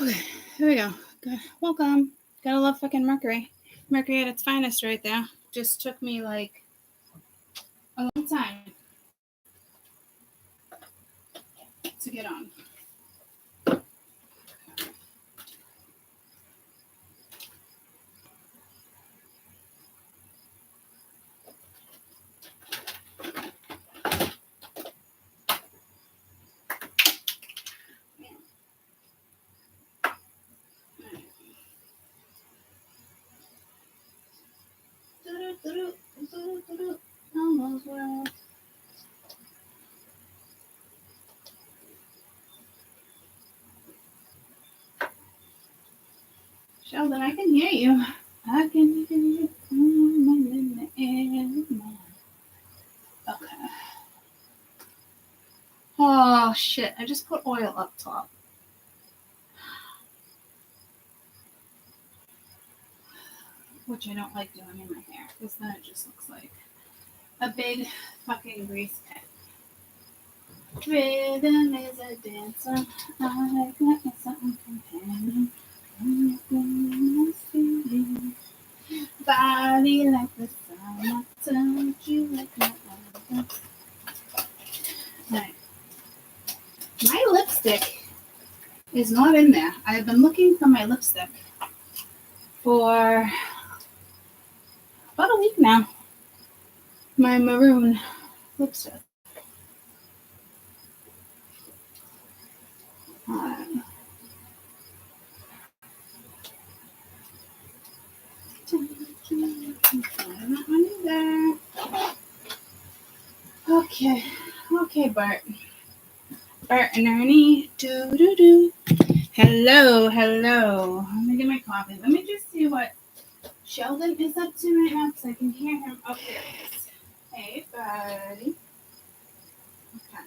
Okay, here we go. Good. Welcome. Gotta love fucking Mercury. Mercury at its finest right there. Just took me like a long time to get on. Almost well. Sheldon, I can hear you. I can hear you. Okay. Oh shit! I just put oil up top. Which I don't like doing in my hair because then it just looks like a big fucking grease pit. Rhythm is a dancer. I got something companion. Body like the sun. I touch you like my other. Right. My lipstick is not in there. I've been looking for my lipstick for about a week now. My maroon lipstick. That one either. Okay, Bart. Bart and Ernie. Do. Hello. Let me get my coffee. Let me just see what Sheldon is up to right now because I can hear him. Oh, there he is. Hey, buddy. Okay.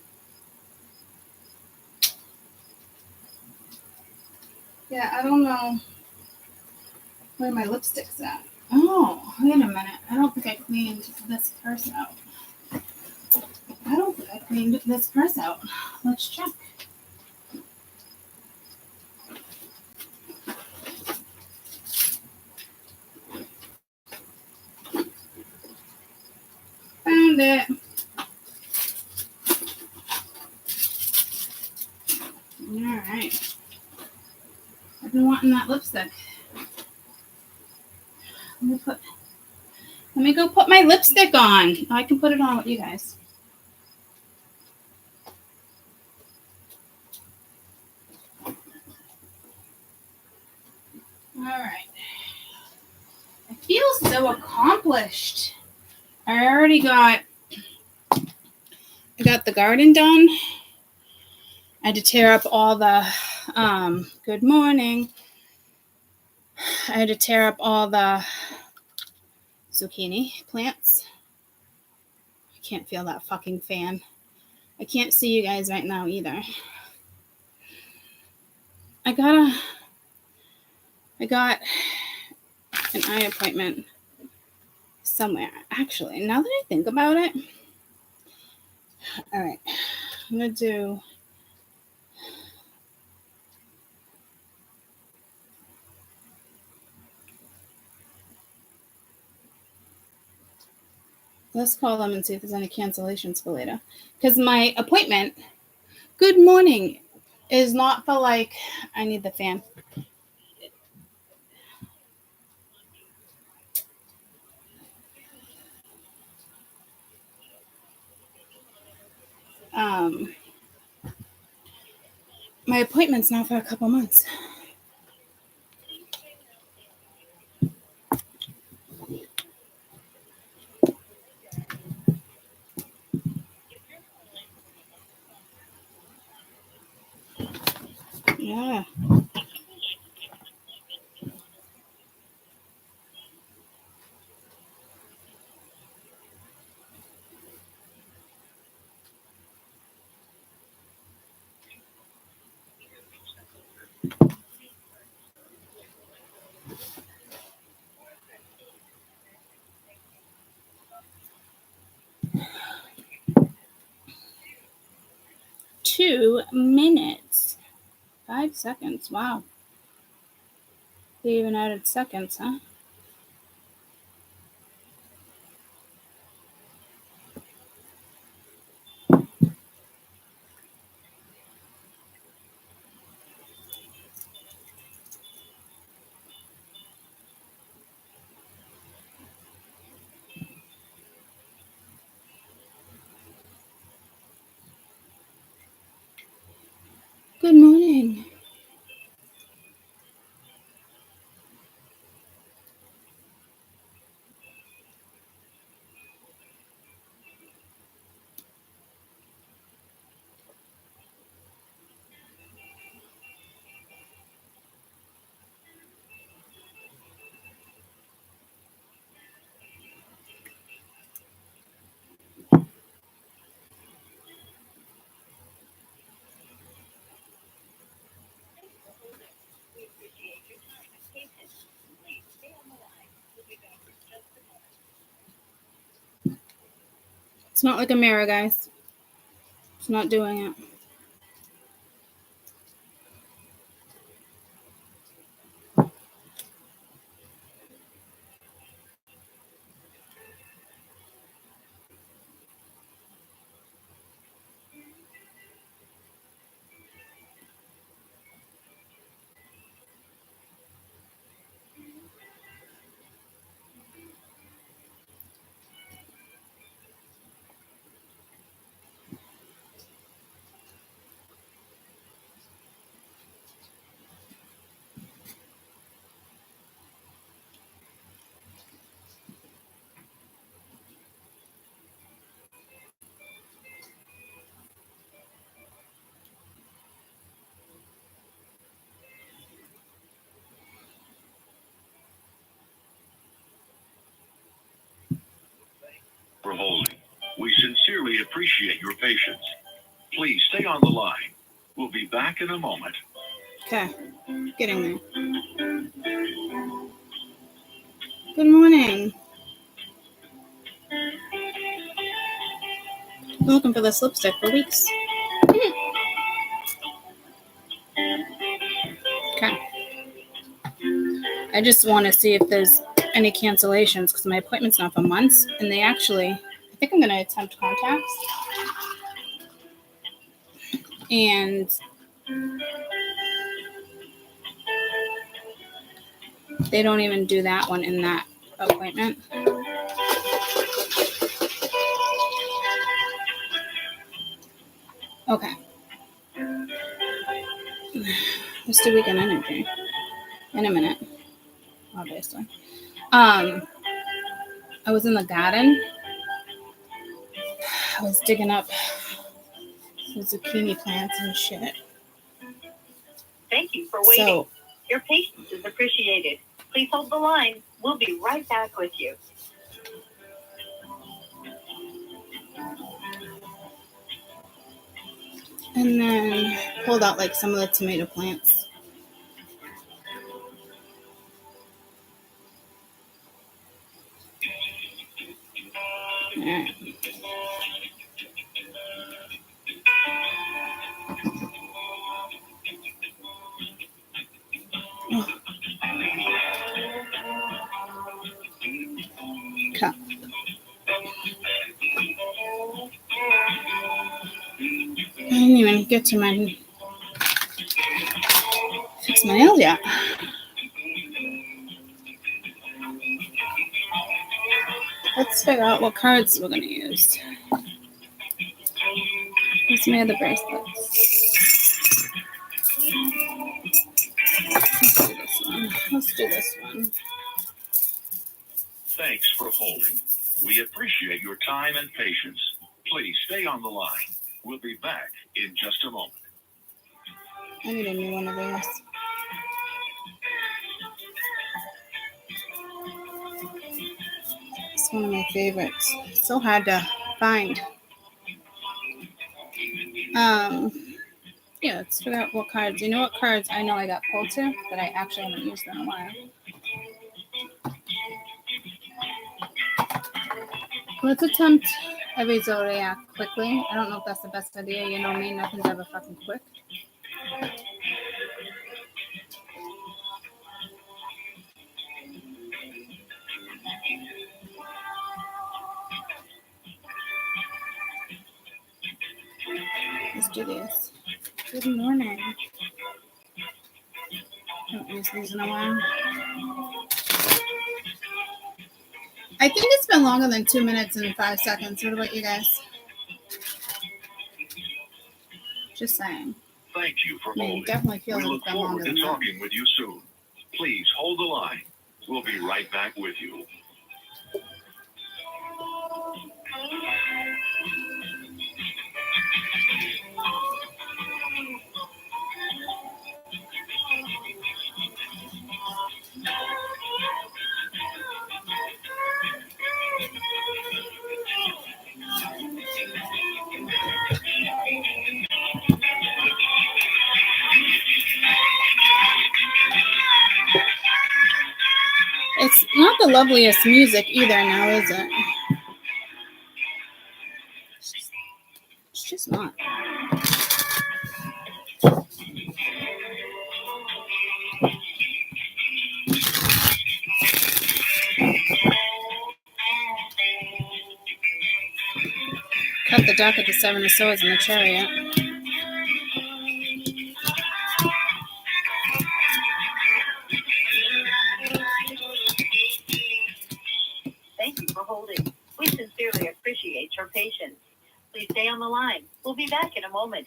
Yeah, I don't know where my lipstick's at. Oh, wait a minute. I don't think I cleaned this purse out. Let's check. Found it. All right. I've been wanting that lipstick. Let me go put my lipstick on. I can put it on with you guys. All right. I feel so accomplished. I got the garden done. I had to tear up all the good morning. I had to tear up all the zucchini plants. I can't feel that fucking fan. I can't see you guys right now either. I got an eye appointment somewhere. Actually, now that I think about it, all right, I'm gonna do. Let's call them and see if there's any cancellations for later. Because my appointment, good morning, is not for like, I need the fan. My appointment's not for a couple months. Yeah. Two minutes. 5 seconds. Wow. They even added seconds, huh? Good morning. It's not like a mirror, guys. It's not doing it. For holding. We sincerely appreciate your patience. Please stay on the line. We'll be back in a moment. Okay, getting there. Good morning. I'm looking for this lipstick for weeks. Okay. I just want to see if there's any cancellations because my appointment's not for months, and they actually, I think I'm going to attempt contacts. And they don't even do that one in that appointment. Okay. Let's do weekend energy in a minute, obviously. I was in the garden. I was digging up the zucchini plants and shit. Thank you for waiting. So, your patience is appreciated. Please hold the line. We'll be right back with you. and then pulled out like some of the tomato plants. All right. Okay. I didn't even get to fix my nails yet. Let's figure out what cards we're going to use. Where's my other bracelets? Let's do this one. Thanks for holding. We appreciate your time and patience. Please stay on the line. We'll be back in just a moment. I need a new one of these. It's one of my favorites. It's so hard to find. Yeah, let's figure out what cards. You know what cards I know I got pulled to that I actually haven't used in a while. Let's attempt every zodiac quickly. I don't know if that's the best idea. You know me, nothing's ever fucking quick. do these. Good morning. Don't use these in a while. I think it's been longer than 2 minutes and 5 seconds. What about you guys? Just saying. Thank you for I mean, holding. definitely feels We like look it's been forward longer to than that. talking with you soon. Please hold the line. We'll be right back with you. It's not the loveliest music either now, is it? It's just not. Cut the deck at the Seven of Swords in the Chariot. Thank you for holding. We sincerely appreciate your patience. Please stay on the line. We'll be back in a moment.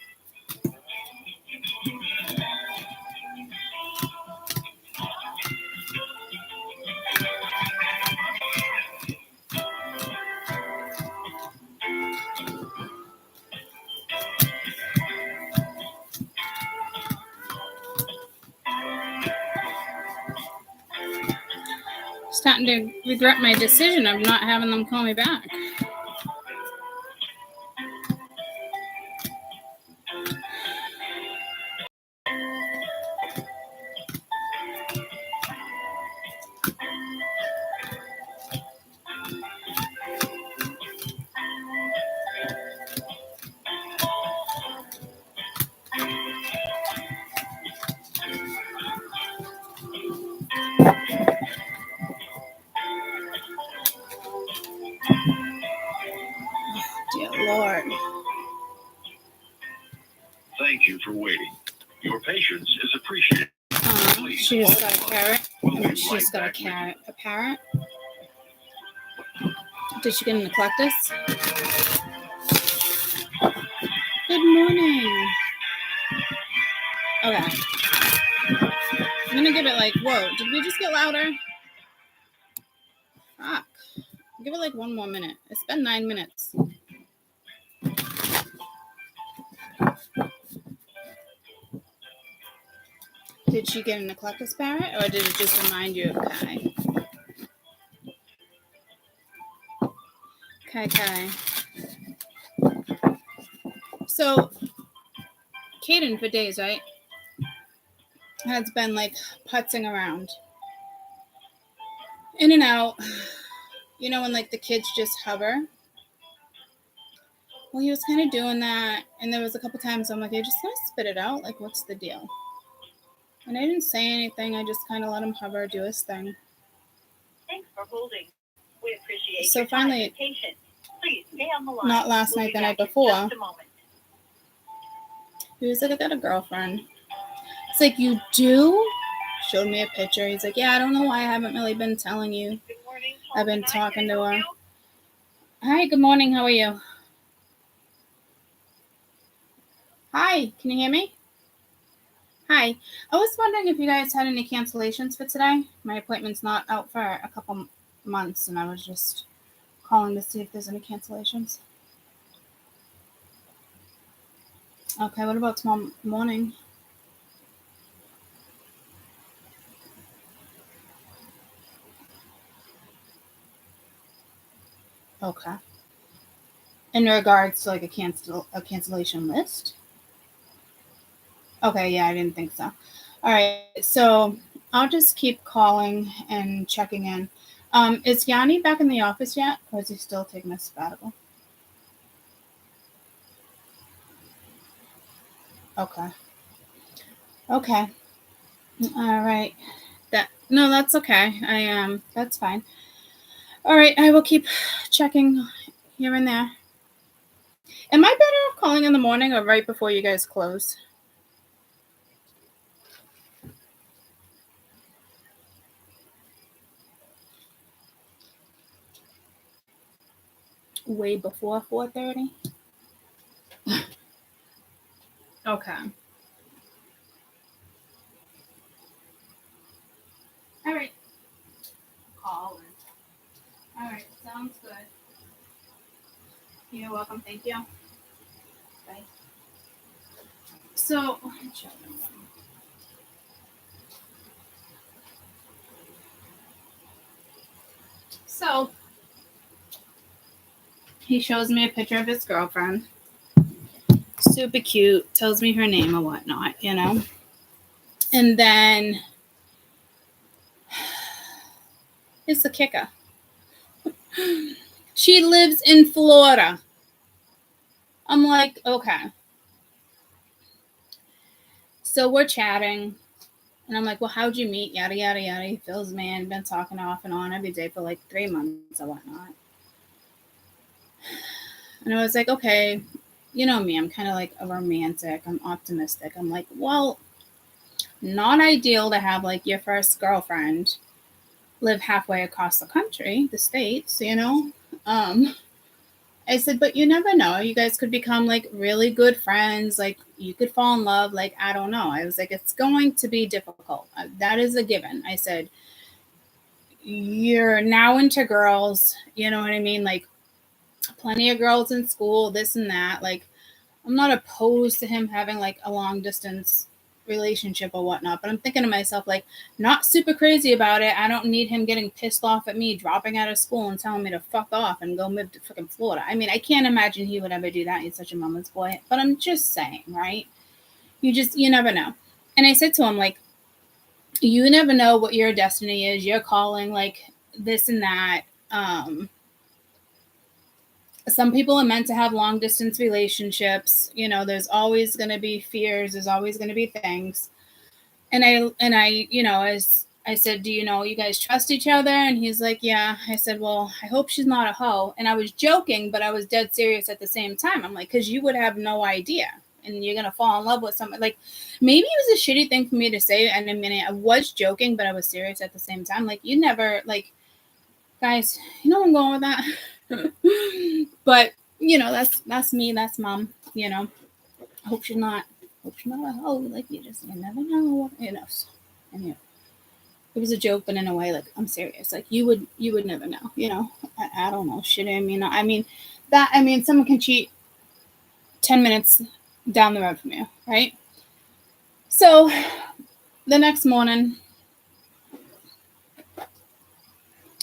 Starting to regret my decision of not having them call me back. Dear Lord. Thank you for waiting. Your patience is appreciated. She just got a carrot. We'll be She right just got a back with you. carrot. A parrot? Did she get an eclectus? Good morning. Okay. I'm gonna give it like, whoa, did we just get louder? Fuck. Give it like 1 more minute. It's been 9 minutes. Did she get an eclectus parrot, or did it just remind you of Kai? Kai. So, Caden for days, right, has been like putzing around. In and out. You know when like the kids just hover? Well, he was kind of doing that, and there was a couple times I'm like, I just want to spit it out. Like, what's the deal? And I didn't say anything. I just kind of let him hover, do his thing. Thanks for holding. We appreciate So your time finally, and patience. Please stay on the line. not last We'll night, be the night back in before, just a moment. he was like, I got a girlfriend. It's like, you do? Showed me a picture. He's like, yeah, I don't know why I haven't really been telling you. Good morning. I've been How can I talking to help her. you? Hi, good morning. How are you? Hi, can you hear me? Hi. I was wondering if you guys had any cancellations for today. My appointment's not out for a couple months, and I was just calling to see if there's any cancellations. Okay, what about tomorrow morning? Okay. In regards to like a cancellation list? Okay, yeah, I didn't think so. All right, so I'll just keep calling and checking in. Is Yanni back in the office yet, or is he still taking a sabbatical? Okay. All right. That's okay. That's fine. All right, I will keep checking here and there. Am I better off calling in the morning or right before you guys close? Way before 4:30? Okay. All right. Call in. All right. Sounds good. You're welcome. Thank you. Bye. So, so he shows me a picture of his girlfriend. Super cute. Tells me her name or whatnot, you know. And then here's the kicker. She lives in Florida. I'm like, okay. So we're chatting. And I'm like, well, how'd you meet? Yada, yada, yada. He fills me in. Been talking off and on every day for like 3 months or whatnot. And I was like, okay, you know me. I'm kind of like a romantic. I'm optimistic. I'm like, well, not ideal to have like your first girlfriend live halfway across the country, the states, you know? I said, but you never know. You guys could become like really good friends. Like you could fall in love. Like, I don't know. I was like, it's going to be difficult. That is a given. I said, you're now into girls. You know what I mean? Like plenty of girls in school, this and that. Like, I'm not opposed to him having like a long distance relationship or whatnot, but I'm thinking to myself, like, not super crazy about it. I don't need him getting pissed off at me, dropping out of school and telling me to fuck off and go move to fucking Florida. I mean, I can't imagine he would ever do that. He's such a mama's boy. But I'm just saying, right? You never know. And I said to him, like, you never know what your destiny is. You're calling, like, this and that. Some people are meant to have long distance relationships. You know, there's always going to be fears. There's always going to be things. And I, you know, as I said, do you know you guys trust each other? And he's like, yeah. I said, well, I hope she's not a hoe. And I was joking, but I was dead serious at the same time. I'm like, because you would have no idea. And you're going to fall in love with someone. Like, maybe it was a shitty thing for me to say. And I mean, I was joking, but I was serious at the same time. Like, you never, like, guys, you know where I'm going with that? But you know, that's me, that's mom, you know. Hope she's not a hoe. Like, you never know, you know. So, anyway, it was a joke, but in a way, like, I'm serious. Like, you would never know, you know. I don't know shit. I mean someone can cheat 10 minutes down the road from you, right? So the next morning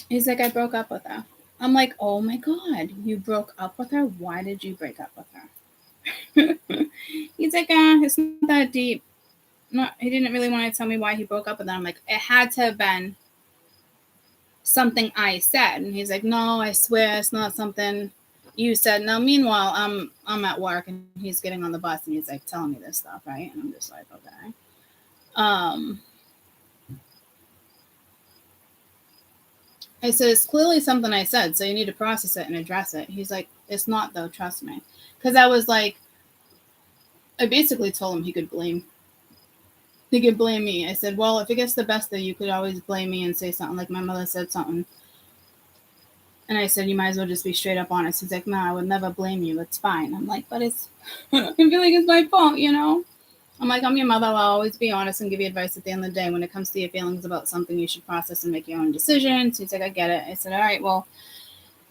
he's like, I broke up with her. I'm like, oh my God, you broke up with her? Why did you break up with her? He's like, it's not that deep. No, he didn't really want to tell me why he broke up with her. I'm like, it had to have been something I said. And he's like, no, I swear it's not something you said. Now, meanwhile, I'm at work and he's getting on the bus and he's like telling me this stuff, right? And I'm just like, okay. I said, it's clearly something I said, so you need to process it and address it. He's like, it's not, though, trust me. Because I was like, I basically told him he could blame me. I said, well, if it gets the best of you, could always blame me and say something like my mother said something. And I said, you might as well just be straight up honest. He's like, no, I would never blame you. It's fine. I'm like, but it's, I feel like it's my fault, you know? I'm like, I'm your mother. I'll always be honest and give you advice at the end of the day. When it comes to your feelings about something, you should process and make your own decisions. He's like, I get it. I said, all right, well,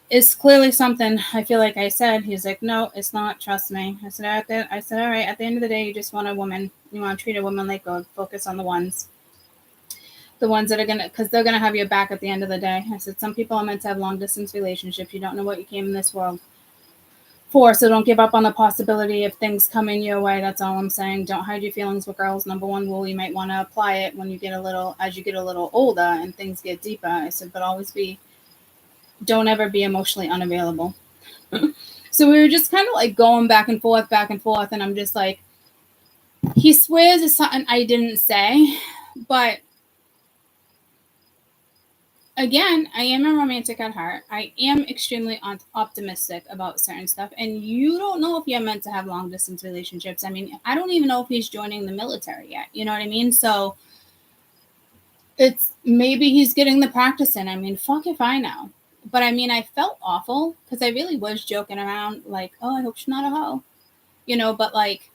it's clearly something I feel like I said. He's like, no, it's not. Trust me. I said, all right, at the end of the day, you just want a woman. You want to treat a woman like God. Focus on the ones that are going to, because they're going to have your back at the end of the day. I said, some people are meant to have long distance relationships. You don't know what you came in this world for, so don't give up on the possibility of things coming your way. That's all I'm saying. Don't hide your feelings with girls. Number one rule, you might want to apply it when you get as you get a little older and things get deeper. I said, but don't ever be emotionally unavailable. So we were just kind of like going back and forth, and I'm just like, he swears it's something I didn't say, but again, I am a romantic at heart. I am extremely optimistic about certain stuff. And you don't know if you're meant to have long distance relationships. I mean, I don't even know if he's joining the military yet. You know what I mean? So it's maybe he's getting the practice in. I mean, fuck if I know. But I mean, I felt awful because I really was joking around like, oh, I hope she's not a hoe. You know, but like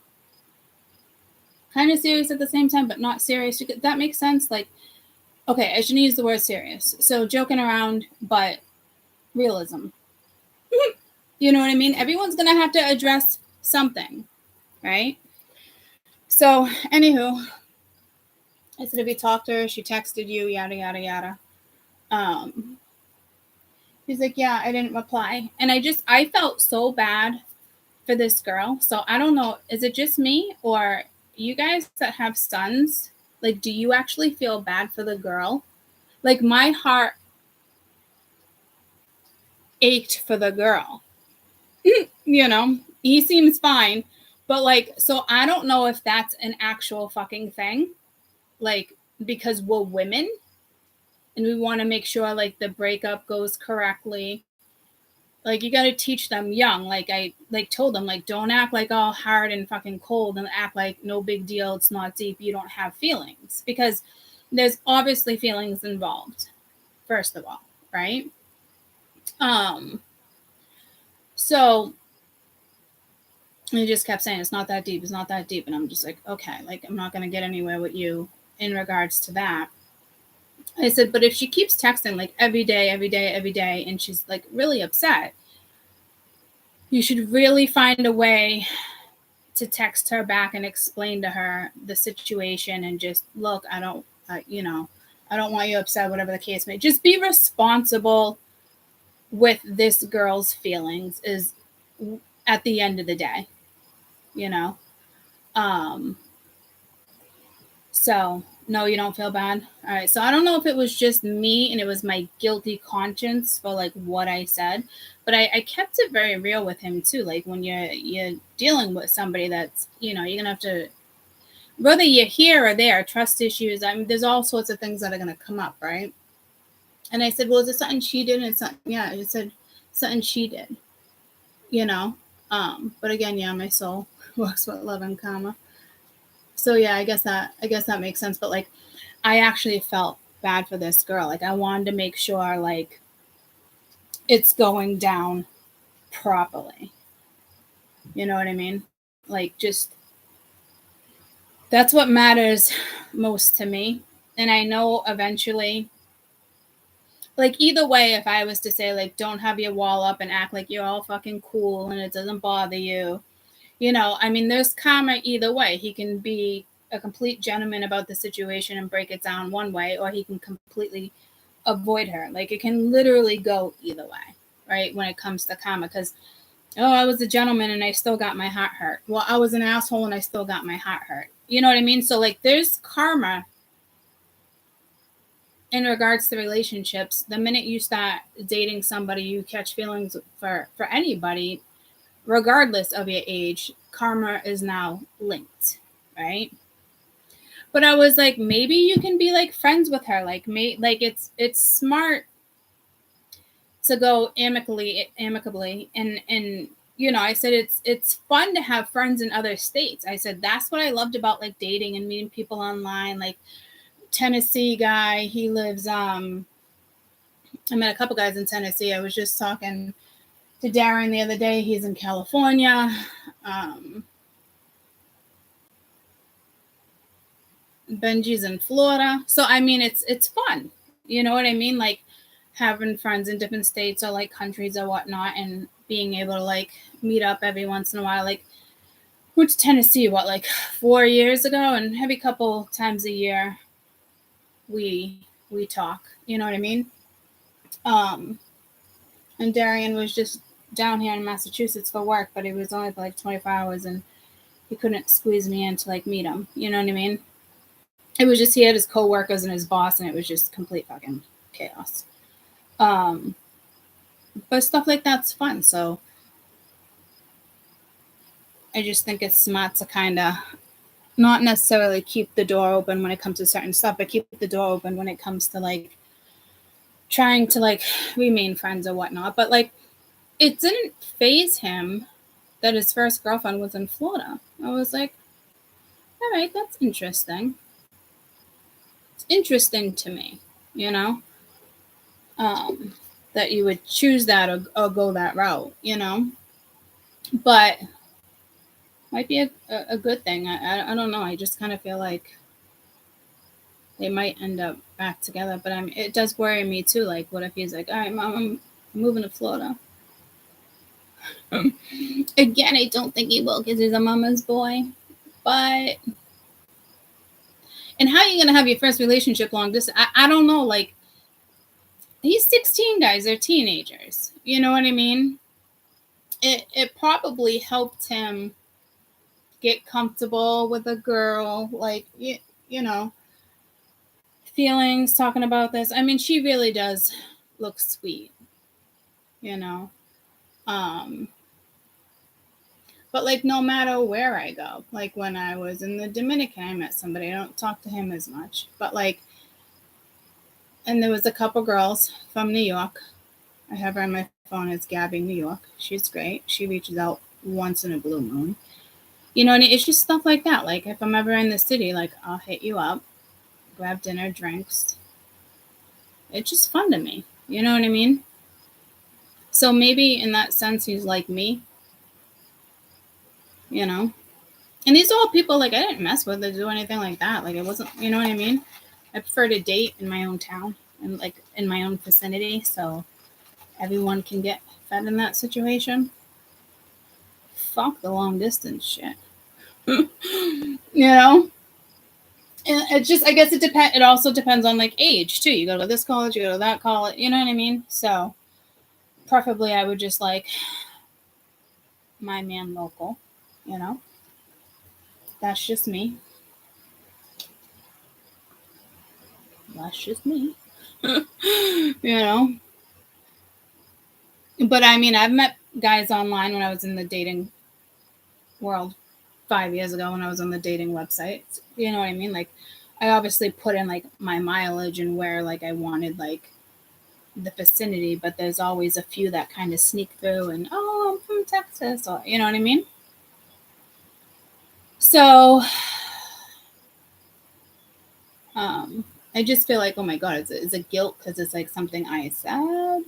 kind of serious at the same time, but not serious. That makes sense. Like, okay, I shouldn't use the word serious. So joking around, but realism. You know what I mean? Everyone's going to have to address something, right? So, anywho, I said if you talked to her, she texted you, yada, yada, yada. He's like, yeah, I didn't reply. And I felt so bad for this girl. So I don't know, is it just me or you guys that have sons? Like, do you actually feel bad for the girl? Like, my heart ached for the girl. You know, he seems fine. But, like, so I don't know if that's an actual fucking thing. Like, because we're women and we want to make sure, like, the breakup goes correctly. Like, you got to teach them young. Like, I, like, told them, like, don't act, like, all hard and fucking cold and act like no big deal. It's not deep. You don't have feelings. Because there's obviously feelings involved, first of all, right? So he just kept saying, it's not that deep. It's not that deep. And I'm just like, okay, like, I'm not going to get anywhere with you in regards to that. I said, but if she keeps texting like every day, and she's like really upset, you should really find a way to text her back and explain to her the situation and just, look, I don't want you upset, whatever the case may. Just be responsible with this girl's feelings is at the end of the day, you know? So no, you don't feel bad. All right. So I don't know if it was just me and it was my guilty conscience for like what I said, but I kept it very real with him too. Like when you're dealing with somebody that's, you know, you're gonna have to, whether you're here or there, trust issues. I mean, there's all sorts of things that are gonna come up, right? And I said, well, is it something she did? And it's not, yeah, I said something she did, you know. But again, yeah, my soul works with love and karma. So yeah, I guess that makes sense. But like, I actually felt bad for this girl. Like, I wanted to make sure like it's going down properly. You know what I mean? Like, just that's what matters most to me. And I know eventually, like, either way, if I was to say like, don't have your wall up and act like you're all fucking cool and it doesn't bother you, you know, I mean, there's karma either way. He can be a complete gentleman about the situation and break it down one way, or he can completely avoid her. Like, it can literally go either way, right? When it comes to karma, because, oh, I was a gentleman and I still got my heart hurt. Well, I was an asshole and I still got my heart hurt. You know what I mean? So like, there's karma in regards to relationships. The minute you start dating somebody, you catch feelings for anybody, regardless of your age, karma is now linked, right? But I was like, maybe you can be like friends with her. Like, it's smart to go amicably, and you know, I said it's fun to have friends in other states. I said that's what I loved about like dating and meeting people online. Like Tennessee guy, he lives. I met a couple guys in Tennessee. I was just talking to Darren the other day. He's in California. Benji's in Florida. So I mean, it's fun. You know what I mean? Like having friends in different states or like countries or whatnot, and being able to like meet up every once in a while. Like went to Tennessee like 4 years ago, and every couple times a year we talk. You know what I mean? And Darian was just down here in Massachusetts for work, but it was only for like 24 hours, and he couldn't squeeze me in to like meet him. You know what I mean? It was just he had his coworkers and his boss, and it was just complete fucking chaos. But stuff like that's fun. So I just think it's smart to kind of not necessarily keep the door open when it comes to certain stuff, but keep the door open when it comes to like trying to like remain friends or whatnot. But like, it didn't faze him that his first girlfriend was in Florida. I was like, all right, that's interesting. It's interesting to me, you know, that you would choose that or go that route, you know. But might be a good thing. I don't know. I just kind of feel like they might end up back together. But I mean, it does worry me too. Like, what if he's like, all right, Mom, I'm moving to Florida. Again, I don't think he will because he's a mama's boy. But, and how are you going to have your first relationship long distance? I don't know. Like, he's 16, guys. They're teenagers. You know what I mean? It probably helped him get comfortable with a girl. Like, you know, feelings, talking about this. I mean, she really does look sweet, you know. But like, no matter where I go, like when I was in the Dominican, I met somebody. I don't talk to him as much, but like, and there was a couple girls from New York. I have her on my phone as Gabby, New York. She's great. She reaches out once in a blue moon. You know, and it's just stuff like that. Like if I'm ever in the city, like I'll hit you up, grab dinner, drinks. It's just fun to me. You know what I mean? So maybe in that sense, he's like me. You know? And these are all people like I didn't mess with or do anything like that. Like it wasn't, you know what I mean? I prefer to date in my own town and like in my own vicinity so everyone can get fed in that situation. Fuck the long distance shit. You know? And it just, I guess it also depends on like age too. You go to this college, you go to that college, you know what I mean? So preferably I would just like my man local, you know? That's just me. That's just me. You know? But I mean, I've met guys online when I was in the dating world 5 years ago when I was on the dating websites. You know what I mean? Like, I obviously put in like my mileage and where like I wanted like the vicinity, but there's always a few that kind of sneak through and, oh, I'm from Texas, or you know what I mean? So, I just feel like, oh my God, is it guilt because it's like something I said?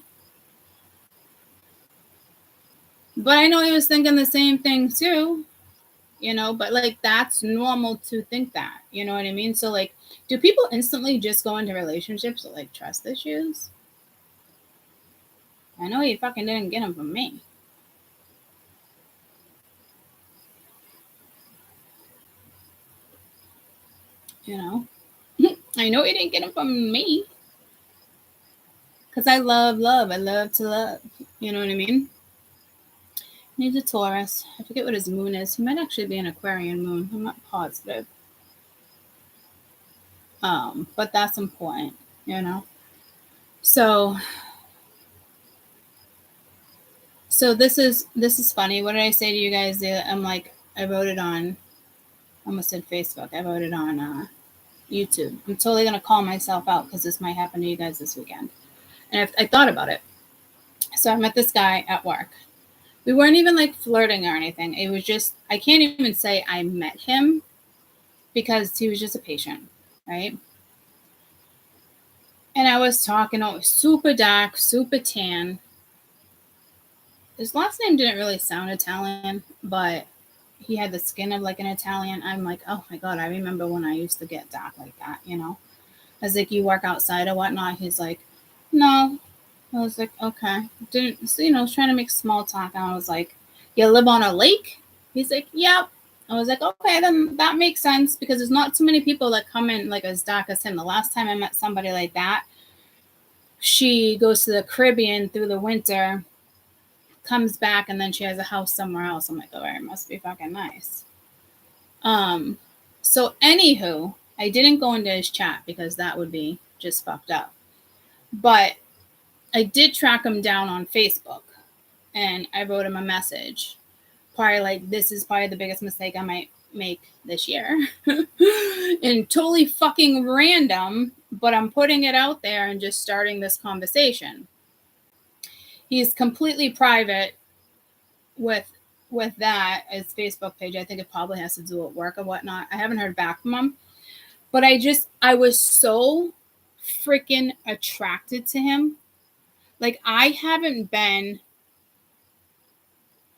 But I know he was thinking the same thing too, you know, but like that's normal to think that, you know what I mean? So like, do people instantly just go into relationships with like trust issues? I know he fucking didn't get them from me. You know? I know he didn't get them from me. Because I love love. I love to love. You know what I mean? He's a Taurus. I forget what his moon is. He might actually be an Aquarian moon. I'm not positive. But that's important, you know? So this is funny. What did I say to you guys? I'm like, I wrote it on, I almost said Facebook. I wrote it on YouTube. I'm totally going to call myself out because this might happen to you guys this weekend. And I thought about it. So I met this guy at work. We weren't even like flirting or anything. It was just, I can't even say I met him because he was just a patient, right? And I was talking, oh, super dark, super tan. His last name didn't really sound Italian, but he had the skin of like an Italian. I'm like, oh my God, I remember when I used to get dark like that, you know? I was like, you work outside or whatnot? He's like, no. I was like, okay. Didn't, so, you know, I was trying to make small talk. And I was like, you live on a lake? He's like, yep. I was like, okay, then that makes sense because there's not too many people that come in like as dark as him. The last time I met somebody like that, she goes to the Caribbean through the winter, comes back, and then she has a house somewhere else. I'm like, oh, it must be fucking nice. So anywho, I didn't go into his chat because that would be just fucked up. But I did track him down on Facebook and I wrote him a message. Probably like, this is probably the biggest mistake I might make this year. And totally fucking random, but I'm putting it out there and just starting this conversation. He's completely private with that, his Facebook page. I think it probably has to do with work or whatnot. I haven't heard back from him, but I was so freaking attracted to him. Like, I haven't been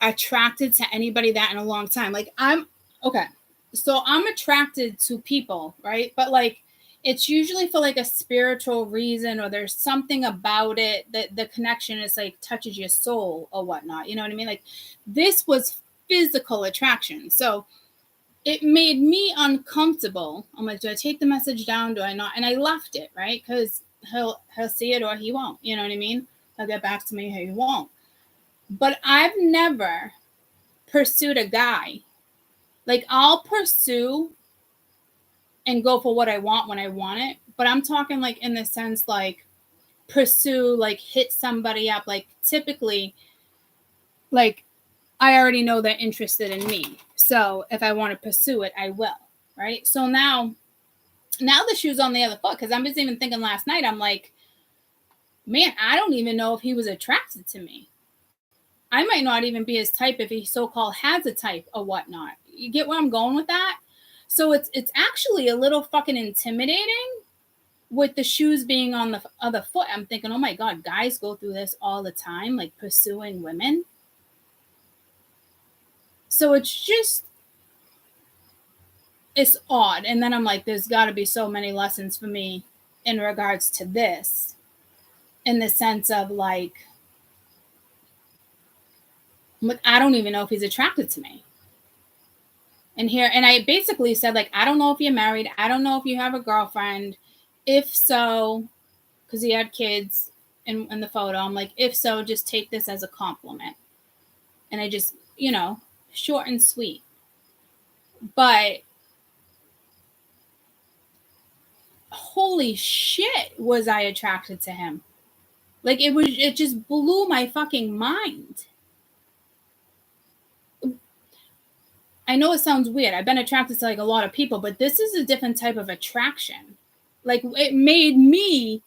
attracted to anybody that in a long time. Like, so I'm attracted to people, right? But like, it's usually for like a spiritual reason, or there's something about it that the connection is like touches your soul or whatnot. You know what I mean? Like, this was physical attraction. So it made me uncomfortable. I'm like, do I take the message down? Do I not? And I left it, right? Because he'll see it or he won't. You know what I mean? He'll get back to me or he won't. But I've never pursued a guy. Like, I'll pursue and go for what I want when I want it. But I'm talking like in the sense like pursue, like hit somebody up. Like, typically, like, I already know they're interested in me. So if I want to pursue it, I will. Right. So now the shoe's on the other foot, because I'm just even thinking last night, I'm like, man, I don't even know if he was attracted to me. I might not even be his type if he so-called has a type or whatnot. You get where I'm going with that? So it's actually a little fucking intimidating with the shoes being on the other foot. I'm thinking, oh my God, guys go through this all the time, like pursuing women. So it's odd. And then I'm like, there's got to be so many lessons for me in regards to this, in the sense of like, I don't even know if he's attracted to me. And I basically said, like, I don't know if you're married. I don't know if you have a girlfriend. If so, because he had kids in the photo, I'm like, if so, just take this as a compliment. And I just, short and sweet. But holy shit, was I attracted to him. Like, it just blew my fucking mind. I know it sounds weird. I've been attracted to like a lot of people, but this is a different type of attraction. Like, it made me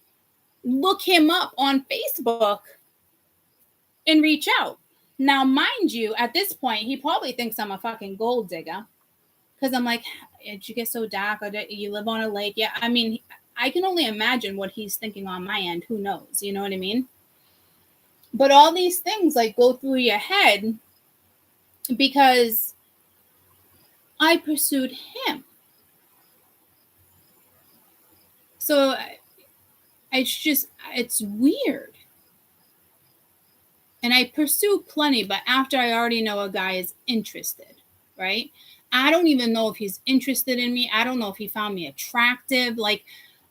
look him up on Facebook and reach out. Now, mind you, at this point, he probably thinks I'm a fucking gold digger, because I'm like, did you get so dark, or did you live on a lake? Yeah, I mean, I can only imagine what he's thinking on my end. Who knows? You know what I mean? But all these things like go through your head because I pursued him. So it's weird. And I pursue plenty, but after I already know a guy is interested, right? I don't even know if he's interested in me. I don't know if he found me attractive. Like,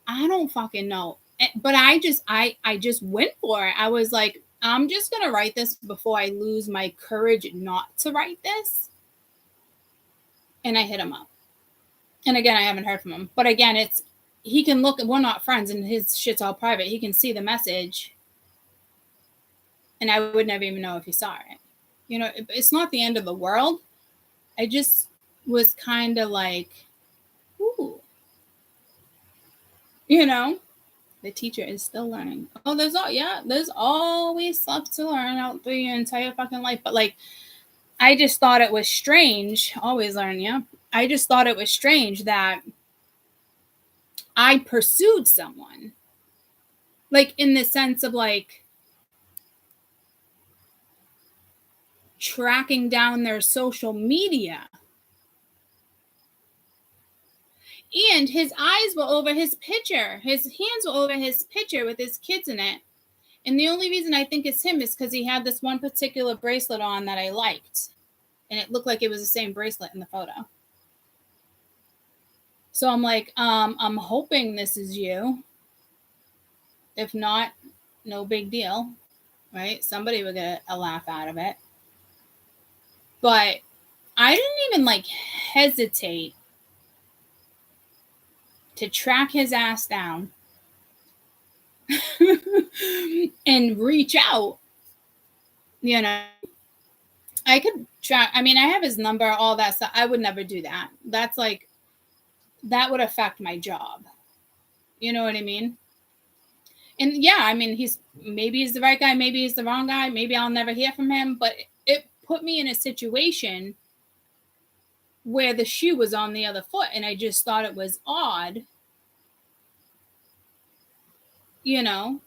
I don't fucking know. But I just went for it. I was like, I'm just going to write this before I lose my courage not to write this. And I hit him up. And again, I haven't heard from him. But again, he can look, we're not friends and his shit's all private. He can see the message. And I would never even know if he saw it. It's not the end of the world. I just was kind of like, ooh. The teacher is still learning. Oh, there's always stuff to learn out through your entire fucking life. But like, I just thought it was strange. Always learn, yeah. I just thought it was strange that I pursued someone. Like, in the sense of like tracking down their social media. And his eyes were over his picture. His hands were over his picture with his kids in it. And the only reason I think it's him is because he had this one particular bracelet on that I liked. And it looked like it was the same bracelet in the photo. So I'm like, I'm hoping this is you. If not, no big deal, right? Somebody would get a laugh out of it. But I didn't even like hesitate to track his ass down and reach out. I could track, I have his number, all that stuff. I would never do that. That's like, that would affect my job. You know what I mean? And yeah, I mean, maybe he's the right guy, maybe he's the wrong guy, maybe I'll never hear from him, but it put me in a situation where the shoe was on the other foot, and I just thought it was odd. You know,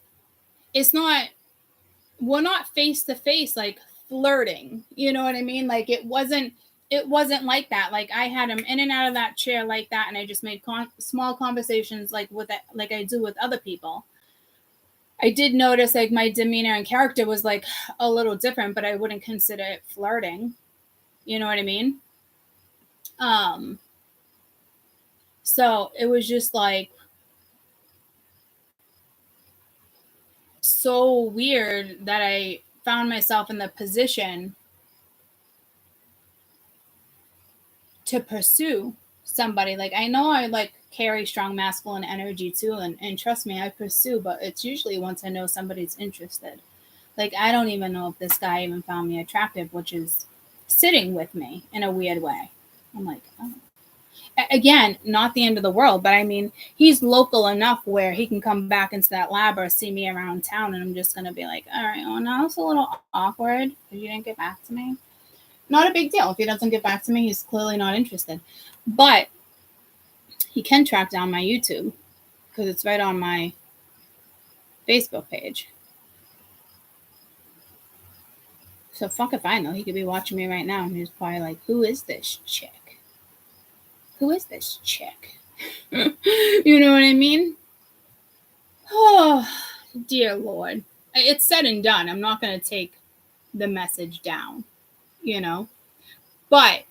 we're not face to face like flirting. You know what I mean? Like it wasn't like that. Like I had him in and out of that chair like that, and I just made small conversations like I do with other people. I did notice like my demeanor and character was like a little different, but I wouldn't consider it flirting. You know what I mean? So it was just like so weird that I found myself in the position to pursue somebody. Like I know I like carry strong masculine energy too, and trust me, I pursue, but it's usually once I know somebody's interested. Like I don't even know if this guy even found me attractive, which is sitting with me in a weird way. I'm like, oh. Again, not the end of the world, but I mean, he's local enough where he can come back into that lab or see me around town, and I'm just gonna be like, all right, well now it's a little awkward because you didn't get back to me. Not a big deal. If he doesn't get back to me, he's clearly not interested. But he can track down my YouTube because it's right on my Facebook page. So fuck if I know. He could be watching me right now and he's probably like, who is this chick? Who is this chick? You know what I mean? Oh, dear Lord. It's said and done. I'm not going to take the message down, you know? But,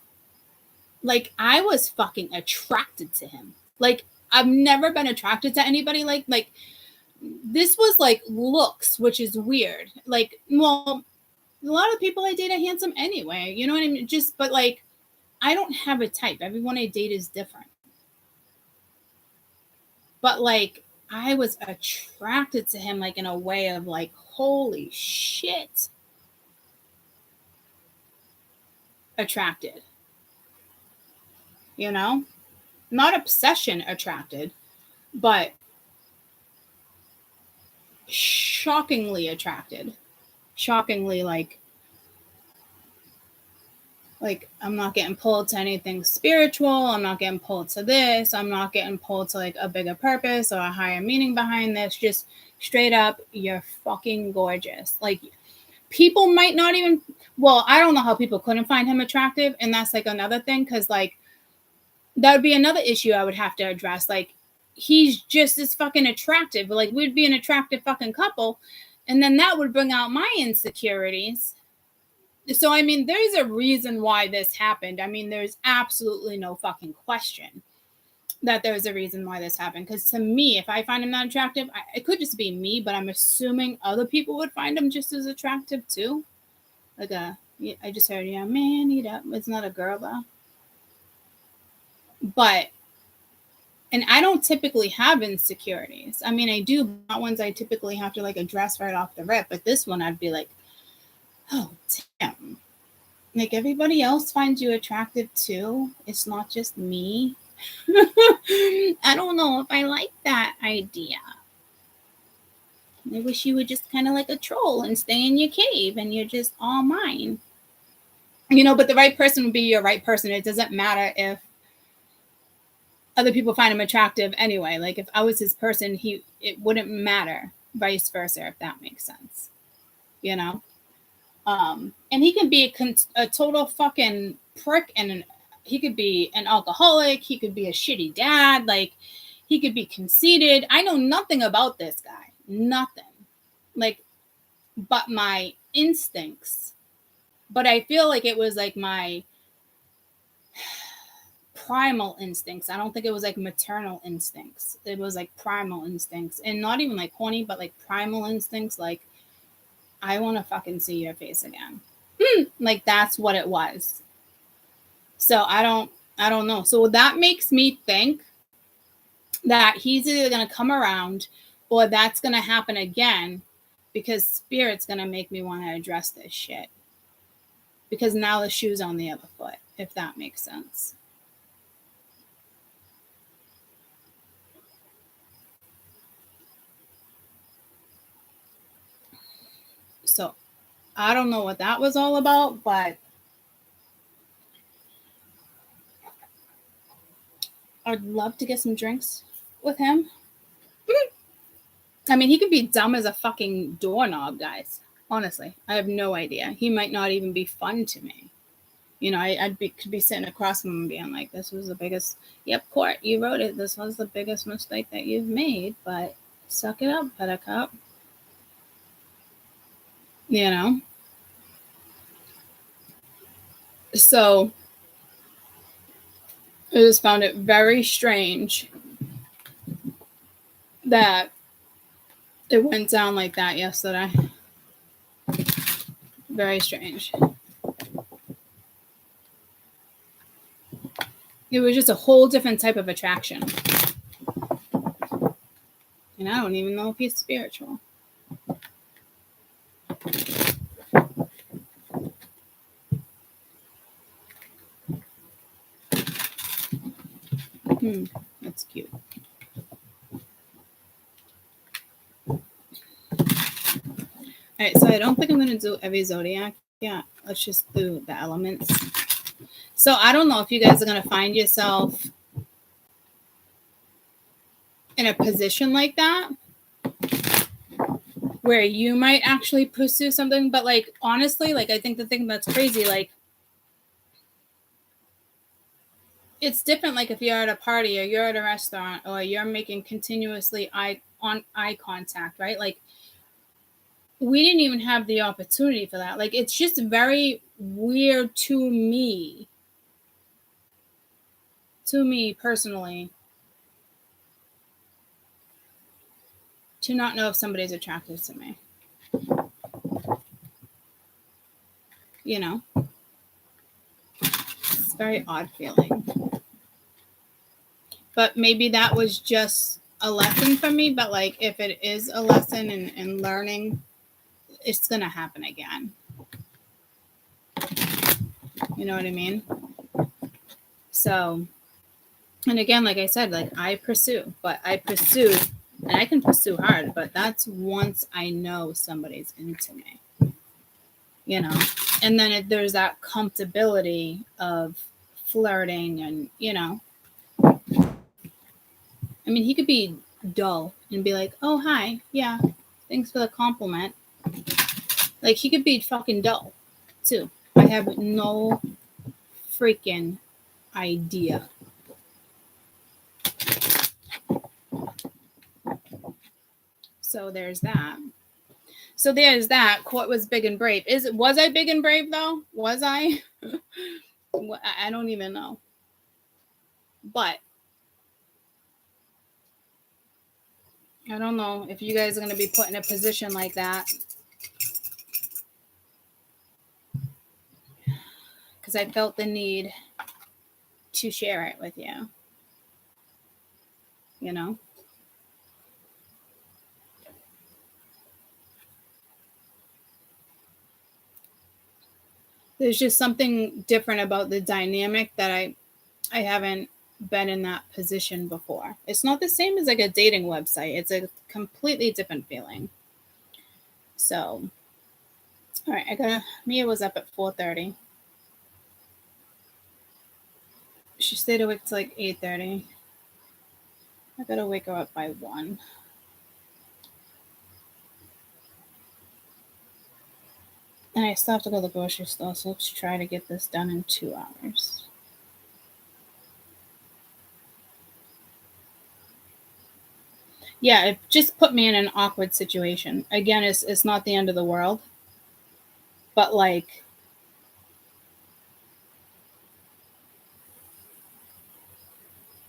like, I was fucking attracted to him. Like, I've never been attracted to anybody like this was like looks, which is weird. Like, well, a lot of people I date are handsome anyway. You know what I mean? But like, I don't have a type. Everyone I date is different. But like, I was attracted to him like in a way of like, holy shit. Attracted. You know? Not obsession attracted, but shockingly attracted. Shockingly like I'm not getting pulled to anything spiritual. I'm not getting pulled to this. I'm not getting pulled to like a bigger purpose or a higher meaning behind this. Just straight up, you're fucking gorgeous. Like people might not even, well, I don't know how people couldn't find him attractive. And that's like another thing. Cause like that would be another issue I would have to address. Like he's just as fucking attractive. Like we'd be an attractive fucking couple. And then that would bring out my insecurities. So, I mean, there's a reason why this happened. I mean, there's absolutely no fucking question that there's a reason why this happened. Because to me, if I find him not attractive, it could just be me, but I'm assuming other people would find him just as attractive too. Like I just heard, yeah, man, eat up. It's not a girl though. But, and I don't typically have insecurities. I mean, I do, but not ones I typically have to like address right off the rip. But this one, I'd be like, oh, damn. Like everybody else finds you attractive too. It's not just me. I don't know if I like that idea. I wish you would just kind of like a troll and stay in your cave and you're just all mine. You know, but the right person would be your right person. It doesn't matter if other people find him attractive anyway. Like if I was his person, it wouldn't matter. Vice versa, if that makes sense. You know? And he can be a total fucking prick, and he could be an alcoholic. He could be a shitty dad. Like he could be conceited. I know nothing about this guy. Nothing. Like, but my instincts. But I feel like it was like my primal instincts. I don't think it was like maternal instincts. It was like primal instincts, and not even like horny, but like primal instincts. Like, I want to fucking see your face again. Like that's what it was. So I don't know. So that makes me think that he's either going to come around or that's going to happen again because spirit's going to make me want to address this shit. Because now the shoe's on the other foot, if that makes sense. I don't know what that was all about, but I'd love to get some drinks with him. I mean, he could be dumb as a fucking doorknob, guys. Honestly, I have no idea. He might not even be fun to me. You know, could be sitting across from him being like, this was the biggest, yep, Court, you wrote it. This was the biggest mistake that you've made, but suck it up, Buttercup. You know? So, I just found it very strange that it went down like that yesterday. Very strange. It was just a whole different type of attraction. And I don't even know if he's spiritual. That's cute. Alright, so I don't think I'm going to do every zodiac yet. Let's just do the elements. So I don't know if you guys are going to find yourself in a position like that where you might actually pursue something. But like, honestly, like I think the thing that's crazy, like it's different. Like if you're at a party or you're at a restaurant or you're making continuously eye contact, right? Like we didn't even have the opportunity for that. Like it's just very weird to me personally, to not know if somebody's attracted to me. You know? It's a very odd feeling. But maybe that was just a lesson for me. But like if it is a lesson in learning, it's gonna happen again. You know what I mean? So, and again, like I said, like I pursue, and I can pursue hard, but that's once I know somebody's into me, you know? And then there's that comfortability of flirting and, you know, I mean, he could be dull and be like, oh, hi, yeah, thanks for the compliment. Like, he could be fucking dull, too. I have no freaking idea. So there's that. Court was big and brave. Was I big and brave though? Was I? I don't even know. But I don't know if you guys are going to be put in a position like that. Because I felt the need to share it with you. You know? There's just something different about the dynamic that I haven't been in that position before. It's not the same as like a dating website. It's a completely different feeling. So, all right, Mia was up at 4:30. She stayed awake till like 8:30. I gotta wake her up by 1. And I still have to go to the grocery store, so let's try to get this done in 2 hours. Yeah, it just put me in an awkward situation. Again, it's not the end of the world. But like,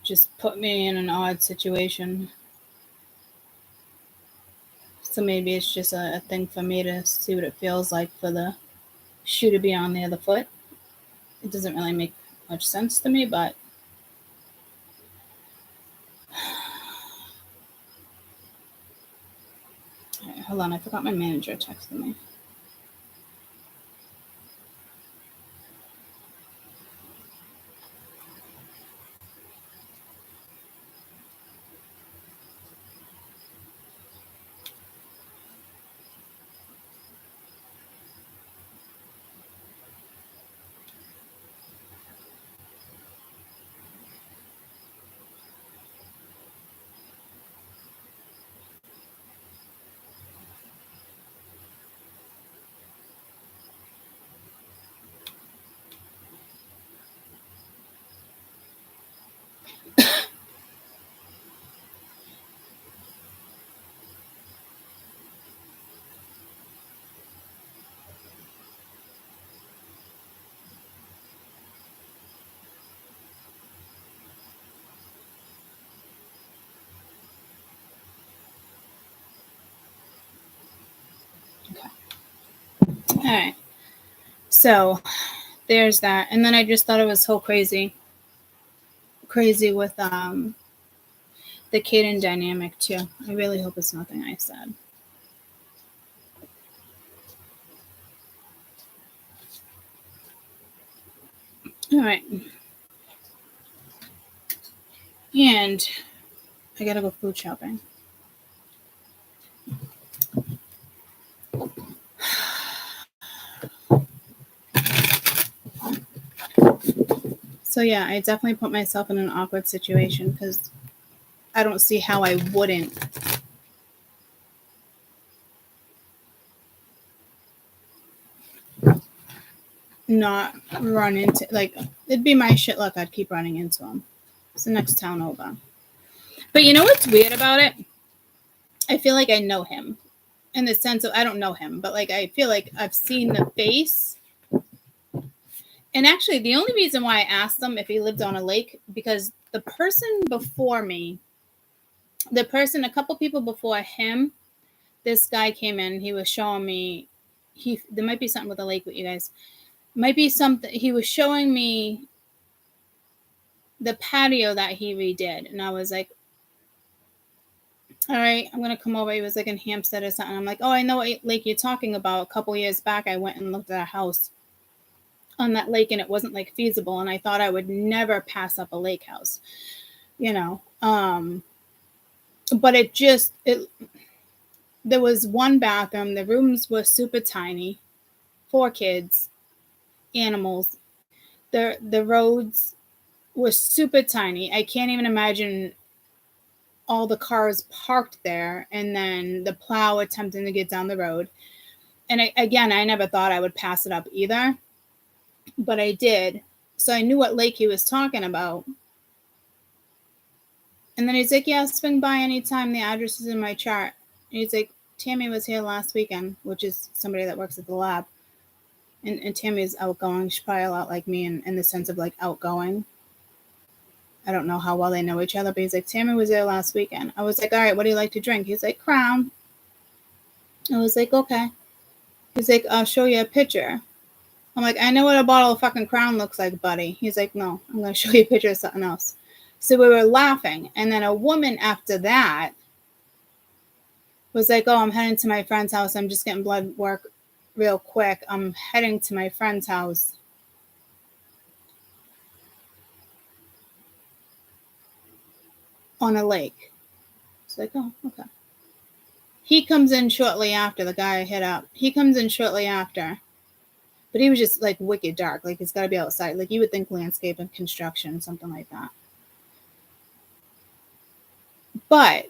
just put me in an odd situation. So maybe it's just a thing for me to see what it feels like for the shoe to be on the other foot. It doesn't really make much sense to me, but right, hold on, I forgot my manager texted me. All right. So there's that. And then I just thought it was so crazy with the Caden dynamic too. I really hope it's nothing I said. All right. And I gotta go food shopping. So yeah, I definitely put myself in an awkward situation because I don't see how I wouldn't not run into, like, it'd be my shit luck I'd keep running into him. It's the next town over. But you know what's weird about it? I feel like I know him in the sense of I don't know him, but like I feel like I've seen the face. And actually, the only reason why I asked him if he lived on a lake, because the person before me, a couple people before him, this guy came in. He was showing me, there might be something with the lake with you guys. Might be something. He was showing me the patio that he redid, and I was like, all right, I'm gonna come over. He was like in Hampstead or something. I'm like, oh, I know what lake you're talking about. A couple years back, I went and looked at a house on that lake, and it wasn't like feasible, and I thought I would never pass up a lake house, you know. But there was one bathroom. The rooms were super tiny, 4 kids, animals. The roads were super tiny. I can't even imagine all the cars parked there, and then the plow attempting to get down the road. And I never thought I would pass it up either, but I did. So I knew what lake he was talking about. And then he's like, yeah, swing by anytime. The address is in my chart. And he's like, Tammy was here last weekend, which is somebody that works at the lab. And Tammy's outgoing. She's probably a lot like me in the sense of like outgoing. I don't know how well they know each other, but he's like, Tammy was there last weekend. I was like, all right, what do you like to drink? He's like, Crown. I was like, okay. He's like, I'll show you a picture. I'm like, I know what a bottle of fucking Crown looks like, buddy. He's like, no, I'm going to show you a picture of something else. So we were laughing. And then a woman after that was like, oh, I'm heading to my friend's house. I'm just getting blood work real quick. I'm heading to my friend's house. On a lake. It's like, oh, okay. He comes in shortly after, the guy I hit up. He comes in shortly after. But he was just like wicked dark. Like it's got to be outside. Like you would think landscape and construction, something like that. But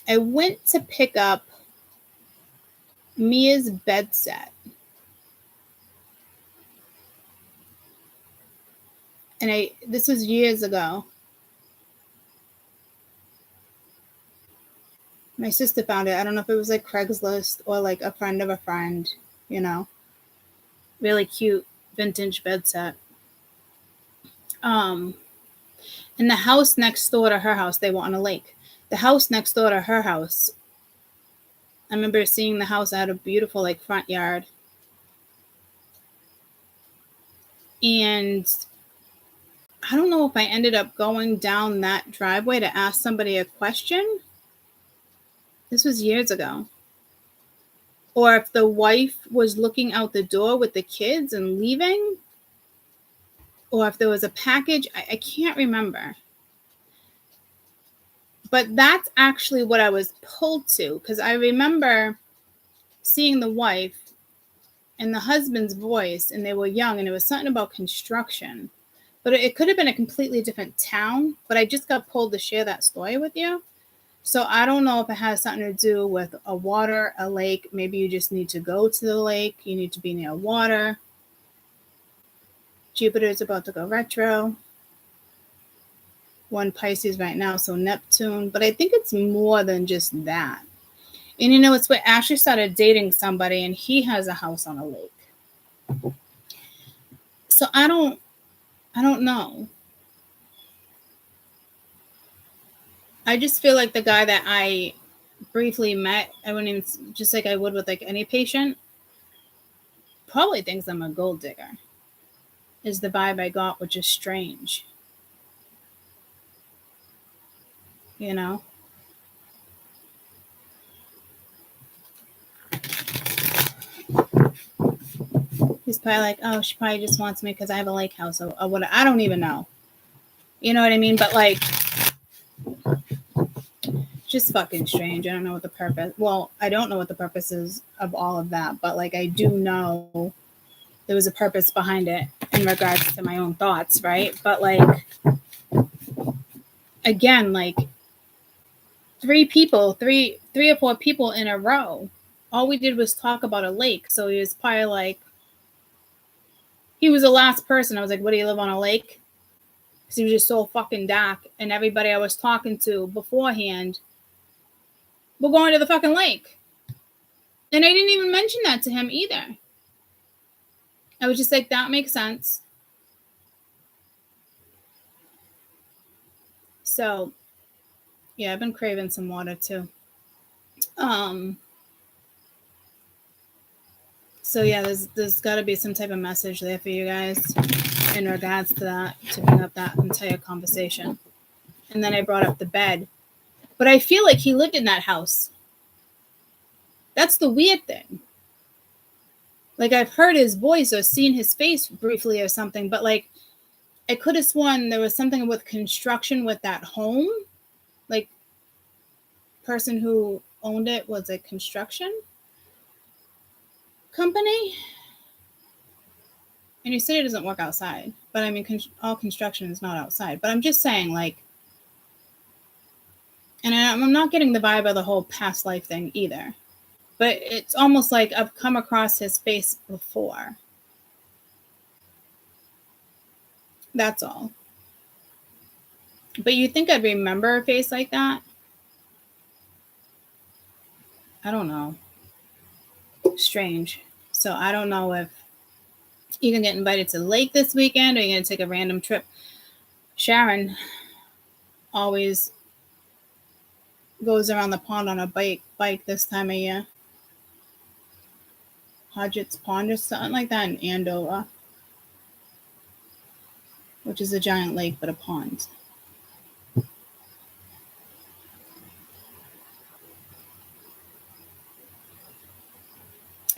I went to pick up Mia's bed set. And this was years ago. My sister found it. I don't know if it was like Craigslist or like a friend of a friend, you know. Really cute vintage bed set. And the house next door to her house, they were on a lake. The house next door to her house, I remember seeing the house. It had a beautiful like front yard. And I don't know if I ended up going down that driveway to ask somebody a question. This was years ago. Or if the wife was looking out the door with the kids and leaving. Or if there was a package. I can't remember. But that's actually what I was pulled to. Because I remember seeing the wife and the husband's voice. And they were young. And it was something about construction. But it could have been a completely different town. But I just got pulled to share that story with you. So I don't know if it has something to do with a water, a lake. Maybe you just need to go to the lake. You need to be near water. Jupiter's about to go retro. One Pisces right now, so Neptune. But I think it's more than just that. And you know, it's what Ashley started dating somebody, and he has a house on a lake. So I don't know. I just feel like the guy that I briefly met, I wouldn't even, just like I would with like any patient, probably thinks I'm a gold digger, is the vibe I got, which is strange. You know? He's probably like, oh, she probably just wants me because I have a lake house or what. I don't even know. You know what I mean? But like, just fucking strange. I don't know what the purpose. Well, I don't know what the purpose is of all of that, but like, I do know there was a purpose behind it in regards to my own thoughts, right? But like, again, like, three or four people in a row. All we did was talk about a lake. So he was probably like, he was the last person. I was like, what, do you live on a lake? Because he was just so fucking dark. And everybody I was talking to beforehand were going to the fucking lake. And I didn't even mention that to him either. I was just like, that makes sense. So, yeah, I've been craving some water too. So yeah, there's got to be some type of message there for you guys in regards to that, to bring up that entire conversation. And then I brought up the bed. But I feel like he lived in that house. That's the weird thing. Like, I've heard his voice or seen his face briefly or something, but like, I could have sworn there was something with construction with that home. Like, person who owned it was a construction company. And you said it doesn't work outside. But I mean, all construction is not outside. But I'm just saying, like, and I'm not getting the vibe of the whole past life thing either. But it's almost like I've come across his face before. That's all. But you think I'd remember a face like that? I don't know. Strange. So I don't know if you can get invited to the lake this weekend or you're going to take a random trip. Sharon always goes around the pond on a bike this time of year. Hodgett's Pond or something like that in Andover, which is a giant lake but a pond.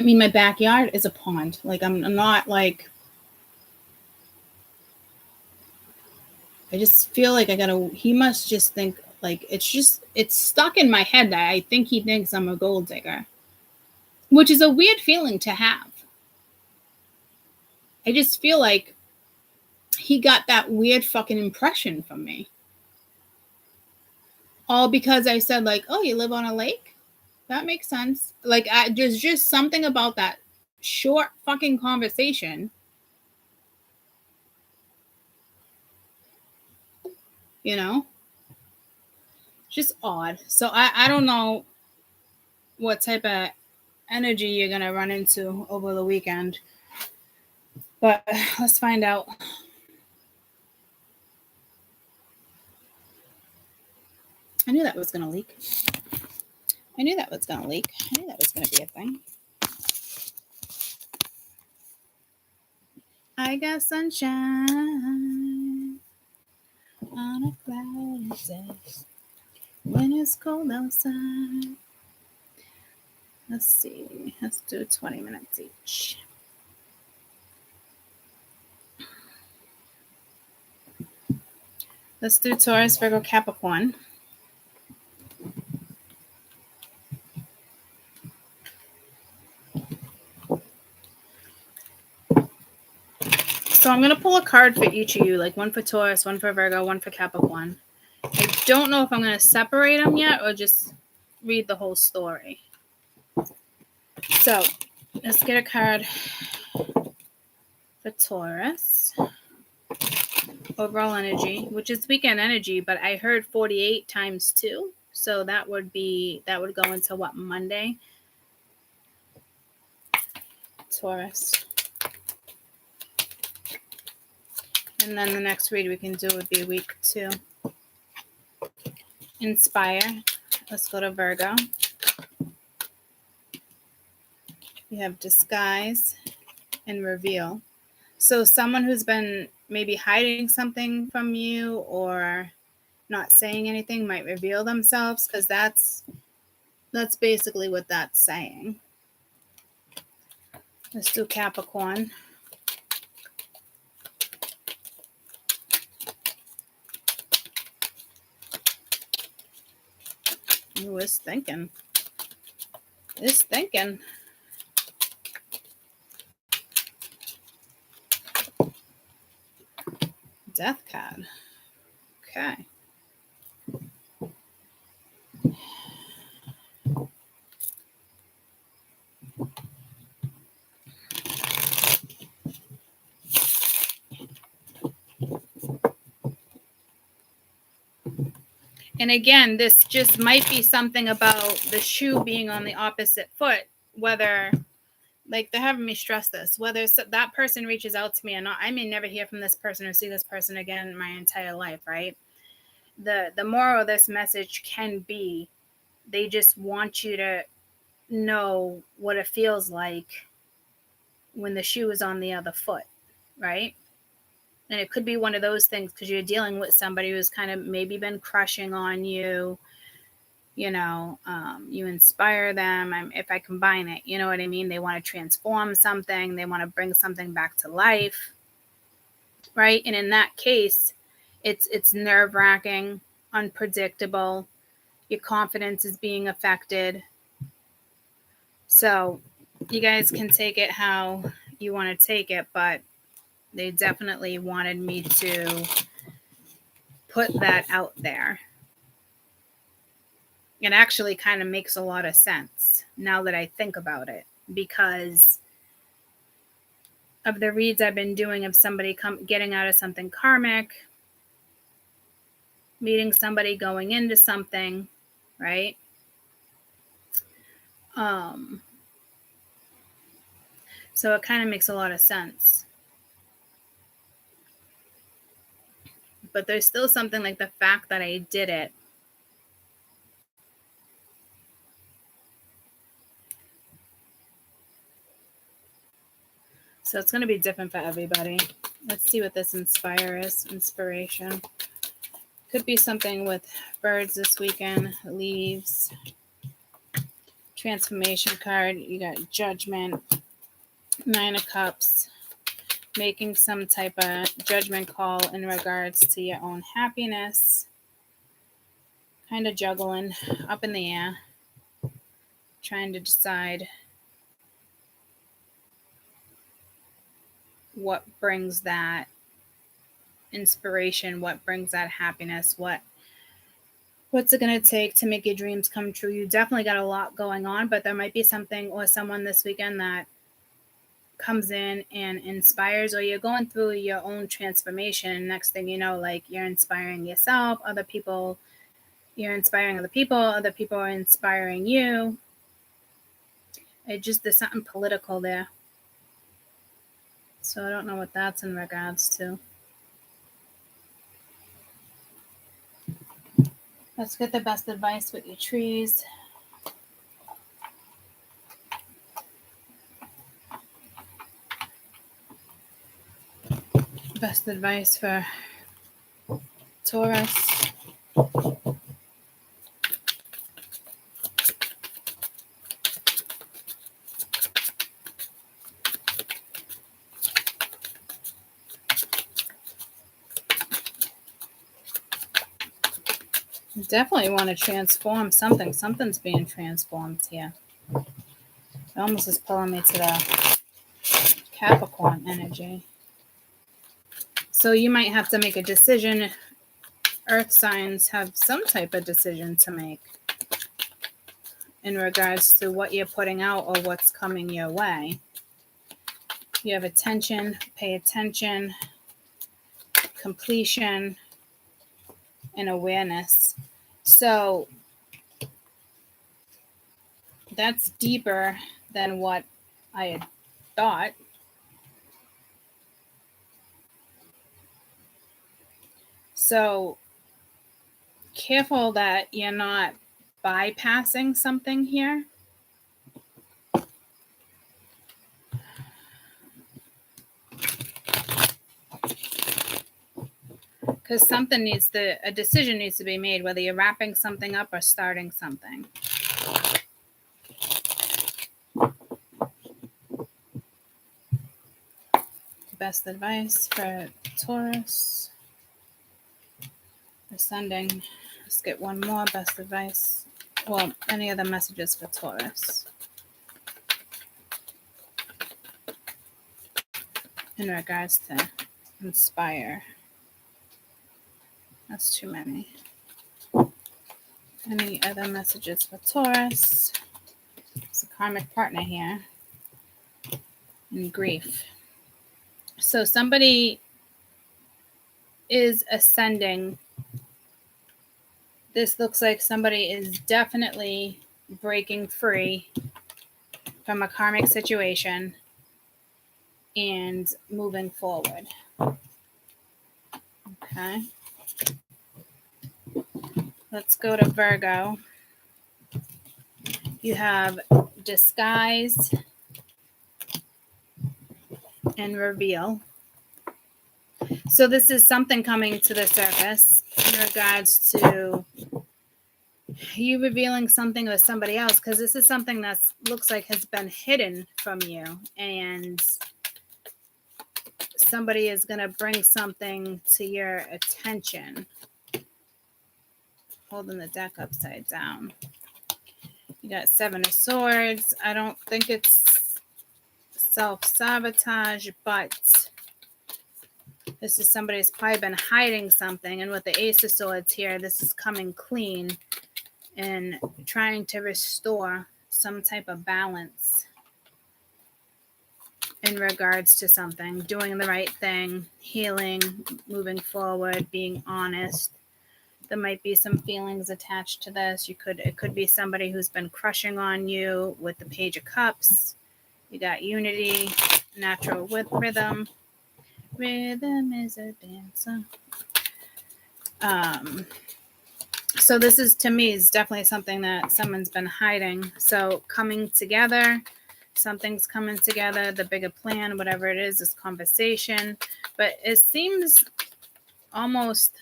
I mean, my backyard is a pond. Like, I'm not like, I just feel like he must just think, like, it's stuck in my head that I think he thinks I'm a gold digger, which is a weird feeling to have. I just feel like he got that weird fucking impression from me. All because I said, like, oh, you live on a lake? That makes sense. Like, there's just something about that short fucking conversation. You know? Just odd. So I don't know what type of energy you're going to run into over the weekend. But let's find out. I knew that was going to leak. I knew that was going to be a thing. I got sunshine on a cloudy day when it's cold outside. Let's see. Let's do 20 minutes each. Let's do Taurus, Virgo, Capricorn. So I'm going to pull a card for each of you, like one for Taurus, one for Virgo, one for Capricorn. I don't know if I'm going to separate them yet or just read the whole story. So let's get a card for Taurus. Overall energy, which is weekend energy, but I heard 48 times 2. So that would go into what, Monday? Taurus. And then the next read we can do would be week 2. Inspire. Let's go to Virgo. You have disguise, and reveal. So someone who's been maybe hiding something from you or not saying anything might reveal themselves, because that's basically what that's saying. Let's do Capricorn. Ooh, it's thinking. It's thinking. Death card. Okay. And again, this just might be something about the shoe being on the opposite foot, whether, like, they're having me stress this, whether that person reaches out to me or not. I may never hear from this person or see this person again in my entire life, right? The moral of this message can be, they just want you to know what it feels like when the shoe is on the other foot, right? And it could be one of those things because you're dealing with somebody who's kind of maybe been crushing on you. You inspire them. If I combine it, you know what I mean? They want to transform something. They want to bring something back to life, right? And in that case, it's nerve-wracking, unpredictable. Your confidence is being affected. So you guys can take it how you want to take it, but they definitely wanted me to put that out there. It actually kind of makes a lot of sense now that I think about it, because of the reads I've been doing of somebody getting out of something karmic, meeting somebody, going into something, right? So it kind of makes a lot of sense. But there's still something like the fact that I did it. So it's going to be different for everybody. Let's see what this inspiration. Could be something with birds this weekend, leaves, transformation card. You got judgment, 9 of cups, making some type of judgment call in regards to your own happiness. Kind of juggling up in the air, trying to decide what brings that inspiration, what brings that happiness, what's it going to take to make your dreams come true. You definitely got a lot going on, but there might be something or someone this weekend that comes in and inspires, or you're going through your own transformation. Next thing you know, like, you're inspiring yourself, you're inspiring other people are inspiring you. There's something political there. So I don't know what that's in regards to. Let's get the best advice with your trees. Best advice for Taurus. You definitely want to transform something. Something's being transformed here. It almost is pulling me to the Capricorn energy. So you might have to make a decision. Earth signs have some type of decision to make in regards to what you're putting out or what's coming your way. You have attention, pay attention, completion, and awareness. So that's deeper than what I had thought. So careful that you're not bypassing something here. because a decision needs to be made, whether you're wrapping something up or starting something. Best advice for Taurus. Ascending. Let's get one more best advice. Well, any other messages for Taurus in regards to inspire. That's too many. Any other messages for Taurus? It's a karmic partner here. And grief. So somebody is ascending. This looks like somebody is definitely breaking free from a karmic situation and moving forward. Okay. Let's go to Virgo. You have disguise and reveal. So this is something coming to the surface in regards to you revealing something with somebody else, because this is something that looks like has been hidden from you, and somebody is going to bring something to your attention. Holding the deck upside down. You got 7 of Swords. I don't think it's self-sabotage, but this is somebody who's probably been hiding something. And with the Ace of Swords here, this is coming clean and trying to restore some type of balance in regards to something, doing the right thing, healing, moving forward, being honest. There might be some feelings attached to this. It could be somebody who's been crushing on you with the Page of Cups. You got unity, natural with rhythm. Rhythm is a dancer. So this is, to me, is definitely something that someone's been hiding. So coming together, something's coming together, the bigger plan, whatever it is, this conversation. But it seems almost,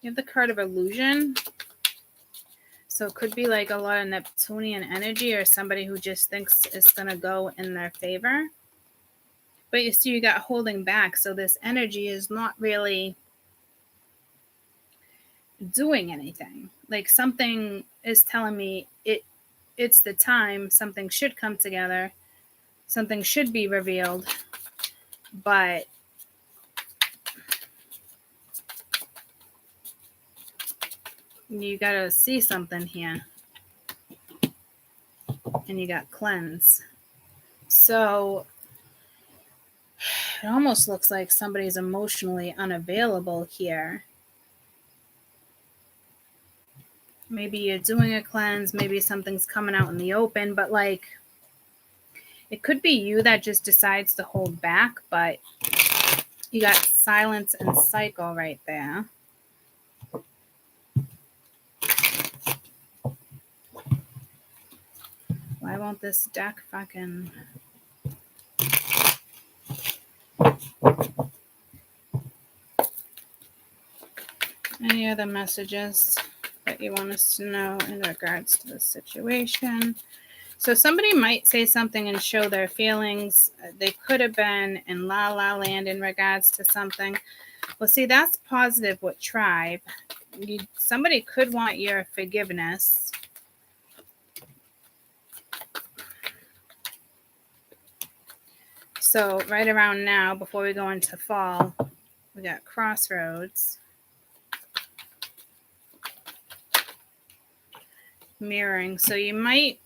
you have the card of illusion. So it could be like a lot of Neptunian energy, or somebody who just thinks it's going to go in their favor. But you see, you got holding back. So this energy is not really doing anything. Like something is telling me it's the time. Something should come together. Something should be revealed. But you got to see something here. And you got cleanse. So it almost looks like somebody's emotionally unavailable here. Maybe you're doing a cleanse. Maybe something's coming out in the open. But like, it could be you that just decides to hold back. But you got silence and cycle right there. Why won't this deck fucking... Any other messages that you want us to know in regards to the situation? So somebody might say something and show their feelings. They could have been in la la land in regards to something. Well, see, that's positive with tribe. Somebody could want your forgiveness. So right around now, before we go into fall, we got crossroads. Mirroring. So you might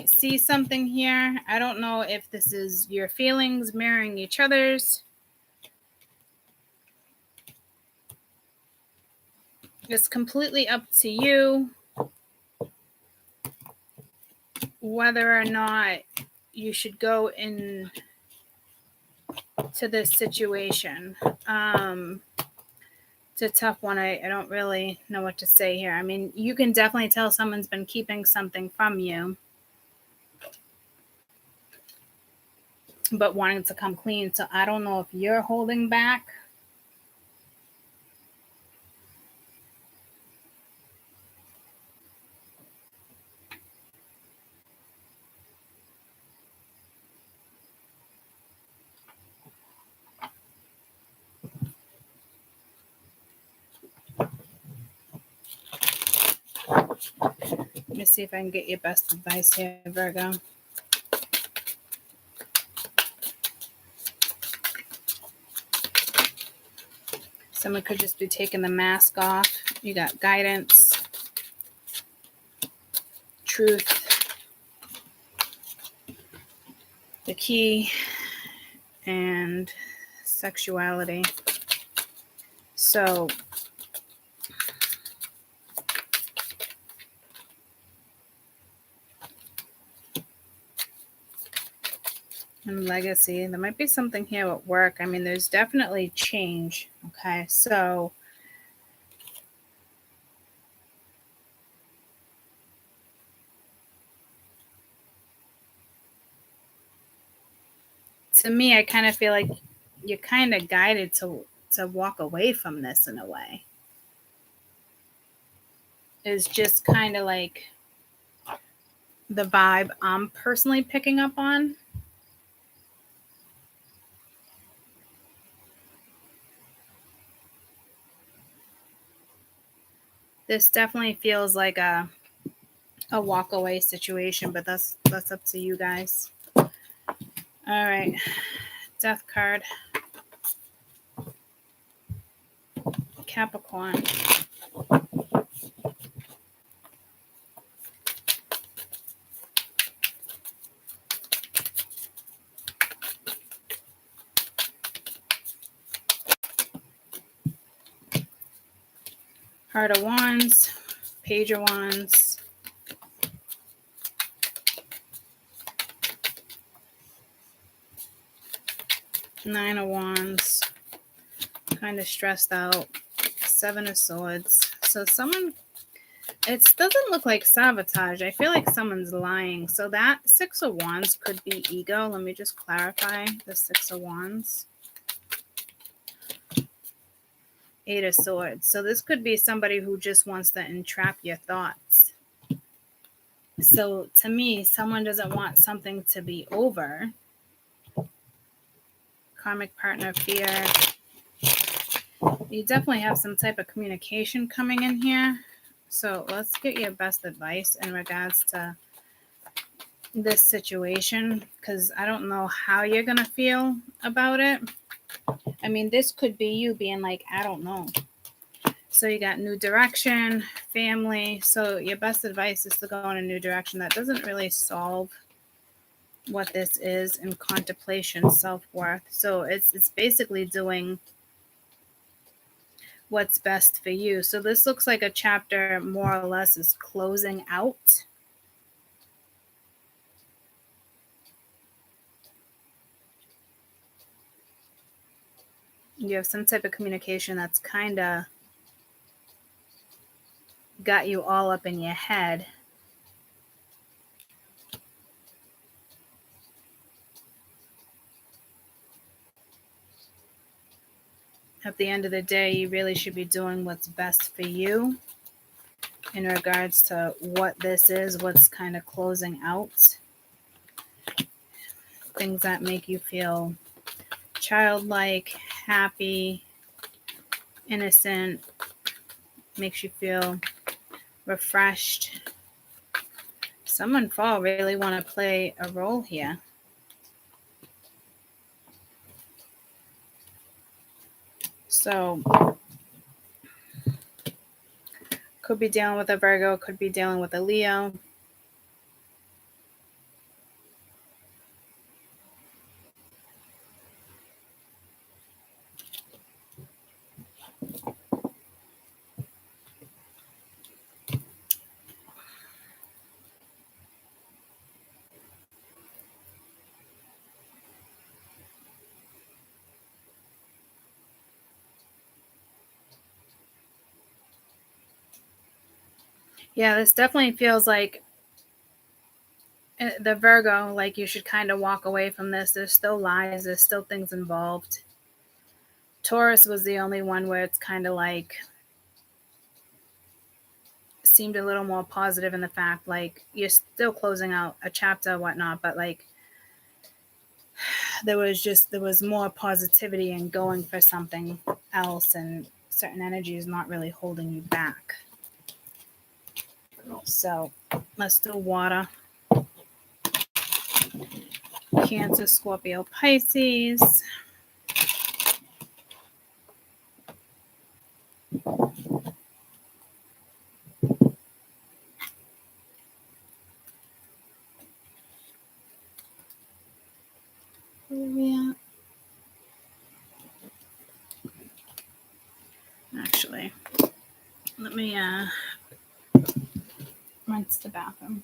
see something here. I don't know if this is your feelings mirroring each other's. It's completely up to you whether or not you should go in to this situation. It's a tough one. I don't really know what to say here. I mean, you can definitely tell someone's been keeping something from you. but wanting to come clean. So I don't know if you're holding back. Let me see if I can get your best advice here, Virgo. Someone could just be taking the mask off. You got guidance, truth, the key, and sexuality. So and legacy. There might be something here at work. I mean, there's definitely change. Okay, so to me, I kind of feel like you're kind of guided to walk away from this in a way. It's just kind of like the vibe I'm personally picking up on. This definitely feels like a walk away situation, but that's up to you guys. All right, Death card. Capricorn. Heart of Wands, Page of Wands, Nine of Wands, kind of stressed out, Seven of Swords. So someone, it doesn't look like sabotage. I feel like someone's lying. So that Six of Wands could be ego. Let me just clarify the Six of Wands. Eight of Swords. So this could be somebody who just wants to entrap your thoughts. So to me, someone doesn't want something to be over. Karmic partner, fear. You definitely have some type of communication coming in here. So let's get your best advice in regards to this situation, because I don't know how you're going to feel about it. I mean, this could be you being like, I don't know. So you got new direction, family. So your best advice is to go in a new direction. That doesn't really solve what this is in contemplation, self-worth. So it's basically doing what's best for you. So this looks like a chapter more or less is closing out. You have some type of communication that's kind of got you all up in your head. At the end of the day, you really should be doing what's best for you in regards to what this is, what's kind of closing out. Things that make you feel childlike, happy, innocent, makes you feel refreshed. Someone fall really want to play a role here. So could be dealing with a Virgo, could be dealing with a Leo. Yeah, this definitely feels like the Virgo, like, you should kind of walk away from this. There's still lies. There's still things involved. Taurus was the only one where it's kind of like seemed a little more positive in the fact, like, you're still closing out a chapter, whatnot, but like there was more positivity and going for something else, and certain energy is not really holding you back. So let's do water. Cancer, Scorpio, Pisces. Where are we at? Actually, let me rinse the bathroom.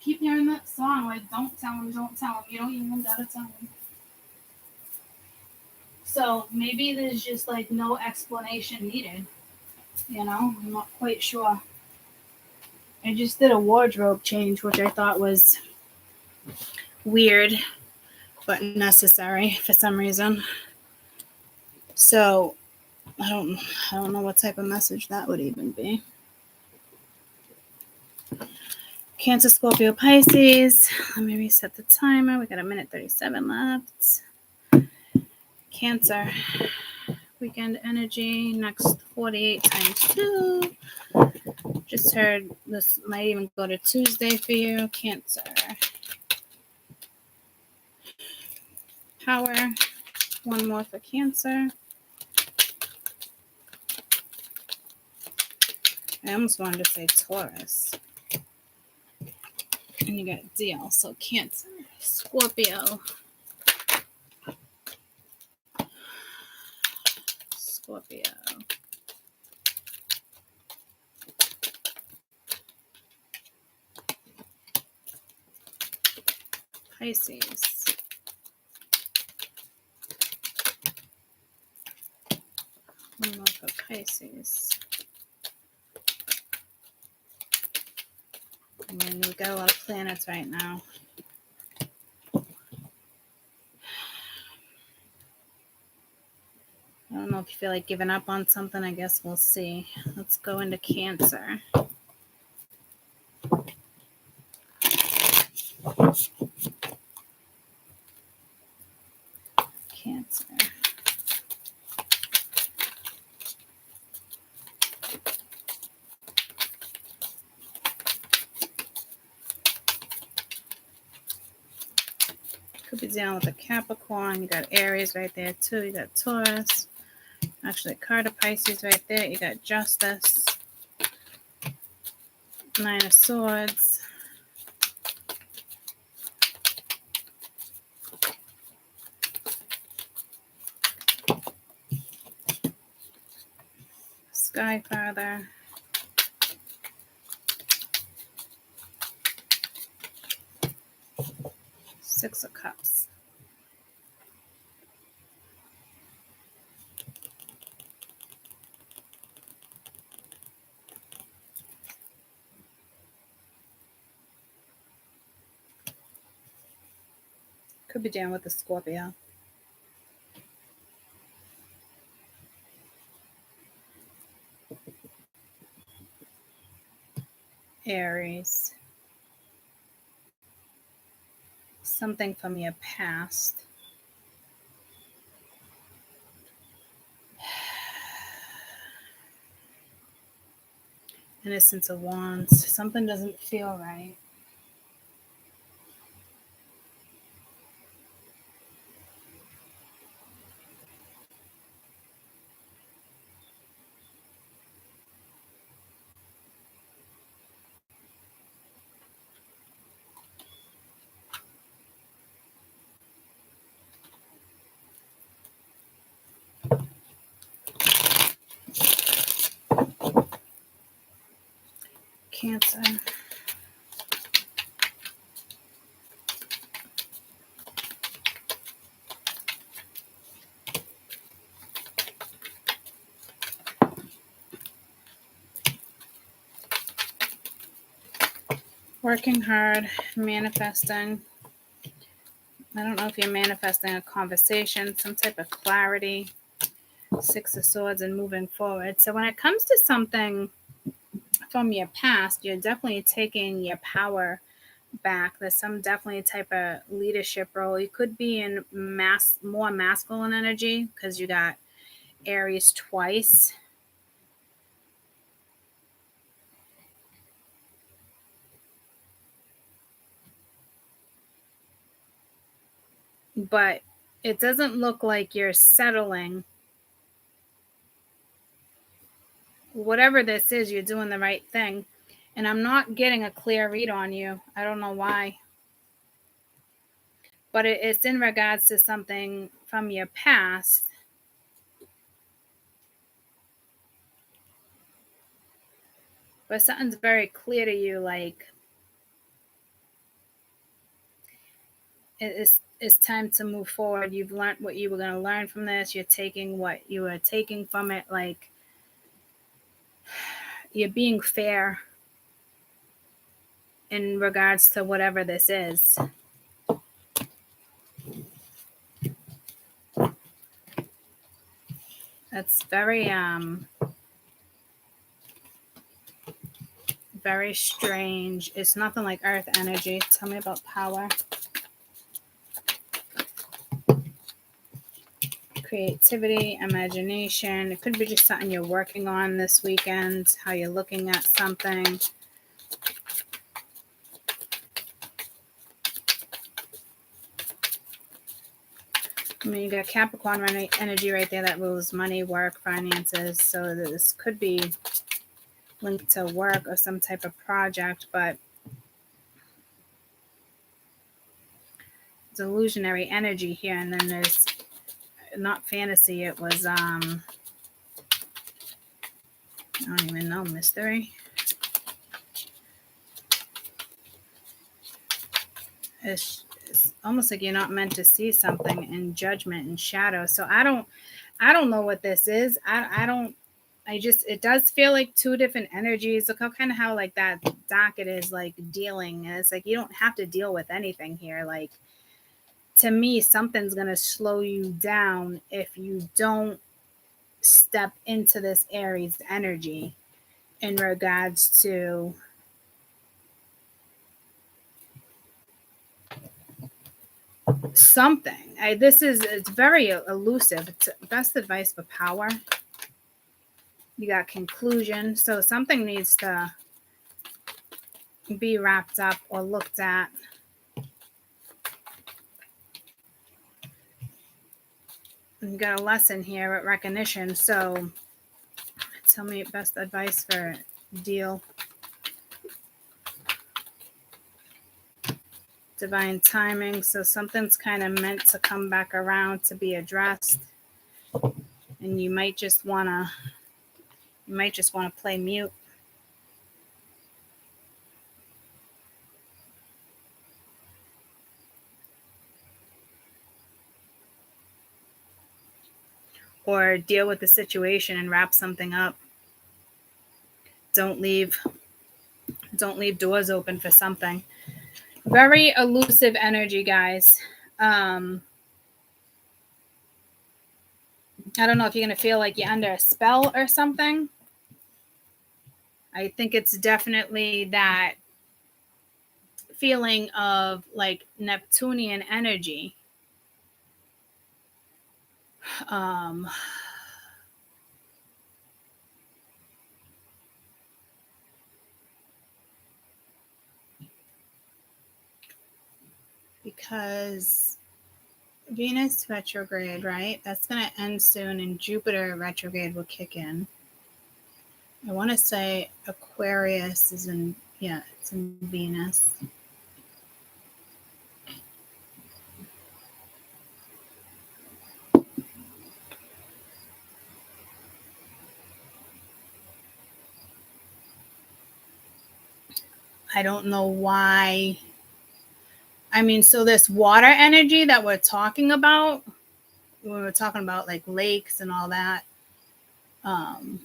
Keep hearing that song, like, don't tell him, don't tell him. You don't even gotta tell him. So maybe there's just like no explanation needed. You know, I'm not quite sure. I just did a wardrobe change, which I thought was weird but necessary for some reason. So I don't know what type of message that would even be. Cancer, Scorpio, Pisces. Let me reset the timer. We got a minute 37 left. Cancer, weekend energy, next 48 times 2. Just heard this might even go to Tuesday for you. Cancer. Power. One more for Cancer. I almost wanted to say Taurus. And you got deal. So Cancer, Scorpio. Scorpio. Pisces. One more for Pisces. I mean, we've got a lot of planets right now. I don't know if you feel like giving up on something. I guess we'll see. Let's go into Cancer. Cancer. Could be dealing with a Capricorn. You got Aries right there too. You got Taurus. Actually, a card of Pisces right there. You got Justice. 9 of Swords. Skyfather. Six of Cups. Could be dealing with the Scorpio. Aries. Something from your past. Innocence of Wands. Something doesn't feel right. Cancer. Working hard, manifesting. I don't know if you're manifesting a conversation, some type of clarity. Six of Swords and moving forward. So when it comes to something from your past, you're definitely taking your power back. There's some definitely type of leadership role. You could be in more masculine energy because you got Aries twice. But it doesn't look like you're settling. Whatever this is, you're doing the right thing. And I'm not getting a clear read on you. I don't know why. But it's in regards to something from your past. But something's very clear to you, like it's time to move forward. You've learned what you were going to learn from this. You're taking what you were taking from it. Like, you're being fair in regards to whatever this is. That's very very strange. It's nothing like earth energy. Tell me about power. Creativity, imagination. It could be just something you're working on this weekend, how you're looking at something. I mean, you got Capricorn energy right there that rules money, work, finances. So this could be linked to work or some type of project, but it's illusionary energy here. And then there's not fantasy. It was, I don't even know, mystery. It's almost like you're not meant to see something in judgment and shadow. So I don't know what this is. It does feel like two different energies. Look how like that docket is like dealing. And it's like, you don't have to deal with anything here. Like, to me, something's going to slow you down if you don't step into this Aries energy in regards to something. It's very elusive. It's best advice for power. You got conclusion. So something needs to be wrapped up or looked at. You got a lesson here at recognition. So tell me best advice for deal. Divine timing. So something's kind of meant to come back around to be addressed. And you might just want to play mute. Or deal with the situation and wrap something up. Don't leave doors open for something. Very elusive energy, guys. I don't know if you're going to feel like you're under a spell or something. I think it's definitely that feeling of like Neptunian energy. Um, because Venus retrograde, right? That's going to end soon, and Jupiter retrograde will kick in. I want to say Aquarius is in, yeah, it's in Venus. I don't know why. I mean, so this water energy that we're talking about, when we're talking about like lakes and all that, um,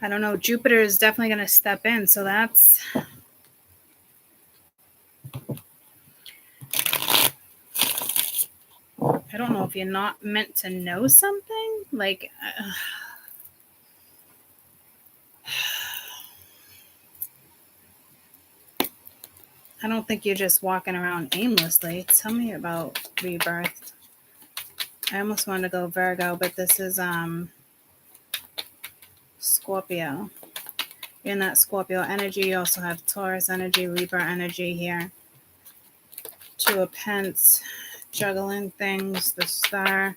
I don't know. Jupiter is definitely going to step in. So that's, I don't know if you're not meant to know something. Like, I don't think you're just walking around aimlessly. Tell me about rebirth. I almost wanted to go Virgo, but this is Scorpio. In that Scorpio energy, you also have Taurus energy, Libra energy here. Two of Pence, juggling things, the Star.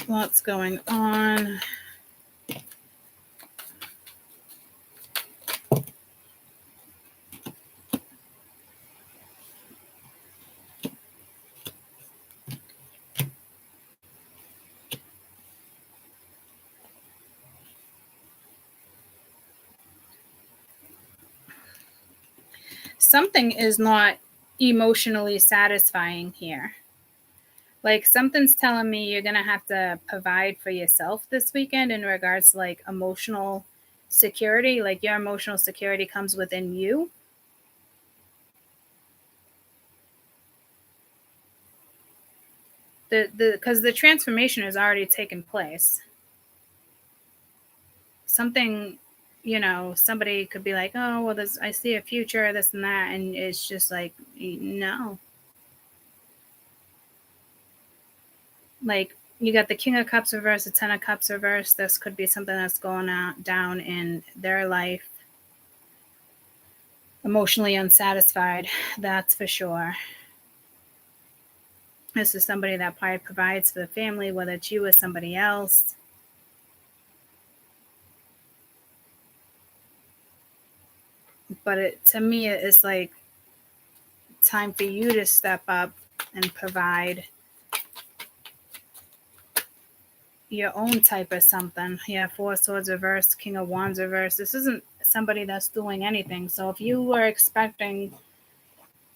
Lots going on. Something is not emotionally satisfying here. Like something's telling me you're going to have to provide for yourself this weekend in regards to like emotional security. Like your emotional security comes within you. Because the transformation has already taken place. Something, you know, somebody could be like, oh, well, I see a future, this and that. And it's just like, no. Like you got the King of Cups reversed, the Ten of Cups reversed. This could be something that's going down in their life. Emotionally unsatisfied, that's for sure. This is somebody that probably provides for the family, whether it's you or somebody else. But to me, it's like time for you to step up and provide your own type of something. Yeah, Four of Swords reversed, King of Wands reversed. This isn't somebody that's doing anything. So if you were expecting,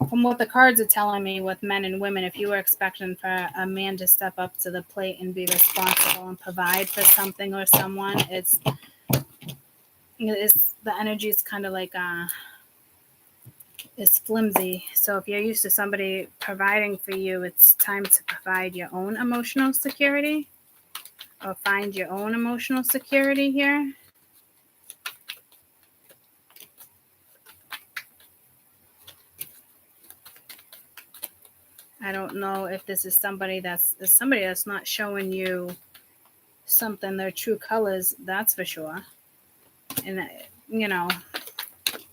from what the cards are telling me with men and women, if you were expecting for a man to step up to the plate and be responsible and provide for something or someone, it's the energy is kind of like it's flimsy. So if you're used to somebody providing for you, it's time to provide your own emotional security or find your own emotional security here. I don't know if this is somebody that's not showing you something, their true colors, that's for sure. And, you know,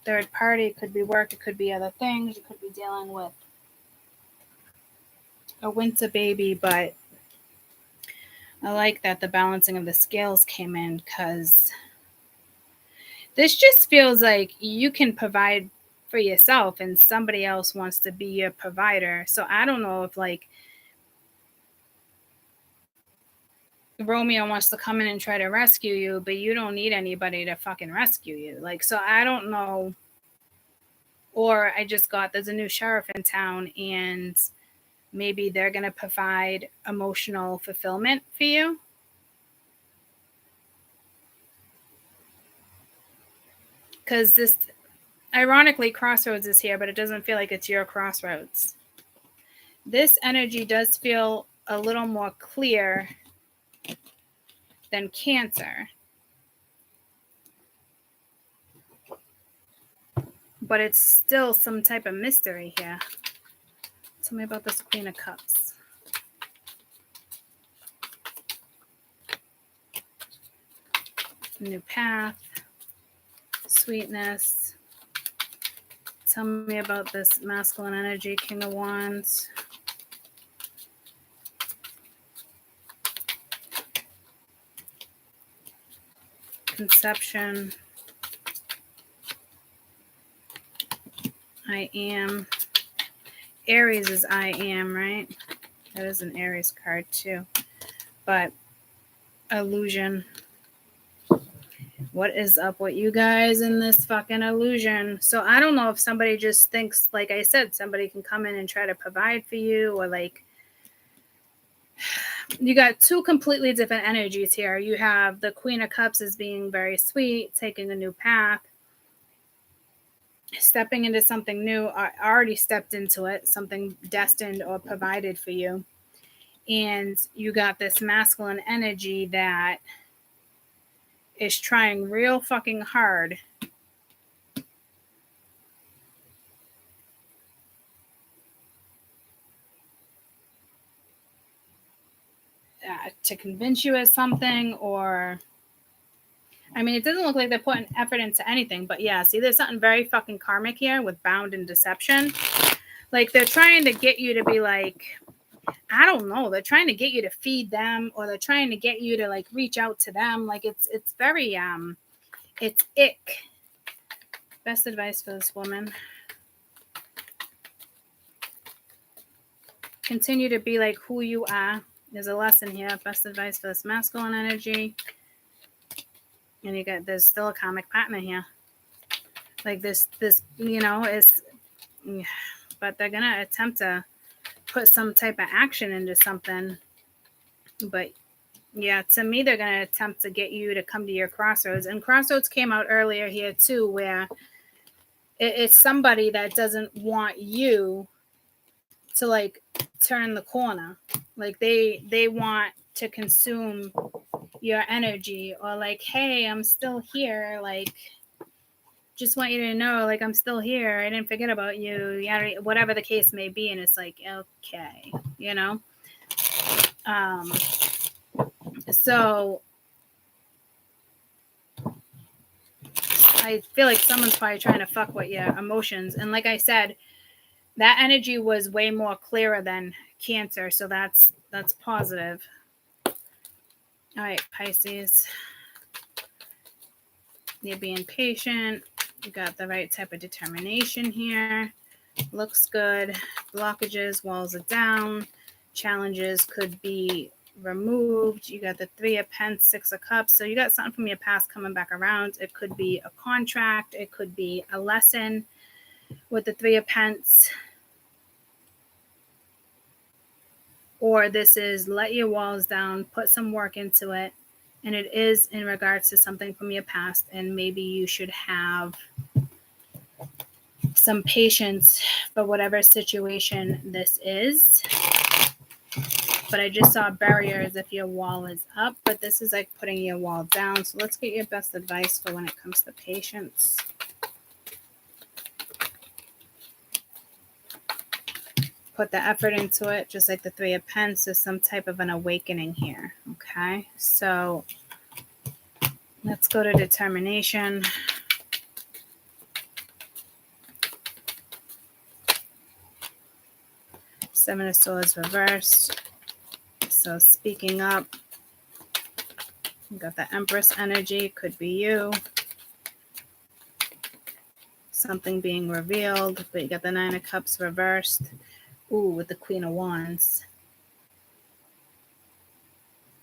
third party could be work, it could be other things, you could be dealing with a winter baby, but I like that the balancing of the scales came in because this just feels like you can provide for yourself and somebody else wants to be your provider. So I don't know if like Romeo wants to come in and try to rescue you, but you don't need anybody to fucking rescue you. Like, so I don't know. Or I just got, there's a new sheriff in town and maybe they're going to provide emotional fulfillment for you. Because this, Ironically, crossroads is here, but it doesn't feel like it's your crossroads. This energy does feel a little more clear than Cancer. But it's still some type of mystery here. Tell me about this Queen of Cups. New path. Sweetness. Tell me about this masculine energy, King of Wands. Conception. I am. Aries is I am, right? That is an Aries card too. But illusion. What is up with you guys in this fucking illusion? So I don't know if somebody just thinks, like I said, somebody can come in and try to provide for you, or like you got two completely different energies here. You have the Queen of Cups as being very sweet, taking a new path, stepping into something new, already stepped into it, something destined or provided for you. And you got this masculine energy that is trying real fucking hard to convince you of something, or I mean, it doesn't look like they're putting effort into anything, but yeah, see, there's something very fucking karmic here with bound and deception. Like they're trying to get you to be like, I don't know, they're trying to get you to feed them, or they're trying to get you to like reach out to them. Like it's very it's ick. Best advice for this woman. Continue to be like who you are. There's a lesson here. Best advice for this masculine energy. And you got, there's still a karmic partner here. Like this, you know, is, but they're gonna attempt to put some type of action into something. But yeah, to me, they're gonna attempt to get you to come to your crossroads. And crossroads came out earlier here too, where it's somebody that doesn't want you to like turn the corner. Like they want to consume your energy, or like, hey, I'm still here, like just want you to know, like, I'm still here, I didn't forget about you, yeah, whatever the case may be. And it's like, okay, you know. So I feel like someone's probably trying to fuck with your emotions. And like I said, that energy was way more clearer than Cancer, so that's positive. All right, Pisces. You're being patient. You got the right type of determination here. Looks good. Blockages, walls are down. Challenges could be removed. You got the 3 of Pence, 6 of Cups. So you got something from your past coming back around. It could be a contract. It could be a lesson with the 3 of Pence. Or this is let your walls down, put some work into it. And it is in regards to something from your past. And maybe you should have some patience for whatever situation this is. But I just saw barriers if your wall is up. But this is like putting your wall down. So let's get your best advice for when it comes to patience. Put the effort into it, just like the 3 of Pence. There's some type of an awakening here. Okay, so let's go to determination. Seven of Swords reversed. So speaking up. You got the Empress energy, could be you. Something being revealed, but you got the 9 of Cups reversed. Ooh, with the Queen of Wands.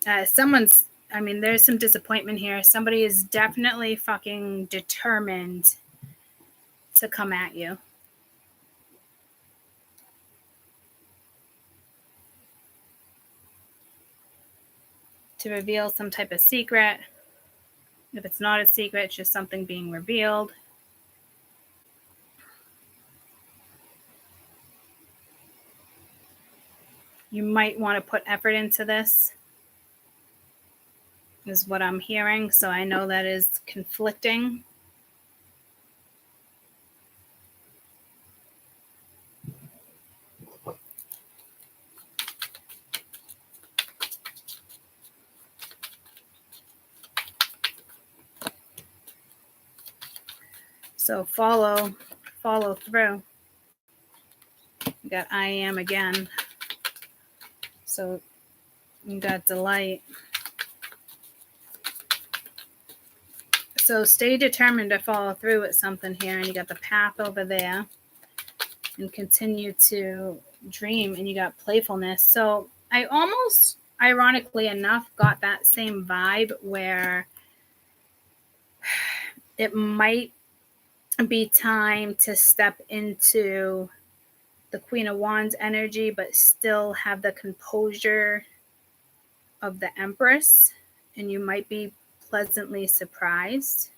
There's some disappointment here. Somebody is definitely fucking determined to come at you. To reveal some type of secret. If it's not a secret, it's just something being revealed. You might want to put effort into this, is what I'm hearing. So I know that is conflicting. So follow through. You got I am again. So you got delight. So stay determined to follow through with something here. And you got the path over there. And continue to dream. And you got playfulness. So I almost, ironically enough, got that same vibe where it might be time to step into the Queen of Wands energy, but still have the composure of the Empress, and you might be pleasantly surprised.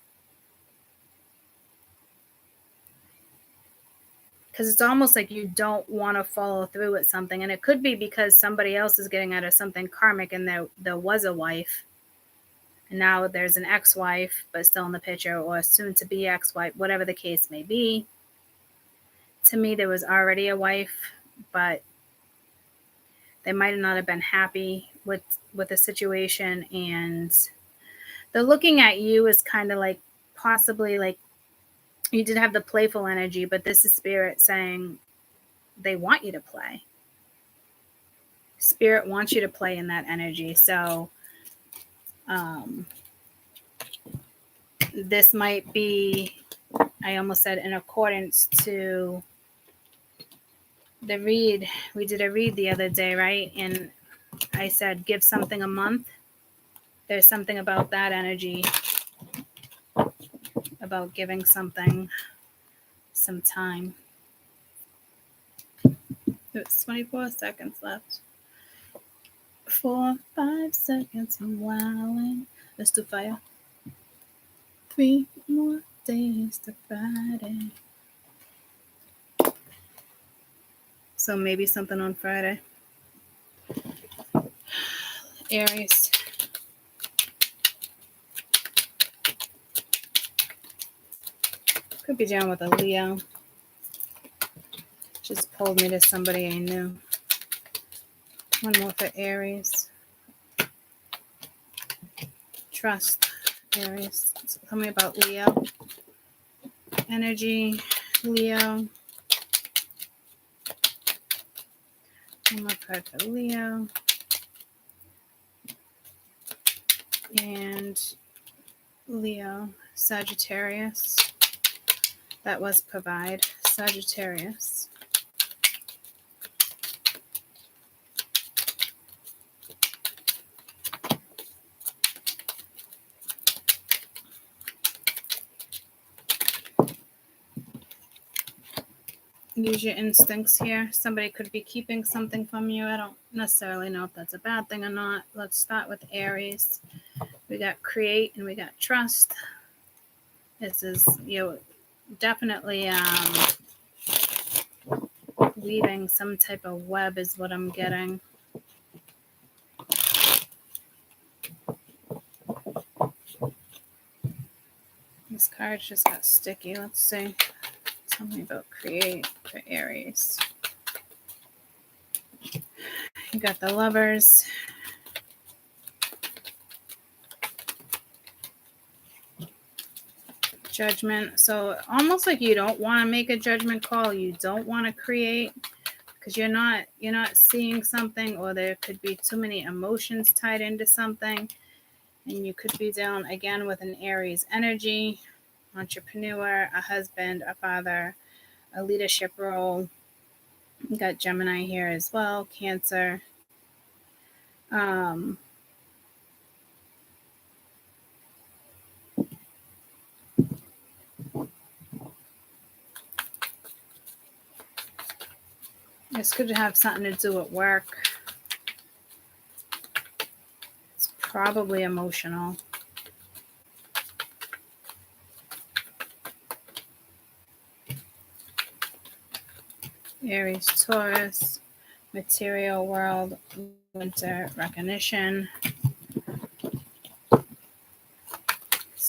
Because it's almost like you don't want to follow through with something, and it could be because somebody else is getting out of something karmic, and there was a wife, and now there's an ex-wife, but still in the picture, or soon-to-be ex-wife, whatever the case may be. To me, there was already a wife, but they might not have been happy with the situation, and they're looking at you as kind of like possibly like you did have the playful energy, but this is Spirit saying they want you to play. Spirit wants you to play in that energy. So this might be, I almost said, in accordance to the read. We did a read the other day, right? And I said, give something a month. There's something about that energy, about giving something some time. It's 24 seconds left. 4, 5 seconds from wilding. Let's do fire. 3 more days to Friday. So maybe something on Friday. Aries. Could be down with a Leo. Just pulled me to somebody I knew. One more for Aries. Trust, Aries. So tell me about Leo. Energy, Leo. One more card for Leo. And Leo, Sagittarius. That was provide. Sagittarius. Use your instincts here. Somebody could be keeping something from you. I don't necessarily know if that's a bad thing or not. Let's start with Aries. We got create and we got trust. This is, definitely weaving some type of web is what I'm getting. This card just got sticky. Let's see. Tell me about create for Aries. You got the Lovers. Judgment. So almost like you don't want to make a judgment call. You don't want to create because you're not seeing something, or there could be too many emotions tied into something. And you could be down again with an Aries energy. Entrepreneur, a husband, a father, a leadership role. You got Gemini here as well, Cancer. This could have something to do with work. It's probably emotional. Aries, Taurus, Material world, winter recognition.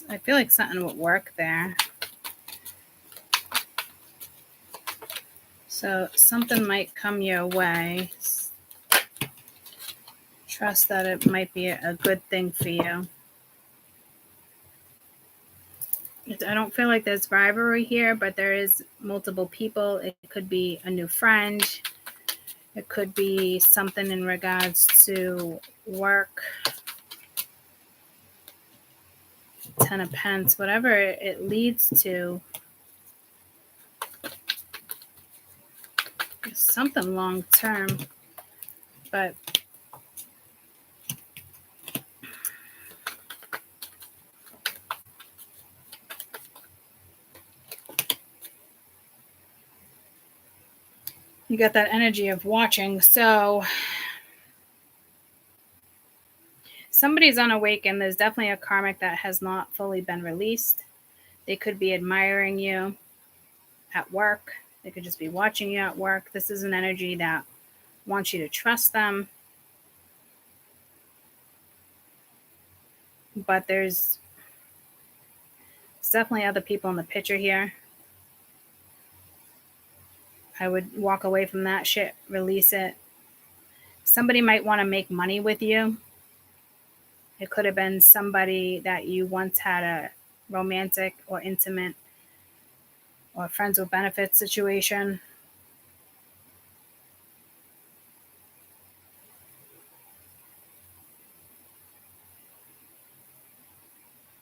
I feel like something would work there. So something might come your way. Trust that it might be a good thing for you. I don't feel like there's rivalry here, but there is multiple people. It could be a new friend. It could be something in regards to work. 10 of Pence, whatever it leads to. Something long term, but you got that energy of watching. So somebody's unawakened. There's definitely a karmic that has not fully been released. They could be admiring you at work. They could just be watching you at work. This is an energy that wants you to trust them. But there's definitely other people in the picture here. I would walk away from that shit, release it. Somebody might want to make money with you. It could have been somebody that you once had a romantic or intimate or friends with benefits situation.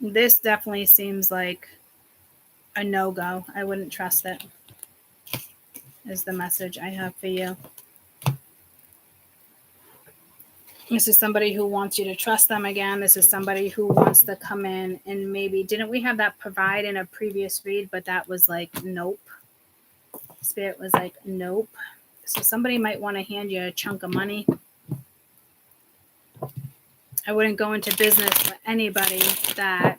This definitely seems like a no-go. I wouldn't trust it, is the message I have for you. This is somebody who wants you to trust them again. This is somebody who wants to come in and maybe, didn't we have that provide in a previous read, but that was like, nope. Spirit was like, nope. So somebody might want to hand you a chunk of money. I wouldn't go into business with anybody that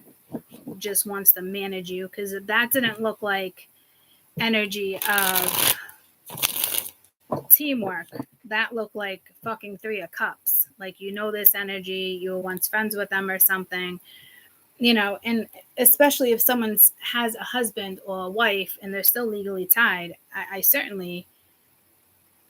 just wants to manage you, because that didn't look like energy of teamwork. That looked like fucking 3 of Cups. Like, you know, this energy, you were once friends with them or something, you know, and especially if someone has a husband or a wife and they're still legally tied, I certainly,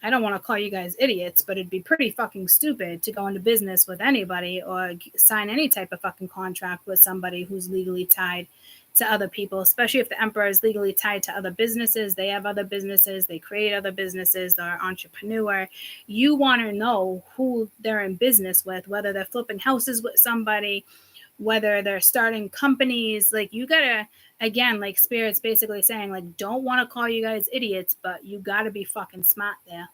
I don't want to call you guys idiots, but it'd be pretty fucking stupid to go into business with anybody or sign any type of fucking contract with somebody who's legally tied to other people, especially if the emperor is legally tied to other businesses. They have other businesses. They create other businesses. They're an entrepreneur. You want to know who they're in business with, whether they're flipping houses with somebody, whether they're starting companies. Like, you got to, again, like Spirit's basically saying, like, don't want to call you guys idiots, but you got to be fucking smart there.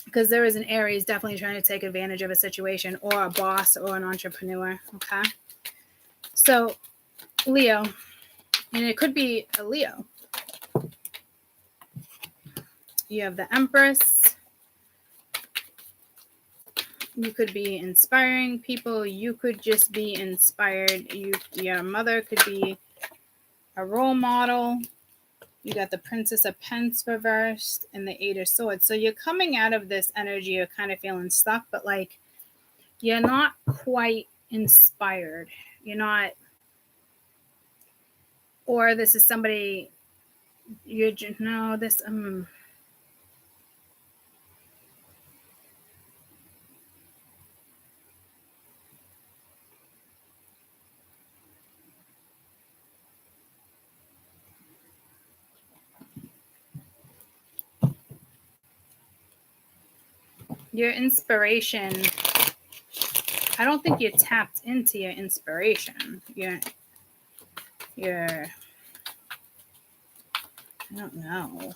Because there is an Aries definitely trying to take advantage of a situation, or a boss or an entrepreneur. Okay. So Leo, and it could be a Leo. You have the Empress. You could be inspiring people. You could just be inspired. Your mother could be a role model. You got the Princess of Pence reversed and the 8 of Swords. So you're coming out of this energy, you're kind of feeling stuck, but like, you're not quite inspired. You're not, or this is somebody, you're just, no, this, your inspiration, I don't think you tapped into your inspiration. You're I don't know.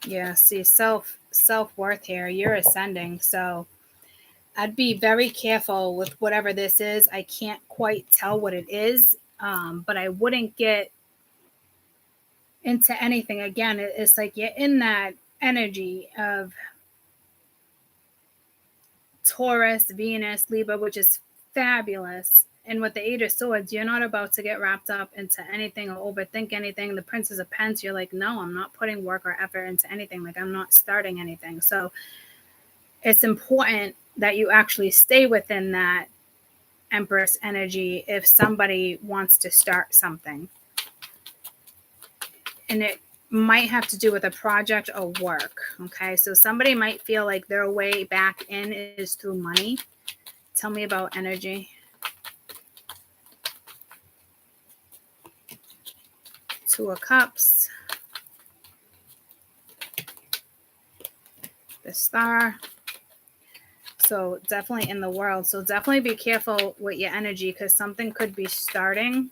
Yeah, see, self-worth here. You're ascending, so I'd be very careful with whatever this is. I can't quite tell what it is, but I wouldn't get into anything. Again, it's like you're in that energy of Taurus, Venus, Libra, which is fabulous. And with the Eight of Swords, you're not about to get wrapped up into anything or overthink anything. The Princess of Pence, you're like, no, I'm not putting work or effort into anything. Like, I'm not starting anything. So it's important that you actually stay within that Empress energy if somebody wants to start something. And it might have to do with a project or work. Okay, so somebody might feel like their way back in is through money. Tell me about energy. Two of Cups. The Star. So definitely in the world. So definitely be careful with your energy because something could be starting.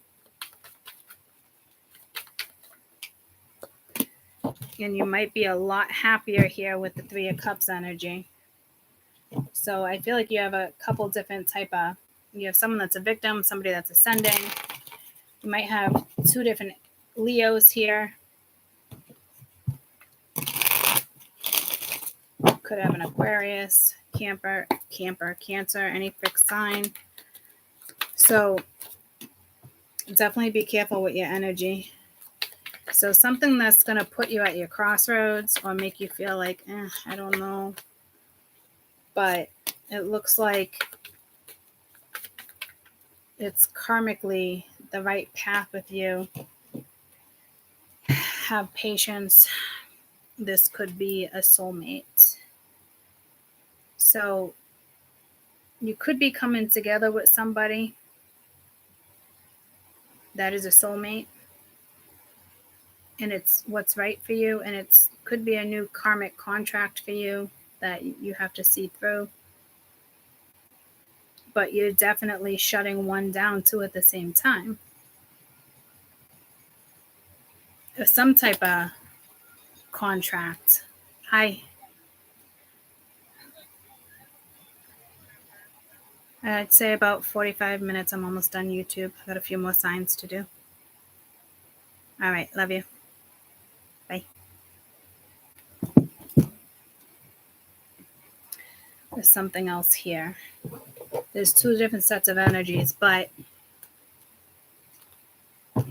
And you might be a lot happier here with the Three of Cups energy. So I feel like you have a couple different you have someone that's a victim, somebody that's ascending. You might have two different Leos here. Could have an Aquarius, Cancer, any fixed sign. So definitely be careful with your energy. So something that's going to put you at your crossroads or make you feel like, I don't know. But it looks like it's karmically the right path with you. Have patience. This could be a soulmate. So you could be coming together with somebody that is a soulmate. And it's what's right for you. And it could be a new karmic contract for you that you have to see through. But you're definitely shutting one down too at the same time. Some type of contract. I'd say about 45 minutes. I'm almost done YouTube. I got a few more signs to do. All right. Love you. Bye. There's something else here. There's two different sets of energies, but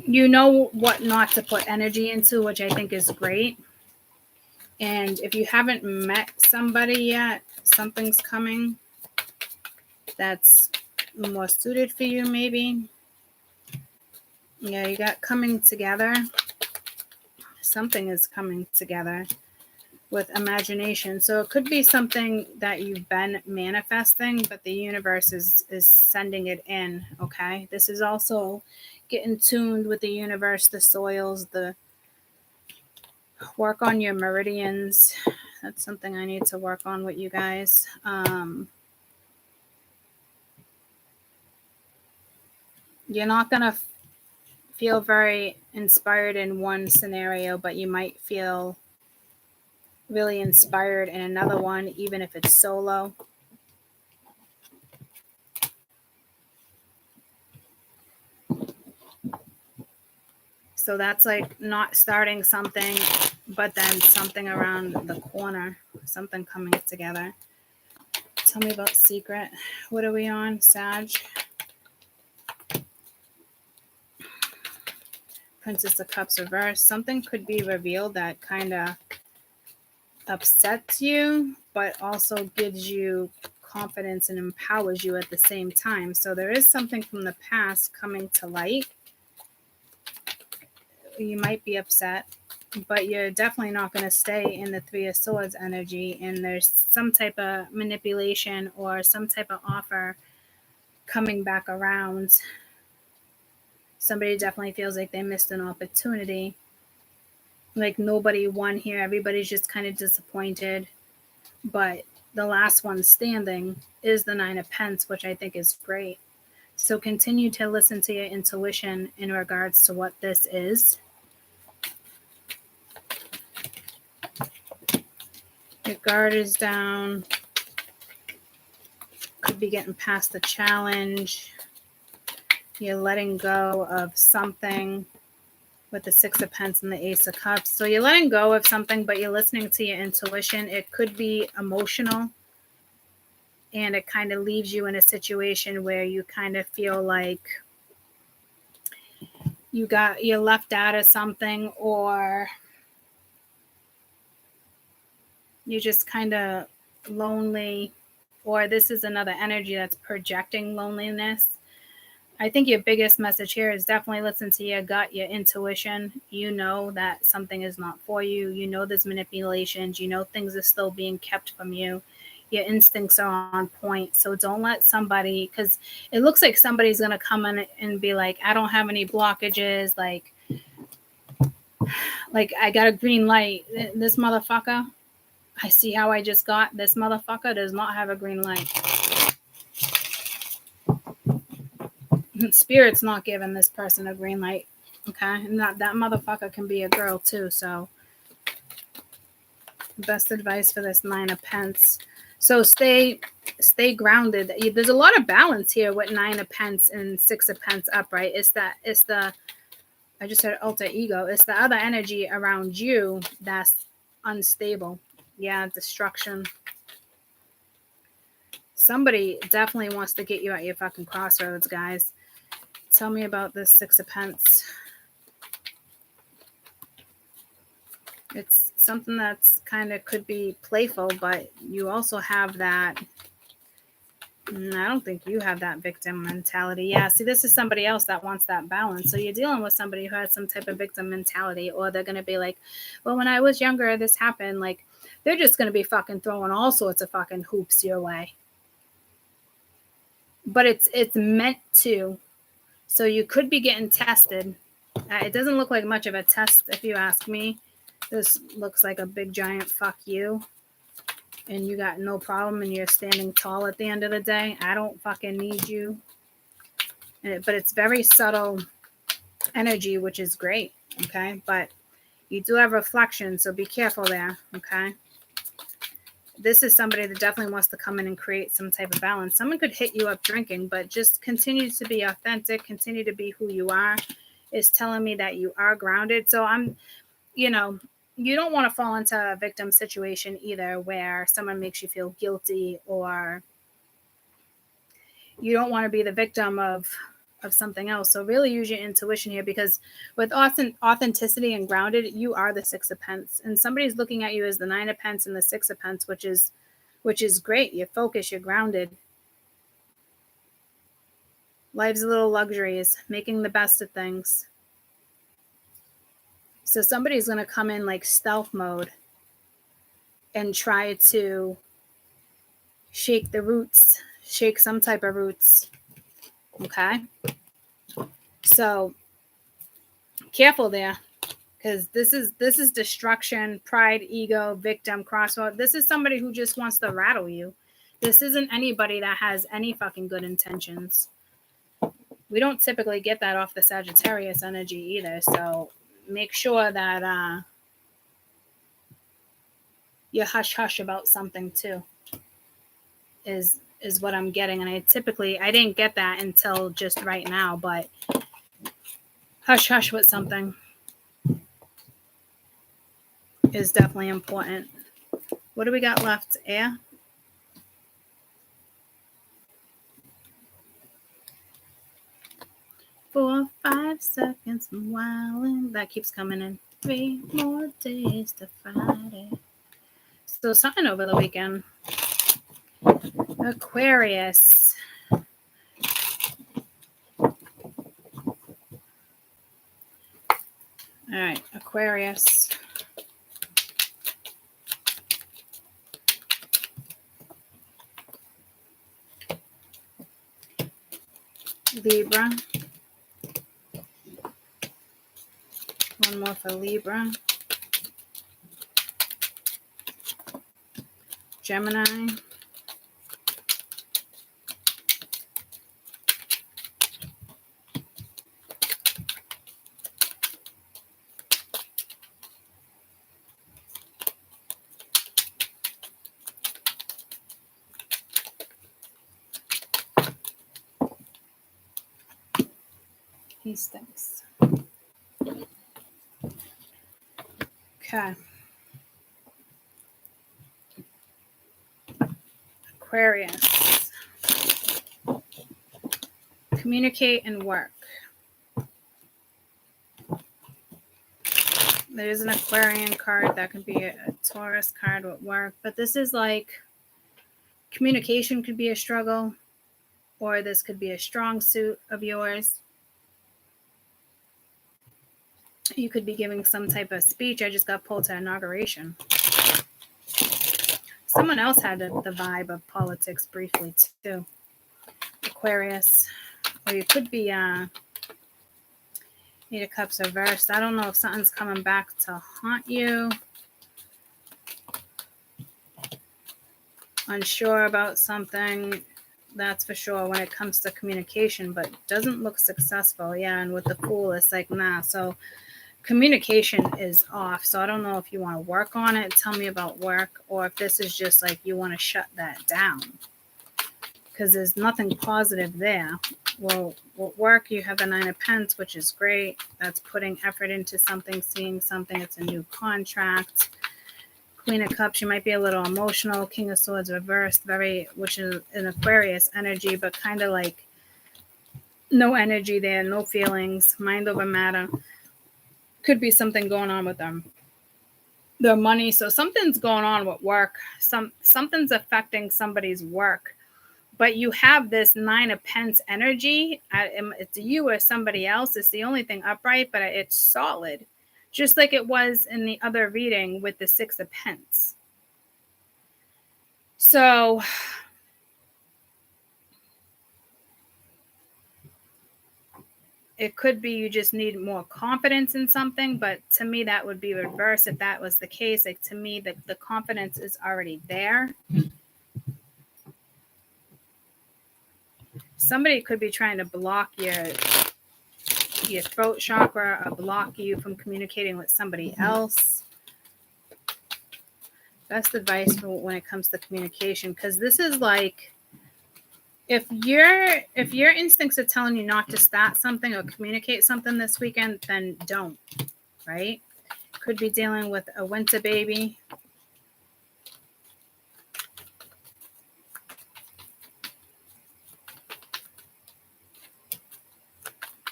you know what not to put energy into, which I think is great. And if you haven't met somebody yet, something's coming that's more suited for you, maybe. Yeah, you got coming together. Something is coming together with imagination. So it could be something that you've been manifesting, but the universe is sending it in, okay? This is also getting tuned with the universe, the soils, the work on your meridians. That's something I need to work on with you guys. You're not going to feel very inspired in one scenario, but you might feel really inspired in another one, even if it's solo. So that's like not starting something, but then something around the corner, something coming together. Tell me about secret. What are we on? Sag. Princess of Cups reversed. Something could be revealed that kind of upsets you, but also gives you confidence and empowers you at the same time. So there is something from the past coming to light. You might be upset, but you're definitely not going to stay in the Three of Swords energy. And there's some type of manipulation or some type of offer coming back around. Somebody definitely feels like they missed an opportunity. Like nobody won here. Everybody's just kind of disappointed. But the last one standing is the Nine of Pentacles, which I think is great. So continue to listen to your intuition in regards to what this is. Your guard is down. Could be getting past the challenge. You're letting go of something with the Six of Pentacles and the Ace of Cups. So you're letting go of something, but you're listening to your intuition. It could be emotional. and it kind of leaves you in a situation where you kind of feel like you're left out of something, or you're just kind of lonely, or this is another energy that's projecting loneliness. I think your biggest message here is definitely listen to your gut, your intuition. You know that something is not for you. You know there's manipulations. You know things are still being kept from you. Your instincts are on point. So don't let somebody, because it looks like somebody's going to come in and be like, I don't have any blockages. Like I got a green light. This motherfucker, I see how I just got. This motherfucker does not have a green light. Spirit's not giving this person a green light. Okay, and that motherfucker can be a girl too. So best advice for this 9 of Pence. So stay grounded. There's a lot of balance here with 9 of Pence and 6 of Pence upright. It's the I just said alter ego. It's the other energy around you that's unstable. Yeah, destruction. Somebody definitely wants to get you at your fucking crossroads, guys. Tell me about this 6 of Pence. It's something that's kind of could be playful, but you also have that. I don't think you have that victim mentality. Yeah, see, this is somebody else that wants that balance. So you're dealing with somebody who has some type of victim mentality, or they're going to be like, well, when I was younger, this happened. Like, they're just going to be fucking throwing all sorts of fucking hoops your way. But it's meant to. So you could be getting tested. It doesn't look like much of a test, if you ask me. This looks like a big giant fuck you. And you got no problem, and you're standing tall at the end of the day. I don't fucking need you. But it's very subtle energy, which is great. Okay. But you do have reflection, so be careful there. Okay. This is somebody that definitely wants to come in and create some type of balance. Someone could hit you up drinking, but just continue to be authentic, continue to be who you are. Is telling me that you are grounded. So you don't want to fall into a victim situation either, where someone makes you feel guilty, or you don't want to be the victim of something else. So really use your intuition here, because with authenticity and grounded, you are the 6 of Pence, and somebody's looking at you as the 9 of Pence and the 6 of Pence, which is great. You're focused, you're grounded. Life's a little luxuries, making the best of things. So somebody's going to come in like stealth mode and try to shake the roots, shake some type of roots. Okay. So careful there, because this is destruction, pride, ego, victim, crossroad. This is somebody who just wants to rattle you. This isn't anybody that has any fucking good intentions. We don't typically get that off the Sagittarius energy either. So make sure that you hush about something too. Is what I'm getting. And I didn't get that until just right now, but hush with something is definitely important. What do we got left? Air? For 5 seconds, wilding. That keeps coming in. 3 more days to fight it. So something over the weekend. Aquarius. All right, Aquarius. Libra. One more for Libra. Gemini. He stinks. Okay. Aquarius. Communicate and work. There's an Aquarian card. That could be a Taurus card with work. But this is like communication could be a struggle, or this could be a strong suit of yours. You could be giving some type of speech. I just got pulled to inauguration. Someone else had the vibe of politics briefly too. Aquarius. Or you could be Eight of Cups reversed. I don't know if something's coming back to haunt you. Unsure about something. That's for sure when it comes to communication, but doesn't look successful. Yeah, and with the Fool, it's like, nah. So communication is off. So I don't know if you want to work on it. Tell me about work, or if this is just like you want to shut that down. Because there's nothing positive there. Well, with work, you have the Nine of Pentacles, which is great. That's putting effort into something, seeing something. It's a new contract. Queen of Cups, you might be a little emotional. King of Swords reversed, which is an Aquarius energy, but kind of like no energy there, no feelings, mind over matter. Could be something going on with them. Their money. So something's going on with work. Something's affecting somebody's work. But you have this Nine of Pentacles energy. It's you or somebody else. It's the only thing upright, but it's solid. Just like it was in the other reading with the Six of Pentacles. So it could be you just need more confidence in something, but to me that would be reverse if that was the case. Like, to me, the confidence is already there. Somebody could be trying to block your throat chakra, or block you from communicating with somebody else. Best advice for when it comes to communication, because this is like, if your instincts are telling you not to start something or communicate something this weekend, then don't, right? Could be dealing with a winter baby.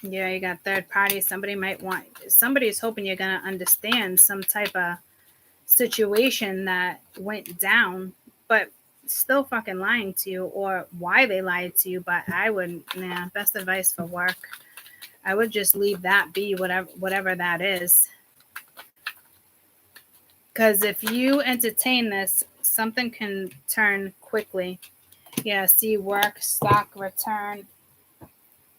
Yeah, you got third party. Somebody's hoping you're going to understand some type of situation that went down, but still fucking lying to you, or why they lied to you. But I wouldn't, best advice for work, I would just leave that be, whatever that is. Because if you entertain this, something can turn quickly. Yeah, see, work, stock, return.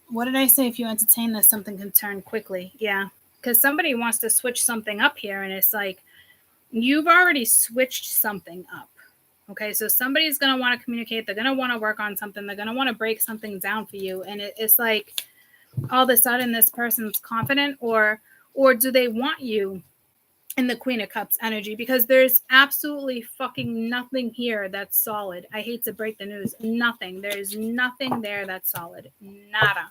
What did I say? If you entertain this, something can turn quickly. Yeah, because somebody wants to switch something up here, and it's like, you've already switched something up. Okay, so somebody's going to want to communicate. They're going to want to work on something. They're going to want to break something down for you. And it's like, all of a sudden, this person's confident, or do they want you in the Queen of Cups energy? Because there's absolutely fucking nothing here that's solid. I hate to break the news. Nothing. There's nothing there that's solid. Nada.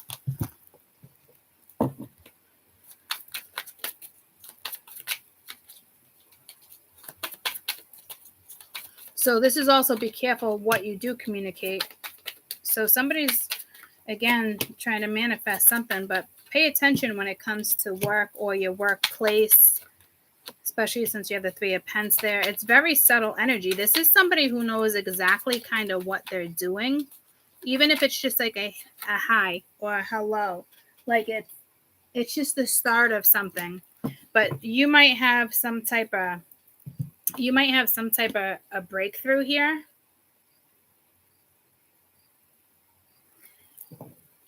So this is also, be careful what you do communicate. So somebody's, again, trying to manifest something, but pay attention when it comes to work or your workplace, especially since you have the Three of Pentacles there. It's very subtle energy. This is somebody who knows exactly kind of what they're doing, even if it's just like a hi or a hello. Like, it's just the start of something. But you might have some type of a breakthrough here.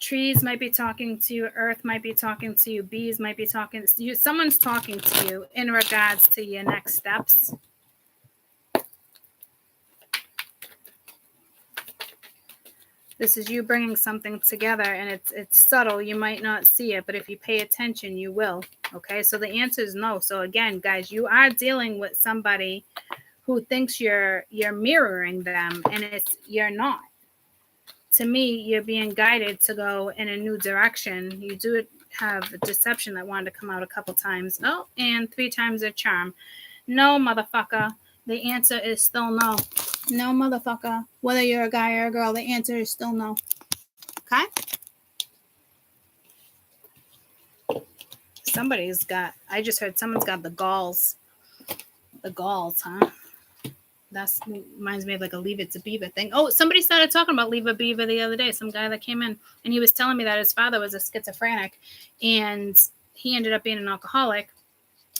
Trees might be talking to you. Earth might be talking to you. Bees might be talking to you. Someone's talking to you in regards to your next steps. This is you bringing something together, and it's subtle. You might not see it, but if you pay attention, you will. Okay, so the answer is no. So again, guys, you are dealing with somebody who thinks you're mirroring them, and you're not. To me, you're being guided to go in a new direction. You do have a deception that wanted to come out a couple times. Oh, and 3 times a charm. No, motherfucker. The answer is still no. No, motherfucker. Whether you're a guy or a girl, the answer is still no. Okay? I just heard someone's got the galls. The galls, huh? That reminds me of like a Leave It to Beaver thing. Oh, somebody started talking about Leave It Beaver the other day. Some guy that came in and he was telling me that his father was a schizophrenic and he ended up being an alcoholic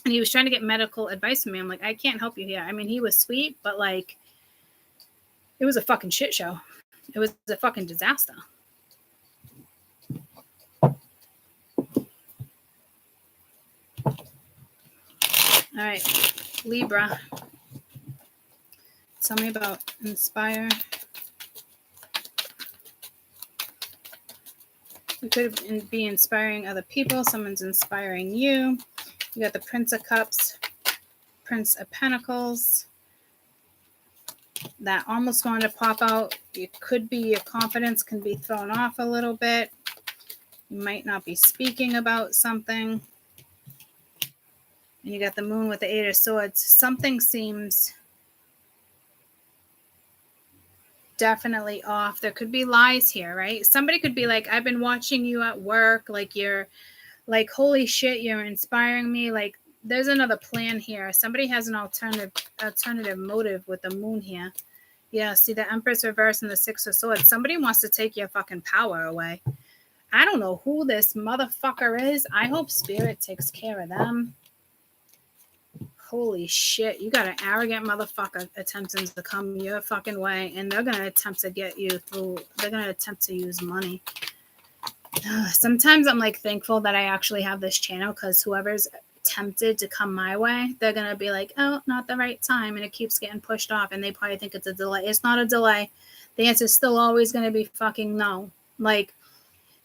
and he was trying to get medical advice from me. I'm like, I can't help you here. I mean, he was sweet, but like, it was a fucking shit show. It was a fucking disaster. All right, Libra. Tell me about inspire. You could be inspiring other people. Someone's inspiring you. You got the Prince of Cups, Prince of Pentacles. That almost wanted to pop out. It could be your confidence can be thrown off a little bit. You might not be speaking about something. And you got the Moon with the Eight of Swords. Something seems definitely off. There could be lies here, right? Somebody could be like, I've been watching you at work. Like, you're like, holy shit, you're inspiring me. Like, there's another plan here. Somebody has an alternative motive with the Moon here. Yeah, see the Empress reverse and the Six of Swords. Somebody wants to take your fucking power away. I don't know who this motherfucker is. I hope Spirit takes care of them. Holy shit, you got an arrogant motherfucker attempting to come your fucking way, and they're going to attempt to get you through. They're going to attempt to use money. Sometimes I'm like thankful that I actually have this channel because whoever's tempted to come my way, they're going to be like, oh, not the right time, and it keeps getting pushed off, and they probably think it's a delay. It's not a delay. The answer is still always going to be fucking no. Like,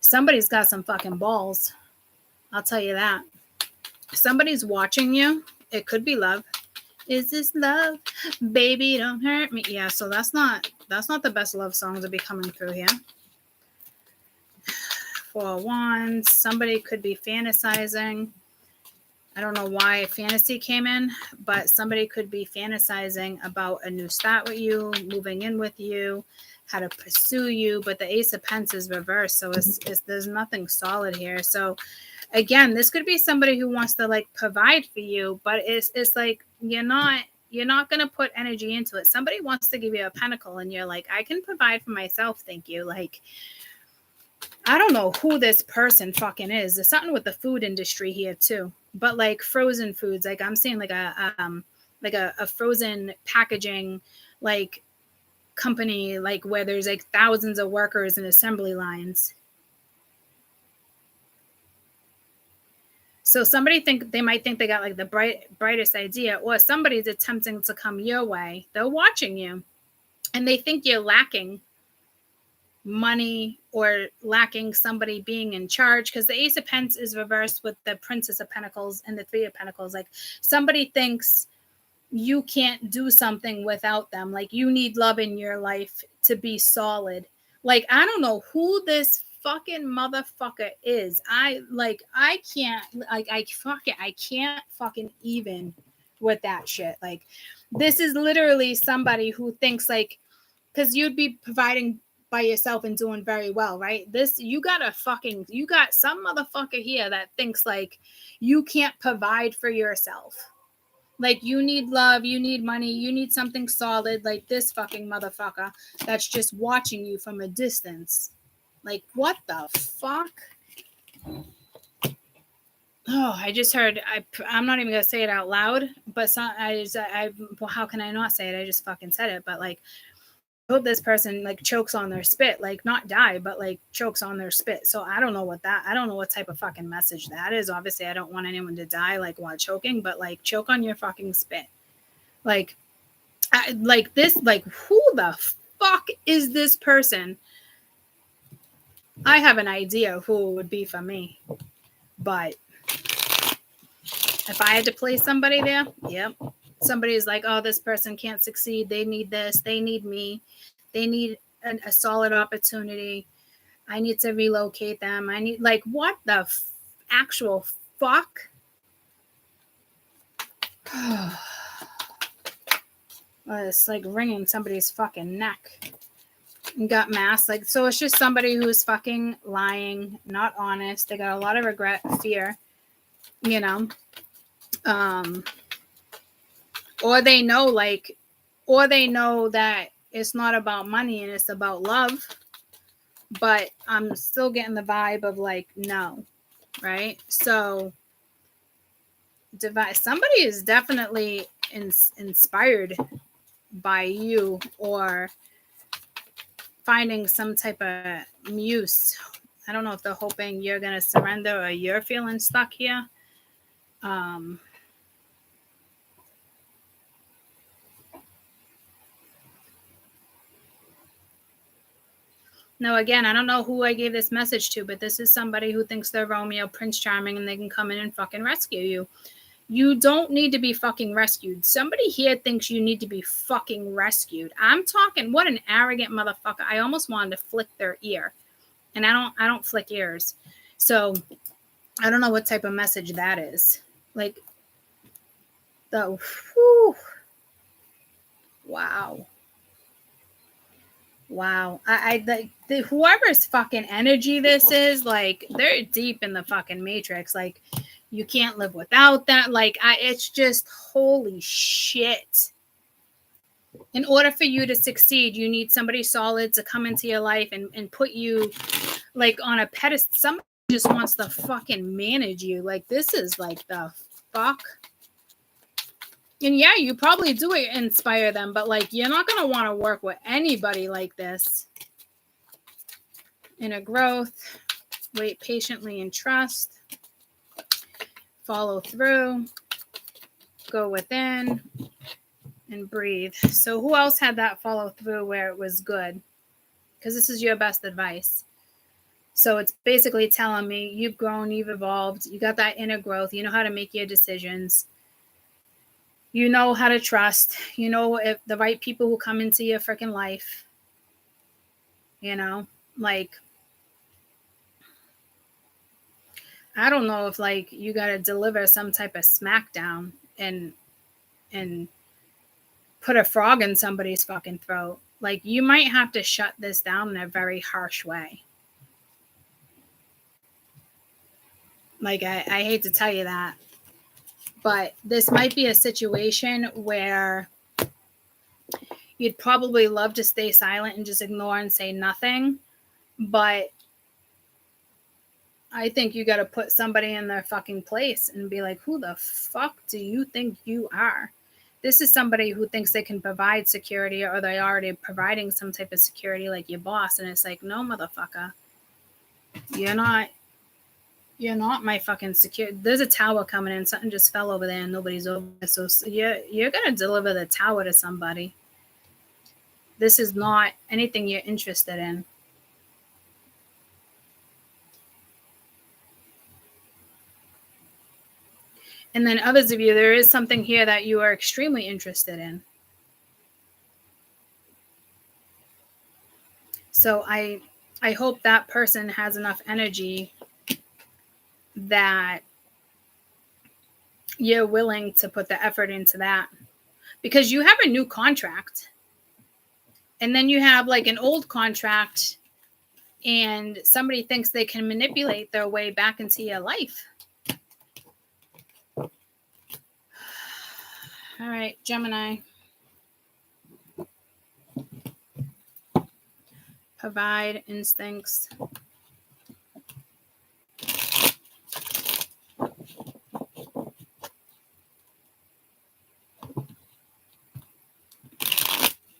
somebody's got some fucking balls. I'll tell you that. Somebody's watching you. It could be love. Is this love? Baby, don't hurt me. Yeah, so that's not the best love songs to be coming through here. Four of Wands. Somebody could be fantasizing. I don't know why fantasy came in, but somebody could be fantasizing about a new start with you, moving in with you, how to pursue you. But the Ace of Pentacles is reversed, so it's there's nothing solid here. So again, this could be somebody who wants to like provide for you, but it's like you're not going to put energy into it. Somebody wants to give you a pentacle and you're like, I can provide for myself, thank you. Like, I don't know who this person fucking is. There's something with the food industry here too, but like frozen foods, like I'm seeing like a frozen packaging like company, like where there's like thousands of workers and assembly lines. So somebody might think they got like the brightest idea, or somebody's attempting to come your way. They're watching you and they think you're lacking money or lacking somebody being in charge, because the Ace of Pentacles is reversed with the Princess of Pentacles and the Three of Pentacles. Like, somebody thinks you can't do something without them. Like, you need love in your life to be solid. Like, I don't know who this fucking motherfucker is. I can't fucking even with that shit. Like, this is literally somebody who thinks like, because you'd be providing by yourself and doing very well, right? You got some motherfucker here that thinks like you can't provide for yourself. Like, you need love, you need money, you need something solid. Like, this fucking motherfucker that's just watching you from a distance. Like, what the fuck? Oh, I just heard, I'm not even going to say it out loud, but well, how can I not say it? I just fucking said it. But like, I hope this person like chokes on their spit, like not die, but like chokes on their spit. So I don't know what type of fucking message that is. Obviously, I don't want anyone to die like while choking, but like choke on your fucking spit. Like, like this, like who the fuck is this person? I have an idea who it would be for me, but if I had to place somebody there, yep. Somebody's like, oh, this person can't succeed. They need this. They need me. They need a solid opportunity. I need to relocate them. I need, like, what the actual fuck? It's like wringing somebody's fucking neck. And got masked. Like, so it's just somebody who's fucking lying, not honest. They got a lot of regret, fear. you know, or they know that it's not about money and it's about love, but I'm still getting the vibe of like, no, right? So somebody is definitely inspired by you, or finding some type of muse. I don't know if they're hoping you're going to surrender or you're feeling stuck here. No, again, I don't know who I gave this message to, but this is somebody who thinks they're Romeo, Prince Charming, and they can come in and fucking rescue you. You don't need to be fucking rescued. Somebody here thinks you need to be fucking rescued. I'm talking, what an arrogant motherfucker. I almost wanted to flick their ear. And I don't flick ears. So I don't know what type of message that is. Like, whew. Wow. Whoever's fucking energy this is, like, they're deep in the fucking matrix. Like, you can't live without that. Like, it's just holy shit. In order for you to succeed, you need somebody solid to come into your life and put you like on a pedestal. Somebody just wants to fucking manage you. Like, this is like the fuck. And yeah, you probably do inspire them, but like, you're not going to want to work with anybody like this. Inner growth, wait patiently and trust, follow through, go within, and breathe. So who else had that follow through where it was good? Because this is your best advice. So it's basically telling me you've grown, you've evolved, you got that inner growth, you know how to make your decisions. You know how to trust. You know if the right people who come into your freaking life. You know, like, I don't know if like you got to deliver some type of smackdown and put a frog in somebody's fucking throat. Like, you might have to shut this down in a very harsh way. Like, I hate to tell you that, but this might be a situation where you'd probably love to stay silent and just ignore and say nothing. But I think you got to put somebody in their fucking place and be like, who the fuck do you think you are? This is somebody who thinks they can provide security, or they're already providing some type of security like your boss. And it's like, no, motherfucker, you're not my fucking security. There's a tower coming in. Something just fell over there and nobody's over there. So you're going to deliver the tower to somebody. This is not anything you're interested in. And then others of you, there is something here that you are extremely interested in. So I hope that person has enough energy that you're willing to put the effort into that. Because you have a new contract. And then you have like an old contract, and somebody thinks they can manipulate their way back into your life. All right, Gemini. Provide instincts.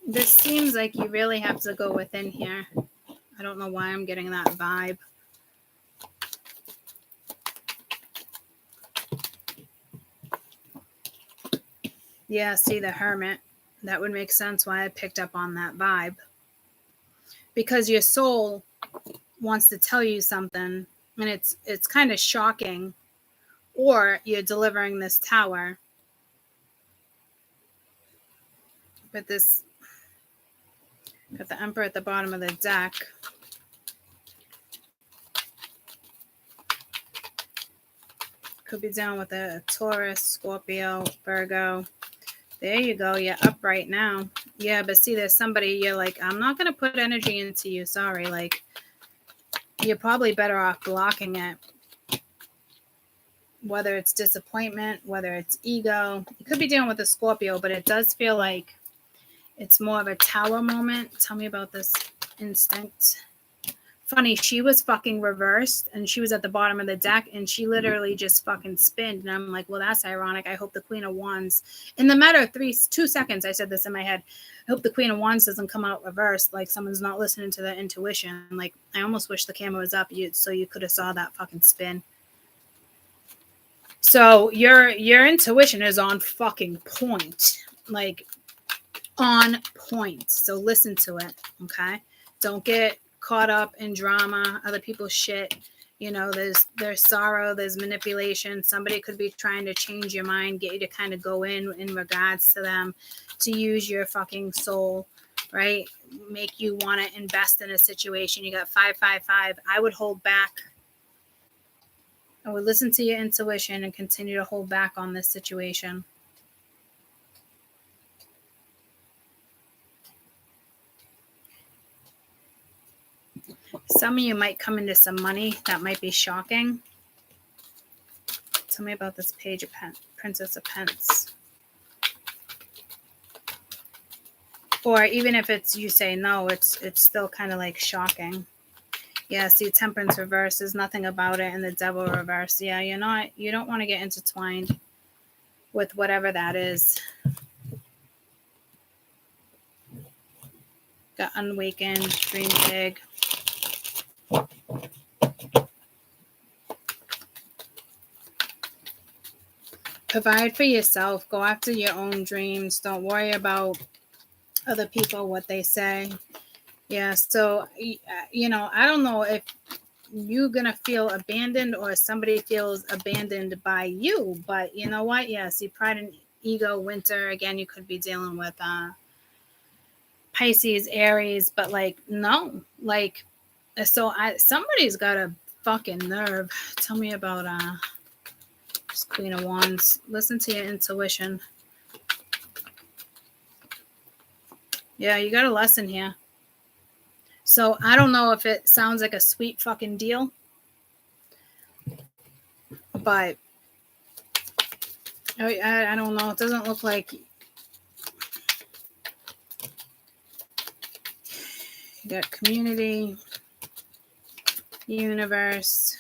This seems like you really have to go within here. I don't know why I'm getting that vibe. Yeah, see the Hermit. That would make sense why I picked up on that vibe. Because your soul wants to tell you something, and it's kind of shocking. Or you're delivering this tower. But this, got the Emperor at the bottom of the deck. Could be down with a Taurus, Scorpio, Virgo. There you go. You're upright now. Yeah, but see, there's somebody you're like, I'm not going to put energy into you. Sorry. Like, you're probably better off blocking it. whether it's disappointment, whether it's ego. You could be dealing with a Scorpio, but it does feel like it's more of a tower moment. Tell me about this instinct. Funny, she was fucking reversed and she was at the bottom of the deck and she literally just fucking spinned. And I'm like, well, that's ironic. I hope the Queen of Wands, in the matter of 2 seconds, I said this in my head. I hope the Queen of Wands doesn't come out reversed, like someone's not listening to their intuition. Like, I almost wish the camera was up so you could have saw that fucking spin. So your intuition is on fucking point. Like, on point. So listen to it, okay? Don't get caught up in drama, other people's shit. You know, there's sorrow, there's manipulation. Somebody could be trying to change your mind, get you to kind of go in regards to them, to use your fucking soul, right? Make you want to invest in a situation. You got 555. I would hold back. I would listen to your intuition and continue to hold back on this situation. Some of you might come into some money that might be shocking. Tell me about this Page of Princess of Pence. Or even if it's you say no, it's still kind of like shocking. Yeah, see, Temperance reverse, there's nothing about it, and the Devil reverse. Yeah, you don't want to get intertwined with whatever that is. Got Unwakened, Dream Big. Provide for yourself. Go after your own dreams. Don't worry about other people, what they say. Yeah, so, I don't know if you're going to feel abandoned or somebody feels abandoned by you. But you know what? Yeah, see, Pride and Ego, Winter. Again, you could be dealing with Pisces, Aries. But, like, no. Like, so somebody's got a fucking nerve. Tell me about Queen of Wands. Listen to your intuition. Yeah, you got a lesson here. So I don't know if it sounds like a sweet fucking deal, but I don't know. It doesn't look like you got community, universe,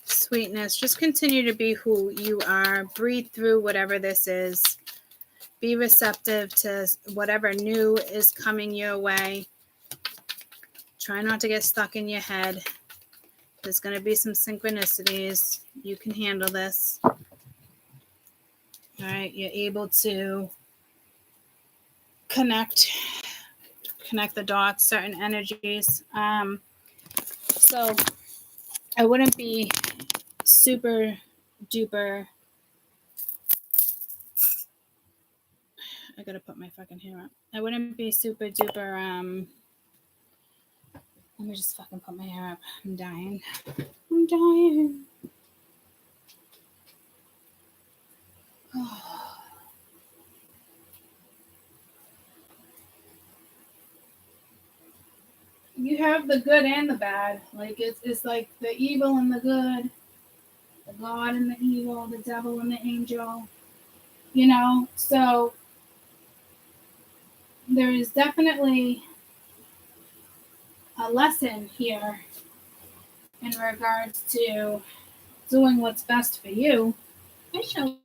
sweetness. Just continue to be who you are. Breathe through whatever this is. Be receptive to whatever new is coming your way. Try not to get stuck in your head. There's going to be some synchronicities. You can handle this. All right, you're able to connect the dots, certain energies. So I wouldn't be super duper. I gotta put my fucking hair up. I wouldn't be super duper. Let me just fucking put my hair up. I'm dying. Oh. You have the good and the bad. Like it's like the evil and the good, the God and the evil, the devil and the angel. So there is definitely a lesson here in regards to doing what's best for you. I shall.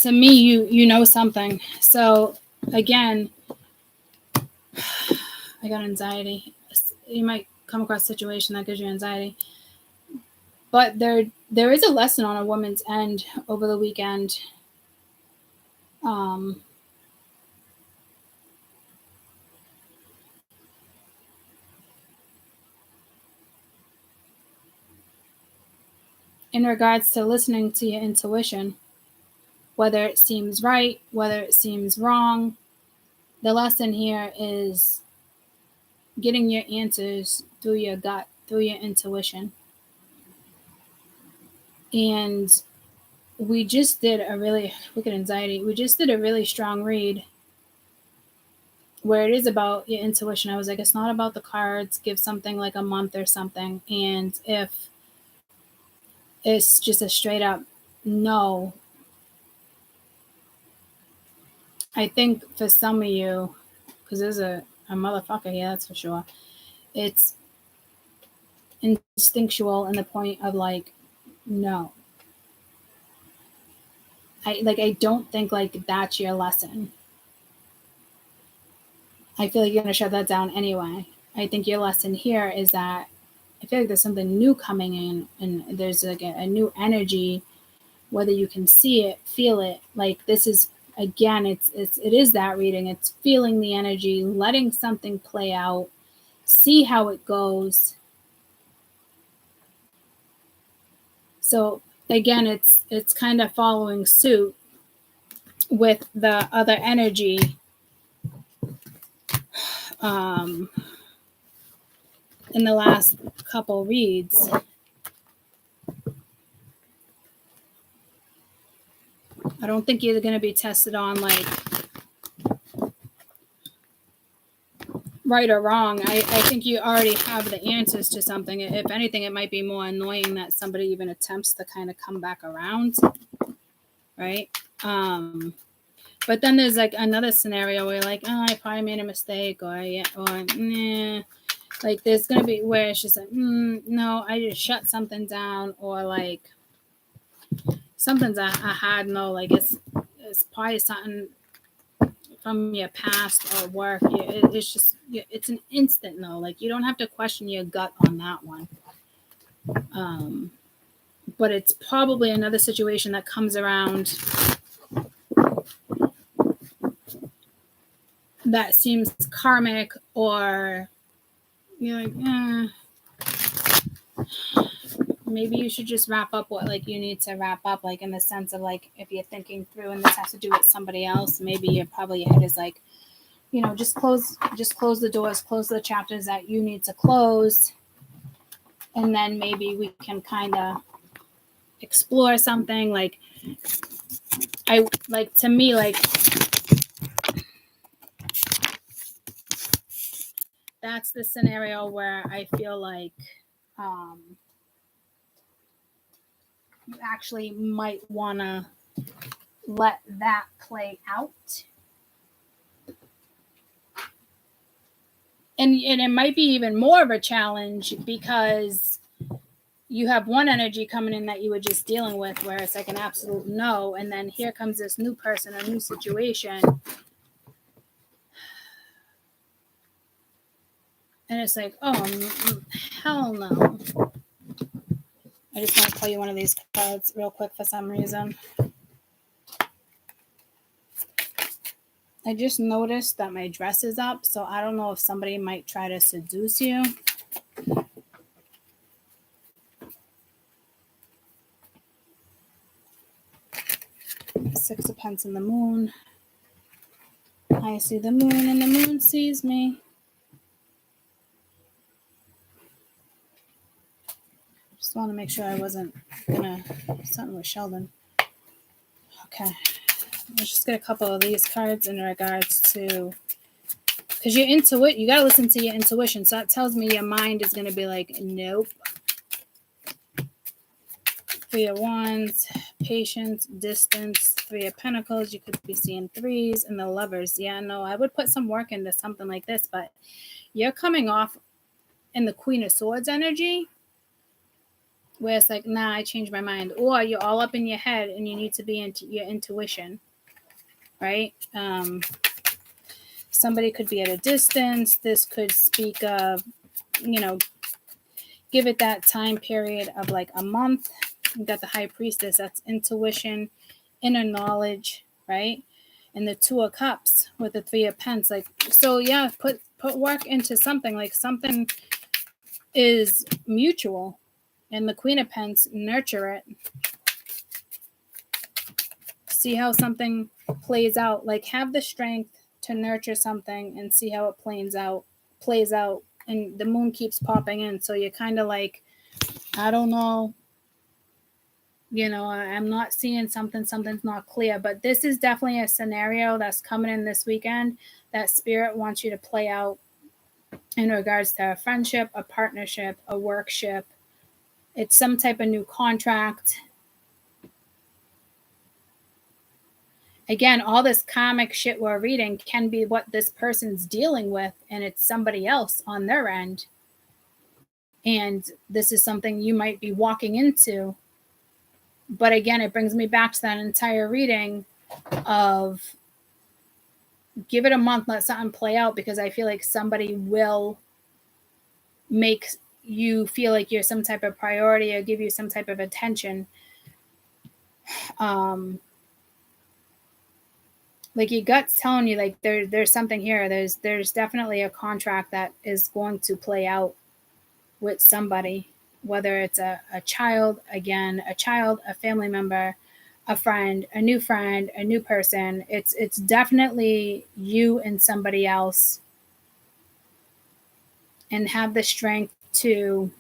To me, you know something. So again, I got anxiety. You might come across a situation that gives you anxiety. But there is a lesson on a woman's end over the weekend. In regards to listening to your intuition, whether it seems right, whether it seems wrong, the lesson here is getting your answers through your gut, through your intuition. And we just did a really, look at anxiety, we just did a really strong read where it is about your intuition. I was like, it's not about the cards, give something like a month or something. And if it's just a straight up no, I think for some of you, because there's a motherfucker here, that's for sure, it's instinctual in the point of like, no. I don't think like that's your lesson. I feel like you're gonna shut that down anyway. I think your lesson here is that I feel like there's something new coming in, and there's like a new energy, whether you can see it, feel it. Like this is again, it is that reading. It's feeling the energy, letting something play out, see how it goes. So again, it's kind of following suit with the other energy. In the last couple reads. I don't think you're going to be tested on like right or wrong. I think you already have the answers to something. If anything, it might be more annoying that somebody even attempts to kind of come back around, right? But then there's like another scenario where like, oh, I probably made a mistake, or nah. Like there's gonna be where it's just like, no, I just shut something down, or like something's a hard no. Like it's probably something from your past or work. It's just, it's an instant no. Like you don't have to question your gut on that one. But it's probably another situation that comes around that seems karmic, or you're like, maybe you should just wrap up what like you need to wrap up, like in the sense of like if you're thinking through and this has to do with somebody else, maybe you're probably your head is like, just close the doors, close the chapters that you need to close, and then maybe we can kind of explore something. Like I like, to me, like that's the scenario where I feel like you actually might want to let that play out. And it might be even more of a challenge because you have one energy coming in that you were just dealing with where it's like an absolute no, and then here comes this new person, a new situation, and it's like, oh, hell no. I just want to pull you one of these cards real quick for some reason. I just noticed that my dress is up, so I don't know if somebody might try to seduce you. Six of Pentacles and the Moon. I see the moon and the moon sees me. Just want to make sure I wasn't gonna something with Sheldon. Okay, let's just get a couple of these cards in regards to, because your intuition, you gotta listen to your intuition. So that tells me your mind is gonna be like, nope. Three of Wands, patience, distance. Three of Pentacles, you could be seeing threes, and the Lovers. Yeah, no, I would put some work into something like this, but you're coming off in the Queen of Swords energy, where it's like, nah, I changed my mind. Or you're all up in your head and you need to be into your intuition, right? Somebody could be at a distance. This could speak of, give it that time period of like a month. You got the High Priestess, that's intuition, inner knowledge, right? And the Two of Cups with the Three of Pentacles. Like, so yeah, put work into something. Like something is mutual. And the Queen of Pentacles, nurture it. See how something plays out. Like have the strength to nurture something and see how it plays out. And the moon keeps popping in. So you're kind of like, I don't know. I'm not seeing something's not clear, but this is definitely a scenario that's coming in this weekend that spirit wants you to play out in regards to a friendship, a partnership, a workship. It's some type of new contract. Again, all this karmic shit we're reading can be what this person's dealing with, and it's somebody else on their end. And this is something you might be walking into. But again, it brings me back to that entire reading of give it a month, let something play out, because I feel like somebody will make you feel like you're some type of priority or give you some type of attention. Like your gut's telling you, like there's something here. There's definitely a contract that is going to play out with somebody, whether it's a child, a family member, a friend, a new person. It's definitely you and somebody else, and have the strength to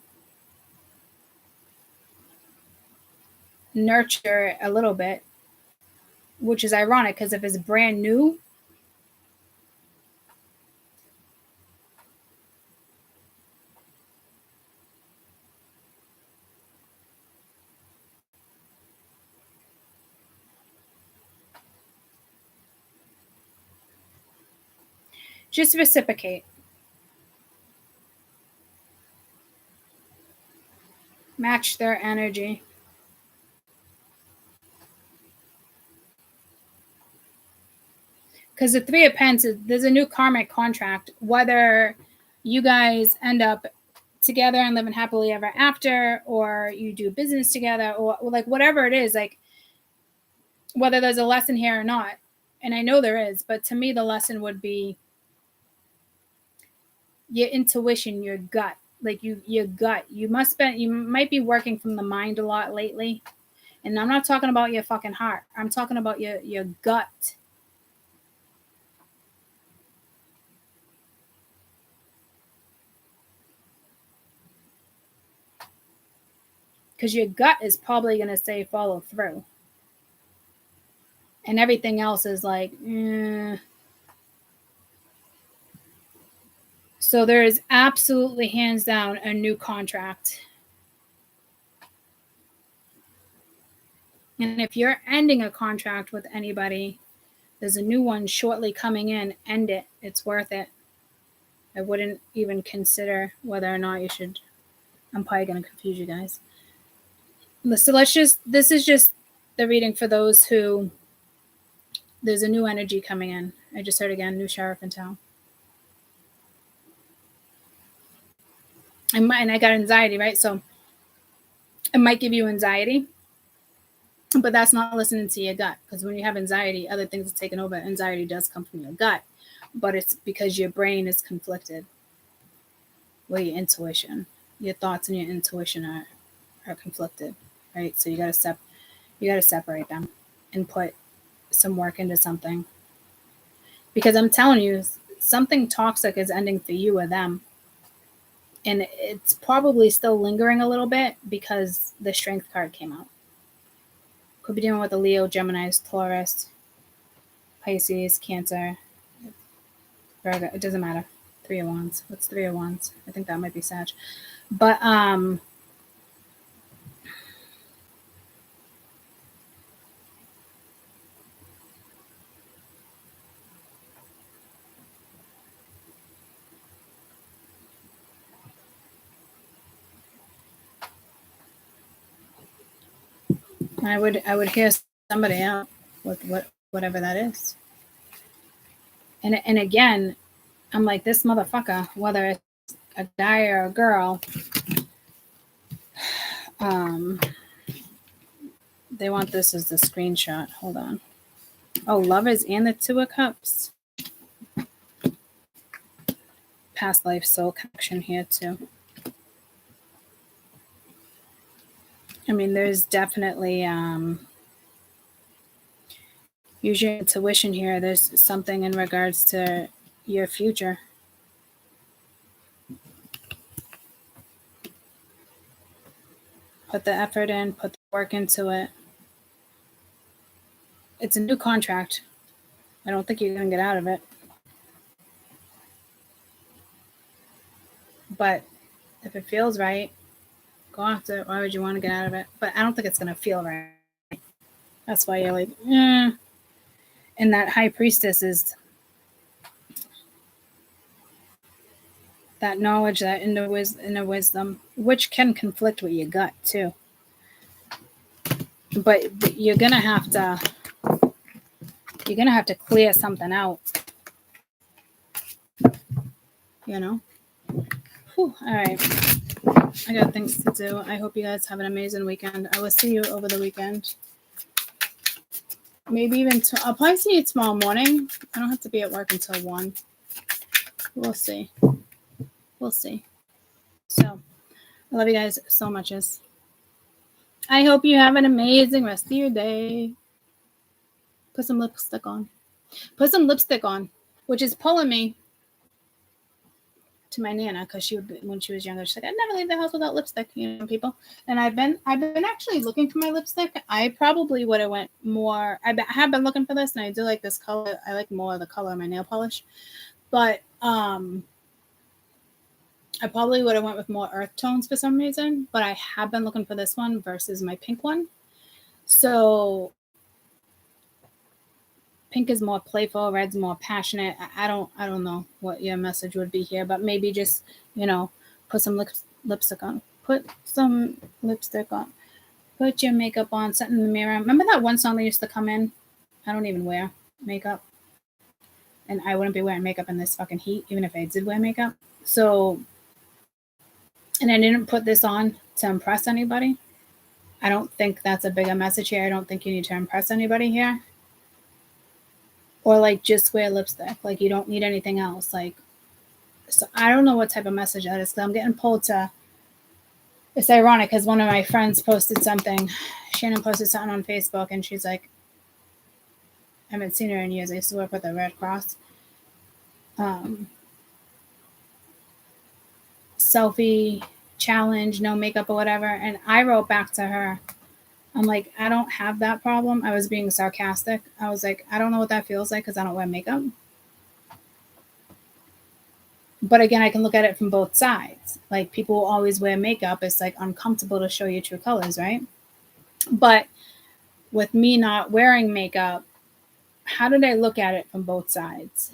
nurture a little bit, which is ironic because if it's brand new, just reciprocate. Match their energy. Because the Three of Pentacles, there's a new karmic contract. Whether you guys end up together and living happily ever after, or you do business together, or like whatever it is, like whether there's a lesson here or not. And I know there is, but to me, the lesson would be your intuition, your gut. Like your gut. You might be working from the mind a lot lately. And I'm not talking about your fucking heart. I'm talking about your gut. Because your gut is probably going to say follow through. And everything else is like, So there is absolutely, hands down, a new contract. And if you're ending a contract with anybody, there's a new one shortly coming in. End it. It's worth it. I wouldn't even consider whether or not you should. I'm probably going to confuse you guys. So this is just the reading for those who, there's a new energy coming in. I just heard again, new sheriff in town. And I got anxiety, right? So it might give you anxiety, but that's not listening to your gut. Because when you have anxiety, other things are taken over. Anxiety does come from your gut, but it's because your brain is conflicted with your intuition. Your thoughts and your intuition are conflicted, right? So you got to separate them and put some work into something. Because I'm telling you, something toxic is ending for you or them. And it's probably still lingering a little bit because the Strength card came out. Could be dealing with a Leo, Gemini, Taurus, Pisces, Cancer, Virgo. It doesn't matter. 3 of Wands. What's 3 of Wands? I think that might be Sag. But I would hear somebody out with whatever that is. And again, I'm like, this motherfucker, whether it's a guy or a girl, they want this as the screenshot. Hold on. Oh, Lovers and the 2 of Cups. Past life soul connection here too. I mean, there's definitely use your intuition here. There's something in regards to your future. Put the effort in, put the work into it. It's a new contract. I don't think you're going to get out of it. But if it feels right, go after it. Why would you want to get out of it? But I don't think it's going to feel right. That's why you're like, eh. And that high priestess is that knowledge, that inner wisdom, which can conflict with your gut too. But you're gonna have to clear something out. You know? Whew, all right. I got things to do. I hope you guys have an amazing weekend. I will see you over the weekend. Maybe even I'll probably see you tomorrow morning. I don't have to be at work until 1. We'll see. We'll see. So, I love you guys so much. I hope you have an amazing rest of your day. Put some lipstick on. Put some lipstick on, which is pulling me to my Nana, because when she was younger, she's like, I'd never leave the house without lipstick, people. And I've been actually looking for my lipstick. I probably would have went more. I have been looking for this, and I do like this color. I like more of the color of my nail polish, but I probably would have went with more earth tones for some reason. But I have been looking for this one versus my pink one. So pink is more playful, red's more passionate. I don't know what your message would be here, but maybe just, put some lipstick on. Put some lipstick on. Put your makeup on, sit in the mirror. Remember that one song that used to come in? I don't even wear makeup. And I wouldn't be wearing makeup in this fucking heat, even if I did wear makeup. So, and I didn't put this on to impress anybody. I don't think that's a bigger message here. I don't think you need to impress anybody here. Or just wear lipstick. You don't need anything else. So I don't know what type of message that is. I'm getting pulled to. It's ironic because one of my friends posted something. Shannon posted something on Facebook, and she's like, I haven't seen her in years. I used to work with the Red Cross. Selfie challenge, no makeup or whatever. And I wrote back to her. I'm like, I don't have that problem. I was being sarcastic. I was like, I don't know what that feels like because I don't wear makeup. But again, I can look at it from both sides. People will always wear makeup. It's uncomfortable to show your true colors, right? But with me not wearing makeup, how did I look at it from both sides?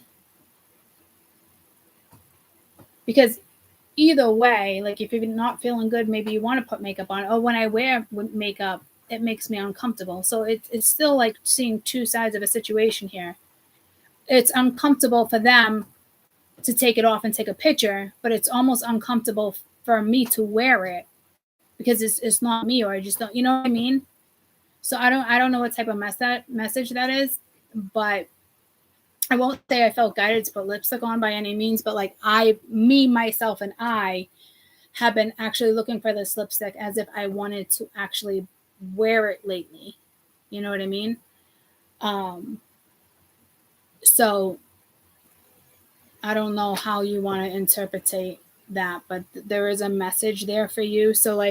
Because either way, if you're not feeling good, maybe you want to put makeup on. Or when I wear makeup, it makes me uncomfortable. So it's still seeing two sides of a situation here. It's uncomfortable for them to take it off and take a picture, but it's almost uncomfortable for me to wear it because it's not me, or I just don't, you know what I mean? So I don't know what type of message that is, but I won't say I felt guided to put lipstick on by any means, but myself and I have been actually looking for this lipstick as if I wanted to actually wear it lately. You know what I mean? So I don't know how you want to interpret that, but there is a message there for you. So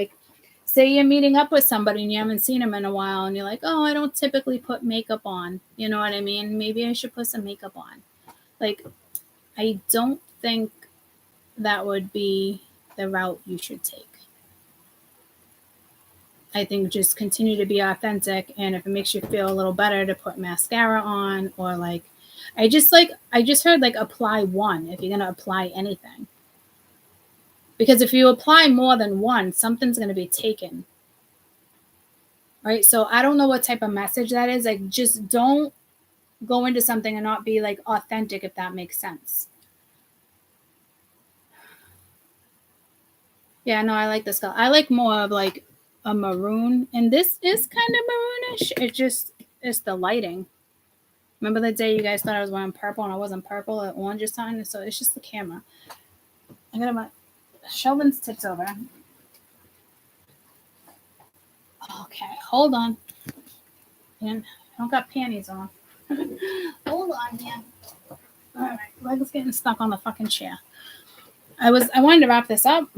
say you're meeting up with somebody and you haven't seen them in a while and you're like, oh, I don't typically put makeup on. You know what I mean? Maybe I should put some makeup on. I don't think that would be the route you should take. I think just continue to be authentic, and if it makes you feel a little better to put mascara on, or I just heard apply one if you're going to apply anything. Because if you apply more than one, something's going to be taken. Right? So I don't know what type of message that is. Just don't go into something and not be authentic, if that makes sense. Yeah, no, I like this color. I like more of a maroon, and this is kind of maroonish. It's the lighting. Remember the day you guys thought I was wearing purple and I wasn't purple at orange this time? So it's just the camera. I'm going to Sheldon's tips over. Okay, hold on. And I don't got panties on. Hold on, man. All right, legs getting stuck on the fucking chair. I wanted to wrap this up,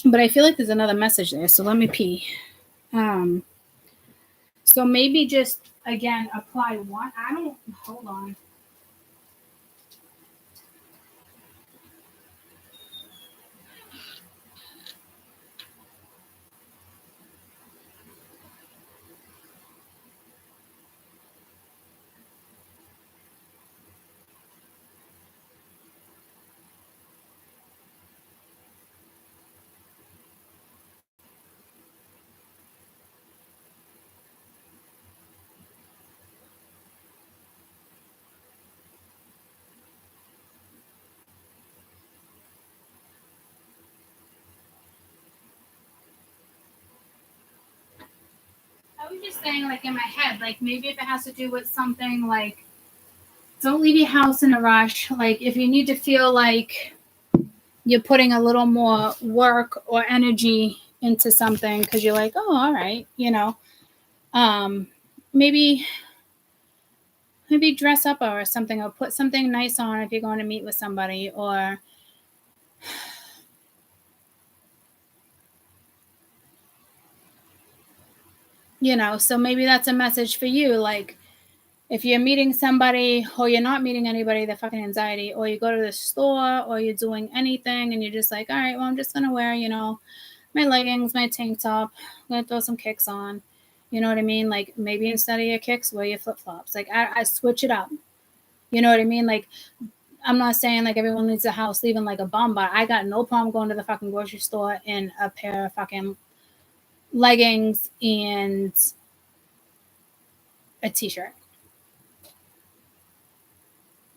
But I feel like there's another message there, so let me pee. So maybe just, again, apply one. Hold on. I was just saying, like, in my head, like, maybe if it has to do with something like, don't leave your house in a rush. Like, if you need to feel like you're putting a little more work or energy into something because you're like, oh, all right, maybe dress up or something, or put something nice on if you're going to meet with somebody, or so maybe that's a message for you. Like, if you're meeting somebody or you're not meeting anybody, the fucking anxiety, or you go to the store or you're doing anything and you're just like, all right, well, I'm just going to wear, my leggings, my tank top, I'm going to throw some kicks on. You know what I mean? Like, maybe instead of your kicks, wear your flip-flops. Like, I switch it up. You know what I mean? Like, I'm not saying like everyone leaves the house leaving like a bum, but I got no problem going to the fucking grocery store in a pair of fucking leggings and a t-shirt,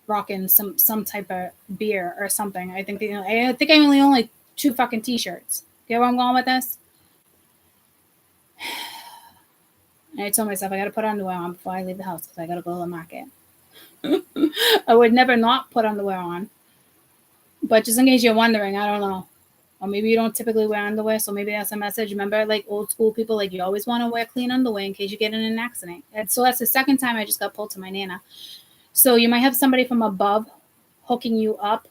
rocking some type of beer or something. I think I only own like 2 fucking t-shirts. Get where I'm going with this? And I told myself I got to put underwear on before I leave the house because I got to go to the market. I would never not put underwear on. But just in case you're wondering, I don't know. Or maybe you don't typically wear underwear, so maybe that's a message. Remember, like old school people, like you always want to wear clean underwear in case you get in an accident. And so that's the second time I just got pulled to my Nana. So you might have somebody from above hooking you up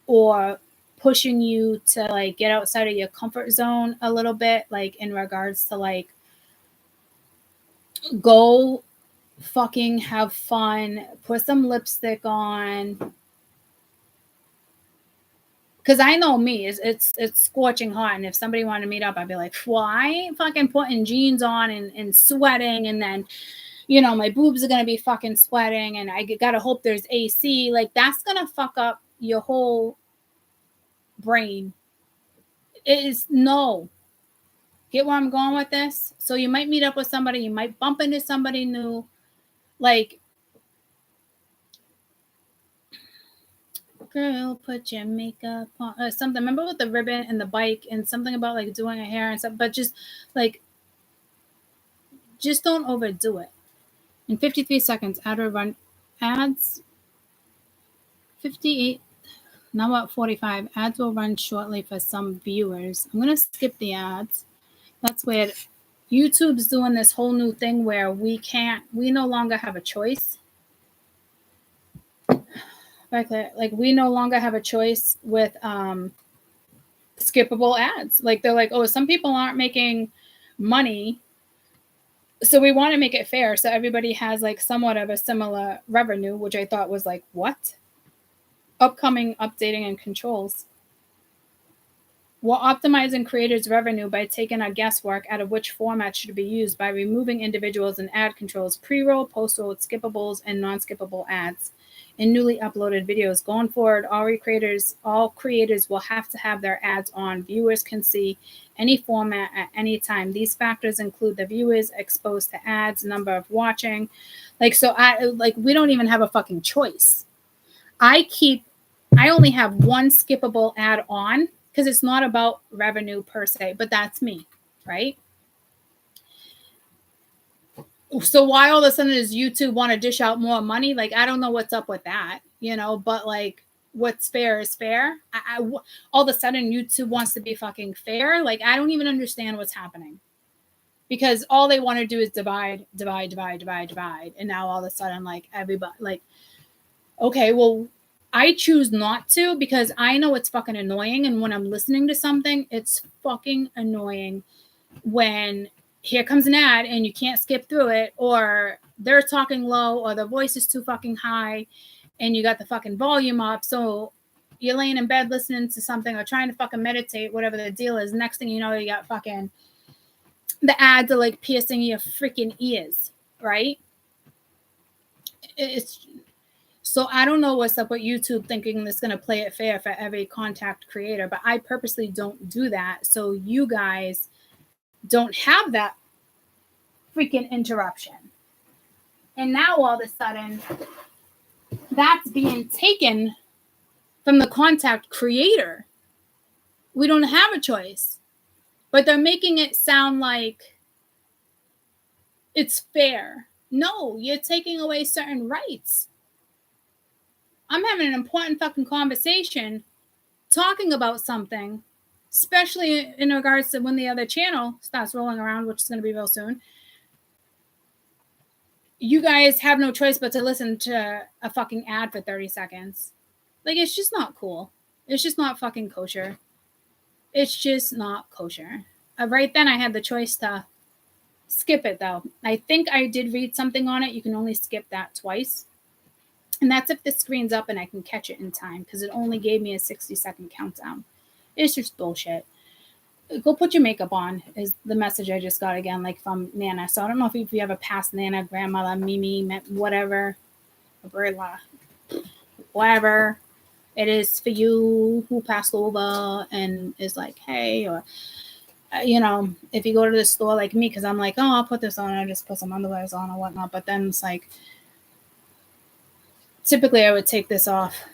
or pushing you to like get outside of your comfort zone a little bit, like in regards to like go fucking have fun, put some lipstick on. Because I know me, it's scorching hot, and if somebody wanted to meet up, I'd be like, well, I ain't fucking putting jeans on and sweating, and then, my boobs are going to be fucking sweating, and I got to hope there's AC. Like, that's going to fuck up your whole brain. It is no. Get where I'm going with this? So you might meet up with somebody, you might bump into somebody new, like, girl, put your makeup on, something. Remember with the ribbon and the bike and something about like doing a hair and stuff, but just don't overdo it. In 53 seconds, ad will run ads. 58, now at 45. Ads will run shortly for some viewers. I'm gonna skip the ads. That's weird. YouTube's doing this whole new thing where we no longer have a choice. Like we no longer have a choice with skippable ads. Like they're like, oh, some people aren't making money, so we want to make it fair so everybody has like somewhat of a similar revenue, which I thought was like, what? Upcoming updating and controls. We're optimizing creators' revenue by taking our guesswork out of which format should be used by removing individuals and ad controls, pre-roll, post-roll, skippables, and non-skippable ads in newly uploaded videos. Going forward, all creators will have to have their ads on. Viewers can see any format at any time. These factors include the viewers exposed to ads, number of watching. We don't even have a fucking choice. I only have one skippable ad on because it's not about revenue per se, but that's me, right? So why all of a sudden does YouTube want to dish out more money? Like, I don't know what's up with that, but like what's fair is fair. All of a sudden YouTube wants to be fucking fair. Like, I don't even understand what's happening because all they want to do is divide. And now all of a sudden, like everybody, like, okay, well, I choose not to because I know it's fucking annoying. And when I'm listening to something, it's fucking annoying when here comes an ad and you can't skip through it, or they're talking low, or the voice is too fucking high and you got the fucking volume up. So you're laying in bed listening to something or trying to fucking meditate, whatever the deal is. Next thing you know, you got fucking the ads are like piercing your freaking ears, right? It's so I don't know what's up with YouTube thinking it's going to play it fair for every contact creator, but I purposely don't do that so you guys don't have that freaking interruption. And now all of a sudden, that's being taken from the contact creator. We don't have a choice, but they're making it sound like it's fair. No, you're taking away certain rights. I'm having an important fucking conversation talking about something, especially in regards to when the other channel starts rolling around, which is going to be real soon. You guys have no choice but to listen to a fucking ad for 30 seconds. Like, it's just not cool. It's just not fucking kosher. It's just not kosher. Right then, I had the choice to skip it, though. I think I did read something on it. You can only skip that twice. And that's if the screen's up and I can catch it in time, because it only gave me a 60-second countdown. It's just bullshit. Go put your makeup on is the message I just got again, like from Nana. So I don't know if you have a past Nana, grandmother, Mimi, whatever, Abuela, whatever it is for you who passed over and is like, hey, or, you know, if you go to the store like me, because I'm like, oh, I'll put this on, I just put some underwears on or whatnot. But then it's like, typically I would take this off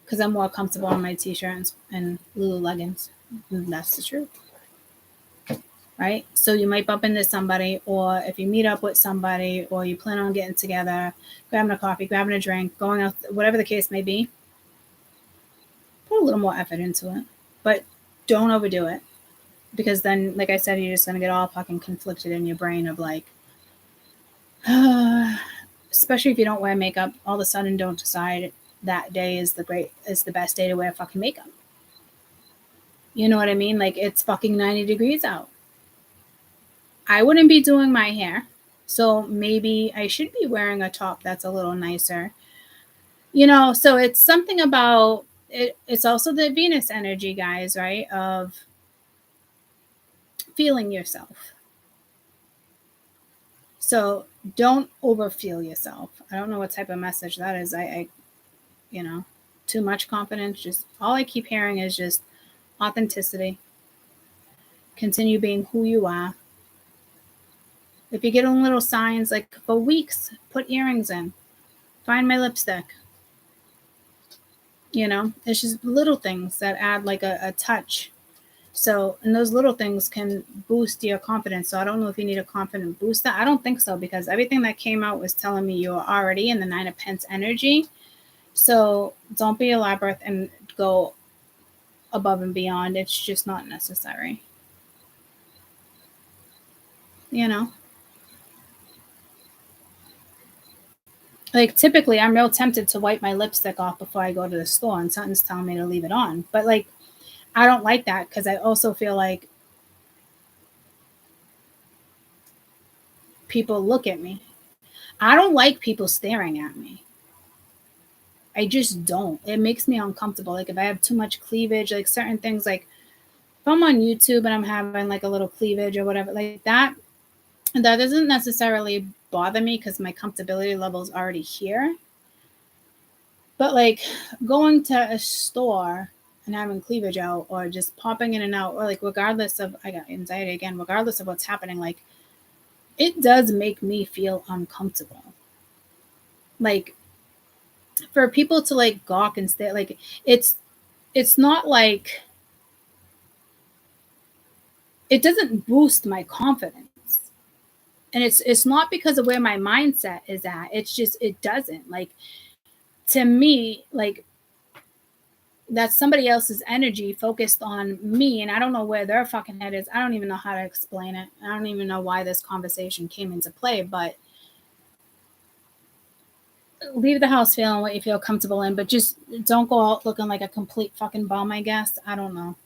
because I'm more comfortable in my t-shirts and Lulu leggings. That's the truth, right? So you might bump into somebody, or if you meet up with somebody, or you plan on getting together, grabbing a coffee, grabbing a drink, going out, whatever the case may be, put a little more effort into it, but don't overdo it, because then, like I said, you're just going to get all fucking conflicted in your brain of like, especially if you don't wear makeup, all of a sudden don't decide that day is the best day to wear fucking makeup. You know what I mean? Like, it's fucking 90 degrees out. I wouldn't be doing my hair, so maybe I should be wearing a top that's a little nicer. You know, so it's something about it. It's also the Venus energy, guys, right? Of feeling yourself. So don't overfeel yourself. I don't know what type of message that is. I you know, too much confidence. Just all I keep hearing is just authenticity. Continue being who you are. If you get on little signs, like for weeks, put earrings in. Find my lipstick. You know, it's just little things that add like a touch. So, and those little things can boost your confidence. So I don't know if you need a confident booster. I don't think so, because everything that came out was telling me you're already in the 9 of Pence energy. So don't be elaborate and go above and beyond. It's just not necessary. You know? Like, typically, I'm real tempted to wipe my lipstick off before I go to the store, and something's telling me to leave it on. But, like, I don't like that, because I also feel like people look at me. I don't like people staring at me. I just don't. It makes me uncomfortable. Like, if I have too much cleavage, like certain things, like if I'm on YouTube and I'm having like a little cleavage or whatever, like that doesn't necessarily bother me because my comfortability level is already here. But like going to a store and having cleavage out, or just popping in and out, or like regardless of, I got anxiety again, regardless of what's happening, like it does make me feel uncomfortable. Like, for people to like gawk and stare, like it's not like, it doesn't boost my confidence. And it's not because of where my mindset is at. It's just, it doesn't. Like, to me, like, that's somebody else's energy focused on me, and I don't know where their fucking head is. I don't even know how to explain it. I don't even know why this conversation came into play, but leave the house feeling what you feel comfortable in, but just don't go out looking like a complete fucking bum, I guess. I don't know.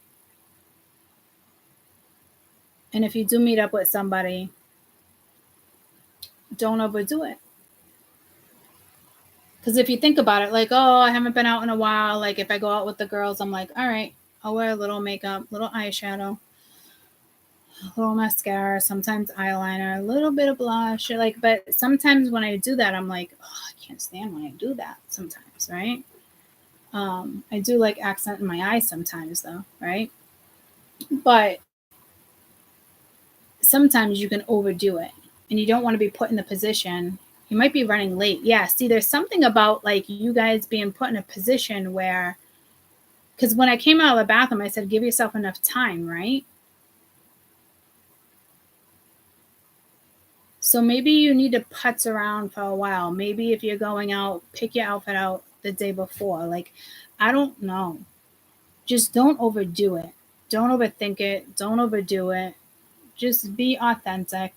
And if you do meet up with somebody, don't overdo it. Because if you think about it, like, oh, I haven't been out in a while. Like, if I go out with the girls, I'm like, all right, I'll wear a little makeup, little eyeshadow, a little mascara, sometimes eyeliner, a little bit of blush. Like, but sometimes when I do that, I'm like, oh, I can't stand when I do that sometimes, right? I do like accent in my eyes sometimes, though, right? But sometimes you can overdo it, and you don't want to be put in the position. You might be running late. Yeah, see, there's something about like you guys being put in a position where, because when I came out of the bathroom, I said, give yourself enough time, right? So maybe you need to putz around for a while. Maybe if you're going out, pick your outfit out the day before. Like, I don't know. Just don't overdo it. Don't overthink it. Don't overdo it. Just be authentic,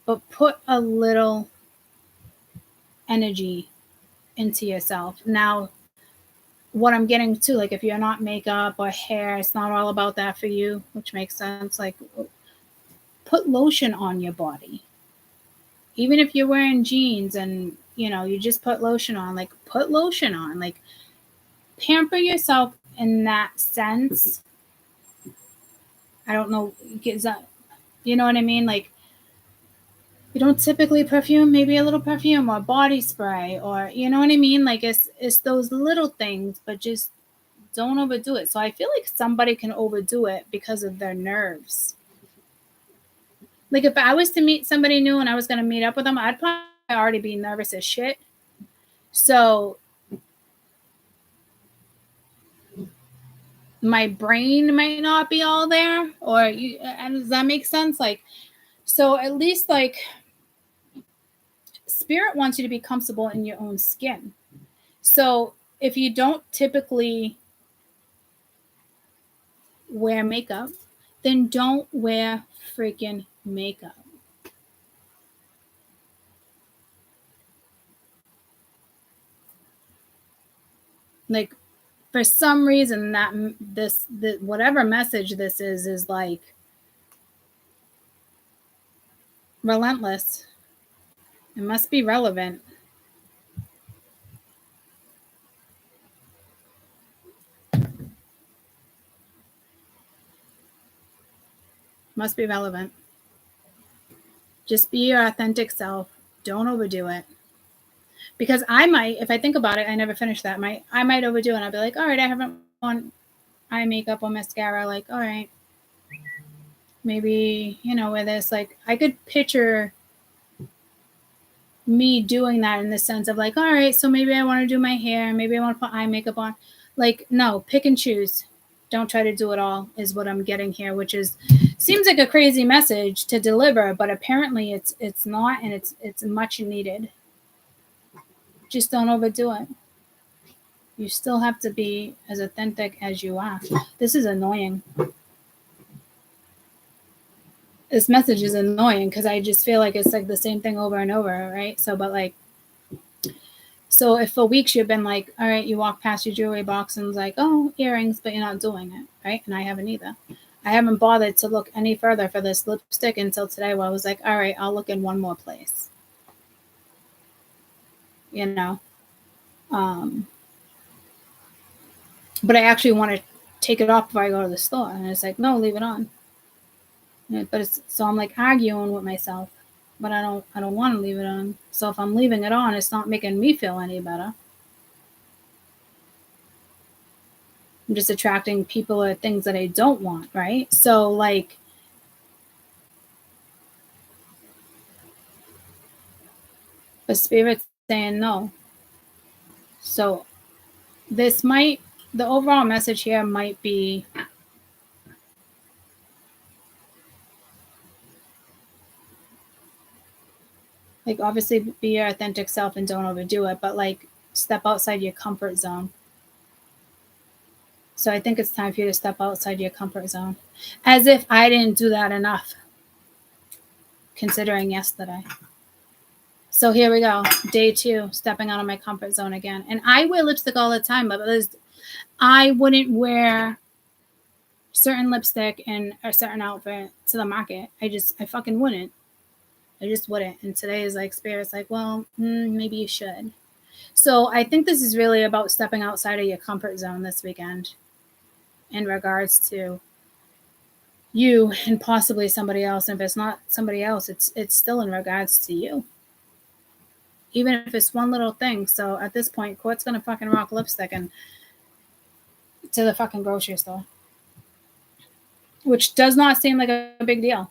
but put a little energy into yourself. Now, what I'm getting to, like, if you're not makeup or hair, it's not all about that for you, which makes sense. Like, put lotion on your body. Even if you're wearing jeans and, you know, you just put lotion on, like, put lotion on. Like, pamper yourself in that sense. I don't know, is that, you know what I mean? Like, you don't typically perfume, maybe a little perfume or body spray, or, you know what I mean? Like, it's those little things, but just don't overdo it. So I feel like somebody can overdo it because of their nerves. Like, if I was to meet somebody new and I was going to meet up with them, I'd probably already be nervous as shit. So my brain might not be all there, or and does that make sense? Like, so at least, like, spirit wants you to be comfortable in your own skin. So if you don't typically wear makeup, then don't wear freaking makeup. Like, for some reason, that whatever message this is like relentless. It must be relevant. Must be relevant. Just be your authentic self. Don't overdo it. Because I might, if I think about it, I never finished that. I might overdo it. And I'll be like, all right, I haven't on eye makeup or mascara. Like, all right, maybe, you know, with this, like, I could picture me doing that in the sense of like, all right, so maybe I want to do my hair, maybe I want to put eye makeup on. Like, no, pick and choose. Don't try to do it all, is what I'm getting here, which is seems like a crazy message to deliver, but apparently it's not, and it's much needed. Just don't overdo it. You still have to be as authentic as you are. This is annoying. This message is annoying because I just feel like it's like the same thing over and over, right? So, but like, so if for weeks you've been like, all right, you walk past your jewelry box and it's like, oh, earrings, but you're not doing it, right? And I haven't either. I haven't bothered to look any further for this lipstick until today, where I was like, all right, I'll look in one more place. You know? But I actually want to take it off before I go to the store. And it's like, no, leave it on. But it's, so I'm like arguing with myself, but I don't want to leave it on. So if I'm leaving it on, it's not making me feel any better. I'm just attracting people or things that I don't want, right? So like, the spirit's saying no. So this might, the overall message here might be, like, obviously be your authentic self and don't overdo it, but like, step outside your comfort zone. So I think it's time for you to step outside your comfort zone. As if I didn't do that enough, considering yesterday. So here we go. Day 2, stepping out of my comfort zone again. And I wear lipstick all the time, but I wouldn't wear certain lipstick in a certain outfit to the market. I fucking wouldn't. I just wouldn't. And today is like Spirit's like, well, maybe you should. So I think this is really about stepping outside of your comfort zone this weekend in regards to you and possibly somebody else. And if it's not somebody else, it's still in regards to you. Even if it's one little thing. So at this point, Court's gonna fucking rock lipstick and to the fucking grocery store. Which does not seem like a big deal.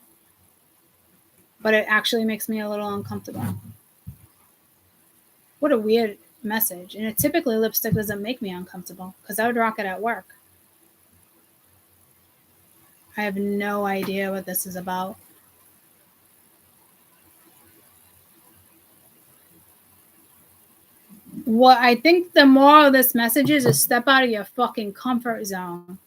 But it actually makes me a little uncomfortable. What a weird message. And typically lipstick doesn't make me uncomfortable because I would rock it at work. I have no idea what this is about. What I think the moral of this message is step out of your fucking comfort zone.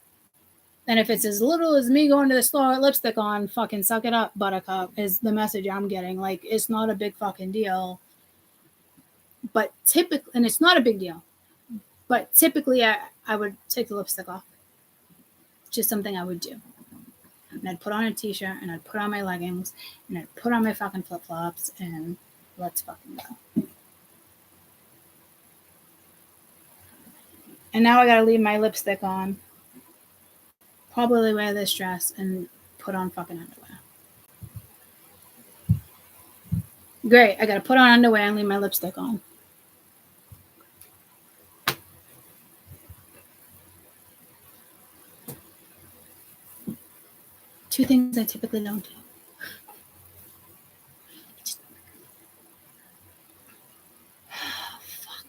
And if it's as little as me going to the store with lipstick on, fucking suck it up, buttercup, is the message I'm getting. Like, it's not a big fucking deal. But typically, and it's not a big deal. But typically, I would take the lipstick off. Just something I would do. And I'd put on a t-shirt, and I'd put on my leggings, and I'd put on my fucking flip-flops, and let's fucking go. And now I gotta leave my lipstick on. Probably wear this dress and put on fucking underwear. Great, I gotta put on underwear and leave my lipstick on. Two things I typically don't do. Fuck.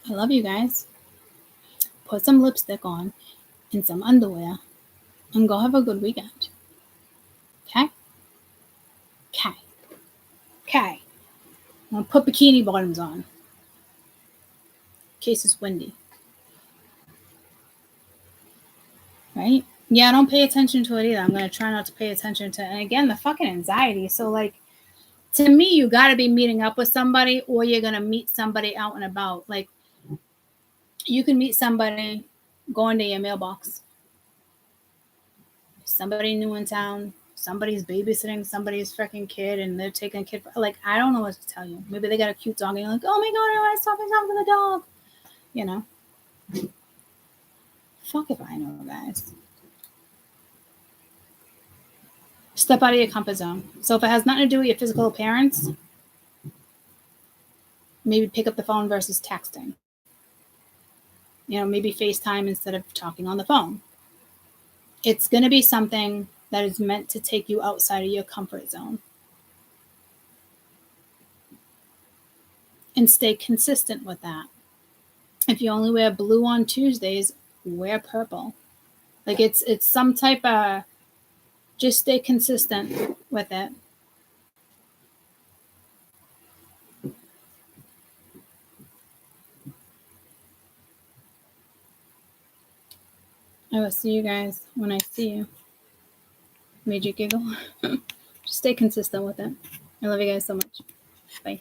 I love you guys. Put some lipstick on and some underwear and go have a good weekend. Okay? Okay. Okay. I'm gonna put bikini bottoms on. In case it's windy. Right? Yeah, I don't pay attention to it either. I'm gonna try not to pay attention to it. And again, the fucking anxiety. So like, to me, you gotta be meeting up with somebody or you're gonna meet somebody out and about. Like, you can meet somebody going to your mailbox. Somebody new in town, somebody's babysitting somebody's freaking kid and they're taking a kid. Like, I don't know what to tell you. Maybe they got a cute dog and you're like, oh my God, I want to stop and talk to the dog. You know? Fuck if I know, guys. Step out of your comfort zone. So if it has nothing to do with your physical appearance, maybe pick up the phone versus texting. You know, maybe FaceTime instead of talking on the phone. It's going to be something that is meant to take you outside of your comfort zone. And stay consistent with that. If you only wear blue on Tuesdays, wear purple. Like, it's some type of, just stay consistent with it. I will see you guys when I see you. Made you giggle. Just stay consistent with it. I love you guys so much. Bye.